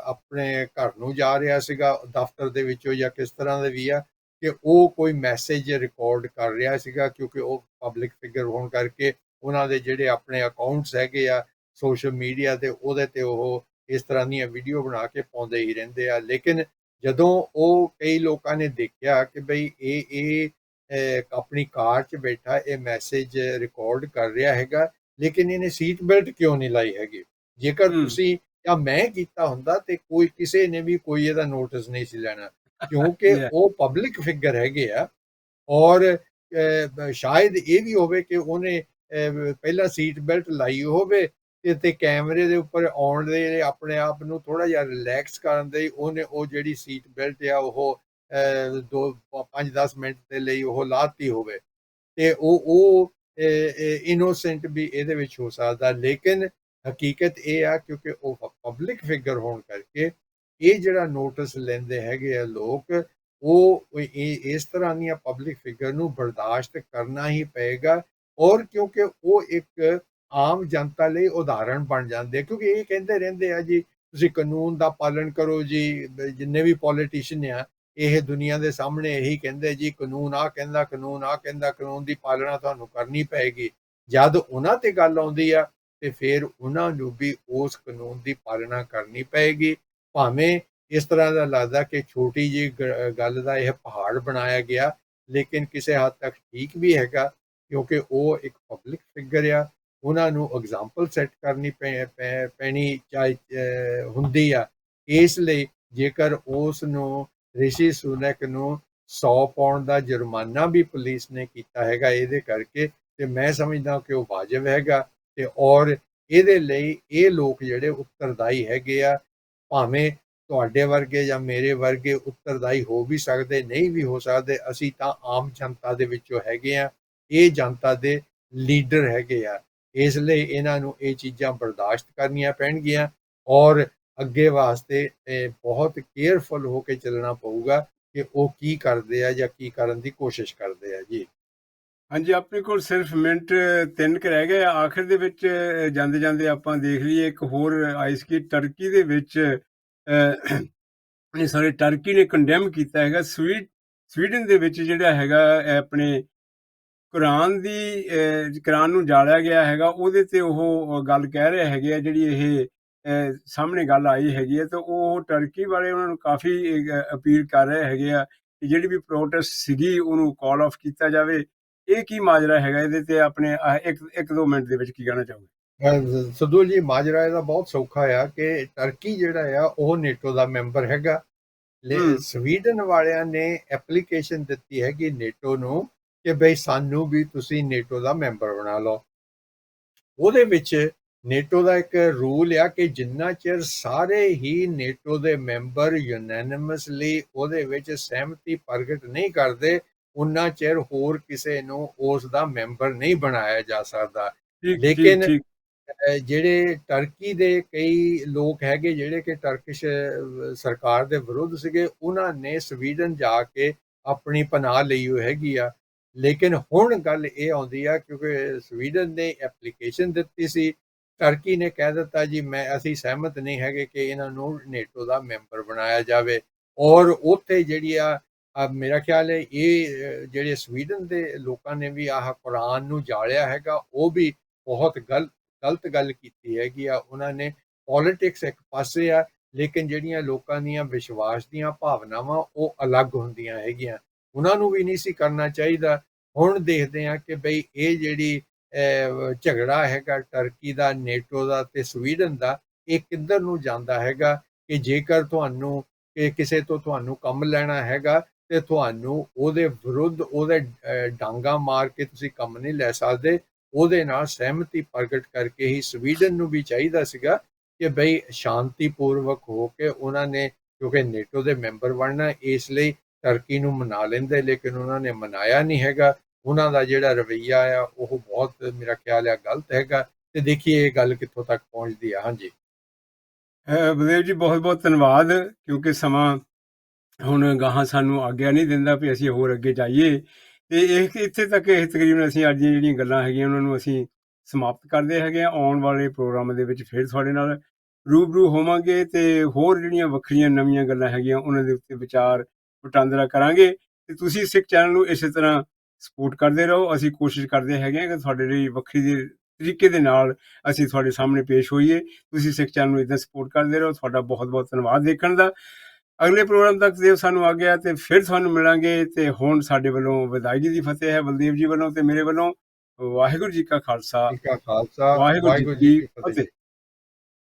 ਆਪਣੇ ਘਰ ਨੂੰ ਜਾ ਰਿਹਾ ਸੀਗਾ ਦਫ਼ਤਰ ਦੇ ਵਿੱਚੋਂ, ਜਾਂ ਕਿਸ ਤਰ੍ਹਾਂ ਦਾ ਵੀ ਆ ਕਿ ਉਹ ਕੋਈ ਮੈਸੇਜ ਰਿਕਾਰਡ ਕਰ ਰਿਹਾ ਸੀਗਾ, ਕਿਉਂਕਿ ਉਹ ਪਬਲਿਕ ਫਿਗਰ ਹੋਣ ਕਰਕੇ ਉਹਨਾਂ ਦੇ ਜਿਹੜੇ ਆਪਣੇ ਅਕਾਊਂਟਸ ਹੈਗੇ ਆ ਸੋਸ਼ਲ ਮੀਡੀਆ ਤੇ, ਉਹਦੇ ਤੇ ਉਹ ਇਸ ਤਰ੍ਹਾਂ ਦੀਆਂ ਵੀਡੀਓ ਬਣਾ ਕੇ ਪਾਉਂਦੇ ਹੀ ਰਹਿੰਦੇ ਆ। ਲੇਕਿਨ ਜਦੋਂ ਉਹ ਕਈ ਲੋਕਾਂ ਨੇ ਦੇਖਿਆ ਕਿ ਬਈ ਇਹ ਆਪਣੀ ਕਾਰ 'ਚ ਬੈਠਾ ਇਹ ਮੈਸੇਜ ਰਿਕਾਰਡ ਕਰ ਰਿਹਾ ਹੈਗਾ, ਲੇਕਿਨ ਇਹਨੇ ਸੀਟ ਬੈਲਟ ਕਿਉਂ ਨਹੀਂ ਲਾਈ ਹੈਗੀ। ਜੇਕਰ ਤੁਸੀਂ ਜਾਂ ਮੈਂ ਕੀਤਾ ਹੁੰਦਾ ਤੇ ਕੋਈ ਕਿਸੇ ਨੇ ਵੀ ਕੋਈ ਇਹਦਾ ਨੋਟਿਸ ਨਹੀਂ ਸੀ ਲੈਣਾ। ਕਿਉਂਕਿ Yeah. ਉਹ ਪਬਲਿਕ ਫਿਗਰ ਹੈਗੇ ਆ। ਔਰ ਸ਼ਾਇਦ ਇਹ ਵੀ ਹੋਵੇ ਕਿ ਉਹਨੇ ਪਹਿਲਾਂ ਸੀਟ ਬੈਲਟ ਲਾਈ ਹੋਵੇ ਤੇ ਕੈਮਰੇ ਦੇ ਉੱਪਰ ਆਉਣ ਦੇ ਆਪਣੇ ਆਪ ਨੂੰ ਥੋੜਾ ਜਿਹਾ ਰਿਲੈਕਸ ਕਰਨ ਦੇ ਉਹਨੇ ਉਹ ਜਿਹੜੀ ਸੀਟ ਬੈਲਟ ਆ ਉਹ 5-10 ਮਿੰਟ ਦੇ ਲਈ ਉਹ ਲਾਤੀ ਹੋਵੇ ਤੇ ਉਹ ਇਨੋਸੈਂਟ ਵੀ ਇਹਦੇ ਵਿੱਚ ਹੋ ਸਕਦਾ। ਲੇਕਿਨ ਹਕੀਕਤ ਇਹ ਆ ਕਿਉਂਕਿ ਉਹ ਪਬਲਿਕ ਫਿਗਰ ਹੋਣ ਕਰਕੇ ਇਹ ਜਿਹੜਾ ਨੋਟਿਸ ਲੈਂਦੇ ਹੈਗੇ ਆ ਲੋਕ, ਉਹ ਇਸ ਤਰ੍ਹਾਂ ਦੀਆਂ ਪਬਲਿਕ ਫਿਗਰ ਨੂੰ ਬਰਦਾਸ਼ਤ ਕਰਨਾ ਹੀ ਪਏਗਾ। ਔਰ ਕਿਉਂਕਿ ਉਹ ਇੱਕ ਆਮ ਜਨਤਾ ਲਈ ਉਦਾਹਰਣ ਬਣ ਜਾਂਦੇ, ਕਿਉਂਕਿ ਇਹ ਕਹਿੰਦੇ ਰਹਿੰਦੇ ਆ ਜੀ ਤੁਸੀਂ ਕਾਨੂੰਨ ਦਾ ਪਾਲਣ ਕਰੋ ਜੀ। ਜਿੰਨੇ ਵੀ ਪੋਲੀਟੀਸ਼ੀਅਨ ਆ ਇਹ ਦੁਨੀਆ ਦੇ ਸਾਹਮਣੇ ਇਹੀ ਕਹਿੰਦੇ ਜੀ ਕਾਨੂੰਨ ਆ ਕਹਿੰਦਾ, ਕਾਨੂੰਨ ਆ ਕਹਿੰਦਾ, ਕਾਨੂੰਨ ਦੀ ਪਾਲਣਾ ਤੁਹਾਨੂੰ ਕਰਨੀ ਪਏਗੀ। ਜਦ ਉਹਨਾਂ ਤੇ ਗੱਲ ਆਉਂਦੀ ਆ ਤੇ ਫਿਰ ਉਹਨਾਂ ਨੂੰ ਵੀ ਉਸ ਕਾਨੂੰਨ ਦੀ ਪਾਲਣਾ ਕਰਨੀ ਪਏਗੀ। ਭਾਵੇਂ ਇਸ ਤਰ੍ਹਾਂ ਦਾ ਲੱਗਦਾ ਕਿ ਛੋਟੀ ਜਿਹੀ ਗੱਲ ਦਾ ਇਹ ਪਹਾੜ ਬਣਾਇਆ ਗਿਆ, ਲੇਕਿਨ ਕਿਸੇ ਹੱਦ ਤੱਕ ਠੀਕ ਵੀ ਹੈਗਾ ਕਿਉਂਕਿ ਉਹ ਇੱਕ ਪਬਲਿਕ ਫਿਗਰ ਆ। ਉਹਨਾਂ ਨੂੰ ਐਗਜ਼ਾਮਪਲ ਸੈੱਟ ਕਰਨੀ ਪੈਣੀ ਹੁੰਦੀ ਆ। ਇਸ ਲਈ ਜੇਕਰ ਉਸ ਨੂੰ ਰਿਸ਼ੀ ਸੁਨਕ ਨੂੰ 100 ਪਾਉਂਡ ਦਾ ਜੁਰਮਾਨਾ ਵੀ ਪੁਲਿਸ ਨੇ ਕੀਤਾ ਹੈਗਾ ਇਹਦੇ ਕਰਕੇ, ਤੇ ਮੈਂ ਸਮਝਦਾ ਕਿ ਉਹ ਵਾਜਬ ਹੈਗਾ। ਤੇ ਔਰ ਇਹਦੇ ਲਈ ਇਹ ਲੋਕ ਜਿਹੜੇ ਉੱਤਰਦਾਈ ਹੈਗੇ ਆ, ਭਾਵੇਂ ਤੁਹਾਡੇ ਵਰਗੇ ਜਾਂ ਮੇਰੇ ਵਰਗੇ ਉੱਤਰਦਾਈ ਹੋ ਵੀ ਸਕਦੇ, ਨਹੀਂ ਵੀ ਹੋ ਸਕਦੇ, ਅਸੀਂ ਤਾਂ ਆਮ ਜਨਤਾ ਦੇ ਵਿੱਚੋਂ ਹੈਗੇ ਆ, ਇਹ ਜਨਤਾ ਦੇ ਲੀਡਰ ਹੈਗੇ ਆ। ਇਸ ਲਈ ਇਹਨਾਂ ਨੂੰ ਇਹ ਚੀਜ਼ਾਂ ਬਰਦਾਸ਼ਤ ਕਰਨੀਆਂ ਪੈਣਗੀਆਂ ਔਰ ਅੱਗੇ ਵਾਸਤੇ ਬਹੁਤ ਕੇਅਰਫੁਲ ਹੋ ਕੇ ਚੱਲਣਾ ਪਊਗਾ ਕਿ ਉਹ ਕੀ ਕਰਦੇ ਆ ਜਾਂ ਕੀ ਕਰਨ ਦੀ ਕੋਸ਼ਿਸ਼ ਕਰਦੇ ਆ ਜੀ। ਹਾਂਜੀ, ਆਪਣੇ ਕੋਲ ਸਿਰਫ ਮਿੰਟ 3 ਕੁ ਰਹਿ ਗਏ ਆ। ਆਖਿਰ ਦੇ ਵਿੱਚ ਜਾਂਦੇ ਜਾਂਦੇ ਆਪਾਂ ਦੇਖ ਲਈਏ ਇੱਕ ਹੋਰ ਆਈ ਸੀ ਕਿ ਟਰਕੀ ਦੇ ਵਿੱਚ ਸੌਰੀ ਟਰਕੀ ਨੇ ਕੰਡੈਮ ਕੀਤਾ ਹੈਗਾ ਸਵੀਡਨ ਦੇ ਵਿੱਚ ਜਿਹੜਾ ਹੈਗਾ ਆਪਣੇ ਕੁਰਾਨ ਨੂੰ ਜਾਲਿਆ ਗਿਆ ਹੈਗਾ। ਉਹਦੇ ਤੇ ਉਹ ਗੱਲ ਕਹਿ ਰਹੇ ਹੈਗੇ ਆ ਜਿਹੜੀ ਇਹ ਸਾਹਮਣੇ ਗੱਲ ਆਈ ਹੈਗੀ ਹੈ। ਤੇ ਉਹ ਟਰਕੀ ਵਾਲੇ ਉਹਨਾਂ ਨੂੰ ਕਾਫੀ ਅਪੀਲ ਕਰ ਰਹੇ ਹੈਗੇ ਆ ਕਿ ਜਿਹੜੀ ਵੀ ਪ੍ਰੋਟੈਸਟ ਸੀਗੀ ਉਹਨੂੰ ਕਾਲ ਆਫ ਕੀਤਾ ਜਾਵੇ। ਇਹ ਕੀ ਮਾਜਰਾ ਹੈਗਾ ਇਹਦੇ ਤੇ ਆਪਣੇ ਇੱਕ ਦੋ ਮਿੰਟ ਦੇ ਵਿੱਚ ਕੀ ਕਹਿਣਾ ਚਾਹੋਗੇ? ਸਦੂਲ ਜੀ, ਮਾਜਰਾ ਇਹਦਾ ਬਹੁਤ ਸੌਖਾ ਆ ਕਿ ਟਰਕੀ ਜਿਹੜਾ ਆ ਉਹ ਨੇਟੋ ਦਾ ਮੈਂਬਰ ਹੈਗਾ। ਸਵੀਡਨ ਵਾਲਿਆਂ ਨੇ ਐਪਲੀਕੇਸ਼ਨ ਦਿੱਤੀ ਹੈਗੀ ਨੇਟੋ ਨੂੰ ਕਿ ਬਈ ਸਾਨੂੰ ਵੀ ਤੁਸੀਂ ਨੇਟੋ ਦਾ ਮੈਂਬਰ ਬਣਾ ਲਓ। ਉਹਦੇ ਵਿੱਚ ਨੇਟੋ ਦਾ ਇੱਕ ਰੂਲ ਆ ਕਿ ਜਿੰਨਾ ਚਿਰ ਸਾਰੇ ਹੀ ਨੇਟੋ ਦੇ ਮੈਂਬਰ ਯੂਨੈਨਿਮਸਲੀ ਉਹਦੇ ਵਿੱਚ ਸਹਿਮਤੀ ਪ੍ਰਗਟ ਨਹੀਂ ਕਰਦੇ, ਉਨਾ ਚਿਰ ਹੋਰ ਕਿਸੇ ਨੂੰ ਉਸ ਦਾ ਮੈਂਬਰ ਨਹੀਂ ਬਣਾਇਆ ਜਾ ਸਕਦਾ। ਲੇਕਿਨ ਜਿਹੜੇ ਟਰਕੀ ਦੇ ਕਈ ਲੋਕ ਹੈਗੇ ਜਿਹੜੇ ਕਿ ਟਰਕਿਸ਼ ਸਰਕਾਰ ਦੇ ਵਿਰੁੱਧ ਸੀਗੇ, ਉਹਨਾਂ ਨੇ ਸਵੀਡਨ ਜਾ ਕੇ ਆਪਣੀ ਪਨਾਹ ਲਈ ਹੋਈ ਹੈਗੀ ਆ। ਲੇਕਿਨ ਹੁਣ ਗੱਲ ਇਹ ਆਉਂਦੀ ਆ ਕਿਉਂਕਿ ਸਵੀਡਨ ਨੇ ਐਪਲੀਕੇਸ਼ਨ ਦਿੱਤੀ ਸੀ, ਟਰਕੀ ਨੇ ਕਹਿ ਦਿੱਤਾ ਜੀ ਅਸੀਂ ਸਹਿਮਤ ਨਹੀਂ ਹੈਗੇ ਕਿ ਇਹਨਾਂ ਨੂੰ ਨੇਟੋ ਦਾ ਮੈਂਬਰ ਬਣਾਇਆ ਜਾਵੇ। ਔਰ ਉੱਥੇ ਜਿਹੜੀ ਆ ਮੇਰਾ ਖਿਆਲ ਹੈ ਇਹ ਜਿਹੜੇ ਸਵੀਡਨ ਦੇ ਲੋਕਾਂ ਨੇ ਵੀ ਆਹ ਕੁਰਾਨ ਨੂੰ ਜਾਲਿਆ ਹੈਗਾ, ਉਹ ਵੀ ਬਹੁਤ ਗਲਤ ਗੱਲ ਕੀਤੀ ਹੈਗੀ ਆ। ਉਹਨਾਂ ਨੇ ਪੋਲੀਟਿਕਸ ਇੱਕ ਪਾਸੇ ਆ, ਲੇਕਿਨ ਜਿਹੜੀਆਂ ਲੋਕਾਂ ਦੀਆਂ ਵਿਸ਼ਵਾਸ ਦੀਆਂ ਭਾਵਨਾਵਾਂ ਉਹ ਅਲੱਗ ਹੁੰਦੀਆਂ ਹੈਗੀਆਂ, ਉਹਨਾਂ ਨੂੰ ਵੀ ਨਹੀਂ ਸੀ ਕਰਨਾ ਚਾਹੀਦਾ। ਹੁਣ ਦੇਖਦੇ ਹਾਂ ਕਿ ਬਈ ਇਹ ਜਿਹੜੀ ਝਗੜਾ ਹੈਗਾ ਟਰਕੀ ਦਾ, ਨੇਟੋ ਦਾ ਤੇ ਸਵੀਡਨ ਦਾ, ਇਹ ਕਿੱਧਰ ਨੂੰ ਜਾਂਦਾ ਹੈਗਾ ਕਿ ਜੇਕਰ ਤੁਹਾਨੂੰ ਕਿਸੇ ਤੋਂ ਤੁਹਾਨੂੰ ਕੰਮ ਲੈਣਾ ਹੈਗਾ ਤੇ ਤੁਹਾਨੂੰ ਉਹਦੇ ਵਿਰੁੱਧ ਉਹਦੇ ਡਾਂਗਾ ਮਾਰ ਕੇ ਤੁਸੀਂ ਕੰਮ ਨਹੀਂ ਲੈ ਸਕਦੇ। ਉਹਦੇ ਨਾਲ ਸਹਿਮਤੀ ਪ੍ਰਗਟ ਕਰਕੇ ਹੀ ਸਵੀਡਨ ਨੂੰ ਵੀ ਚਾਹੀਦਾ ਸੀਗਾ ਕਿ ਬਈ ਸ਼ਾਂਤੀਪੂਰਵਕ ਹੋ ਕੇ ਉਹਨਾਂ ਨੇ, ਕਿਉਂਕਿ ਨੇਟੋ ਦੇ ਮੈਂਬਰ ਬਣਨਾ, ਇਸ ਲਈ ਟਰਕੀ ਨੂੰ ਮਨਾ ਲੈਂਦੇ, ਲੇਕਿਨ ਉਹਨਾਂ ਨੇ ਮਨਾਇਆ ਨਹੀਂ ਹੈਗਾ। ਉਹਨਾਂ ਦਾ ਜਿਹੜਾ ਰਵੱਈਆ ਆ ਉਹ ਬਹੁਤ ਮੇਰਾ ਖਿਆਲ ਆ ਗਲਤ ਹੈਗਾ। ਤੇ ਦੇਖੀਏ ਇਹ ਗੱਲ ਕਿੱਥੋਂ ਤੱਕ ਪਹੁੰਚਦੀ ਆ। ਹਾਂਜੀ ਬਲਦੇਵ ਜੀ, ਬਹੁਤ ਬਹੁਤ ਧੰਨਵਾਦ, ਕਿਉਂਕਿ ਸਮਾਂ ਹੁਣ ਗਾਹਾਂ ਸਾਨੂੰ ਆਗਿਆ ਨਹੀਂ ਦਿੰਦਾ ਵੀ ਅਸੀਂ ਹੋਰ ਅੱਗੇ ਜਾਈਏ। ਤੇ ਇੱਥੇ ਤੱਕ ਤਕਰੀਬਨ ਅਸੀਂ ਅੱਜ ਦੀਆਂ ਜਿਹੜੀਆਂ ਗੱਲਾਂ ਹੈਗੀਆਂ ਉਹਨਾਂ ਨੂੰ ਅਸੀਂ ਸਮਾਪਤ ਕਰਦੇ ਹੈਗੇ ਹਾਂ। ਆਉਣ ਵਾਲੇ ਪ੍ਰੋਗਰਾਮਾਂ ਦੇ ਵਿੱਚ ਫਿਰ ਤੁਹਾਡੇ ਨਾਲ ਰੂਬਰੂ ਹੋਵਾਂਗੇ ਤੇ ਹੋਰ ਜਿਹੜੀਆਂ ਵੱਖਰੀਆਂ ਨਵੀਆਂ ਗੱਲਾਂ ਹੈਗੀਆਂ ਉਹਨਾਂ ਦੇ ਉੱਤੇ ਵਿਚਾਰ ਵਟਾਂਦਰਾ ਕਰਾਂਗੇ। ਤੇ ਤੁਸੀਂ ਸਿੱਖ ਚੈਨਲ ਨੂੰ ਇਸੇ ਤਰ੍ਹਾਂ ਸਪੋਰਟ ਕਰਦੇ ਰਹੋ। ਅਸੀਂ ਕੋਸ਼ਿਸ਼ ਕਰਦੇ ਹੈਗੇ ਹਾਂ ਕਿ ਤੁਹਾਡੇ ਲਈ ਵੱਖਰੀ ਦੇ ਤਰੀਕੇ ਦੇ ਨਾਲ ਅਸੀਂ ਤੁਹਾਡੇ ਸਾਹਮਣੇ ਪੇਸ਼ ਹੋਈਏ। ਤੁਸੀਂ ਸਿੱਖ ਚੈਨਲ ਨੂੰ ਇੱਦਾਂ ਸਪੋਰਟ ਕਰਦੇ ਰਹੋ। ਤੁਹਾਡਾ ਬਹੁਤ ਬਹੁਤ ਧੰਨਵਾਦ ਦੇਖਣ ਦਾ। ਅਗਲੇ ਪ੍ਰੋਗਰਾਮ ਤੱਕ ਦਿਓ ਸਾਨੂੰ ਆ ਗਿਆ ਤੇ ਫਿਰ ਤੁਹਾਨੂੰ ਮਿਲਾਂਗੇ। ਤੇ ਹੁਣ ਸਾਡੇ ਵੱਲੋਂ ਵਿਦਾਇਗੀ ਦੀ ਫਤਿਹ ਹੈ, ਬਲਦੇਵ ਜੀ ਵੱਲੋਂ ਤੇ ਮੇਰੇ ਵੱਲੋਂ। ਵਾਹਿਗੁਰੂ ਜੀ ਕਾ ਖਾਲਸਾ, ਜੀ ਕਾ ਖਾਲਸਾ, ਵਾਹਿਗੁਰੂ ਜੀ ਵਾਹਿਗੁਰੂ ਜੀ ਕੀ ਕੀ ਫਤਿਹ। ਫਤਿਹ।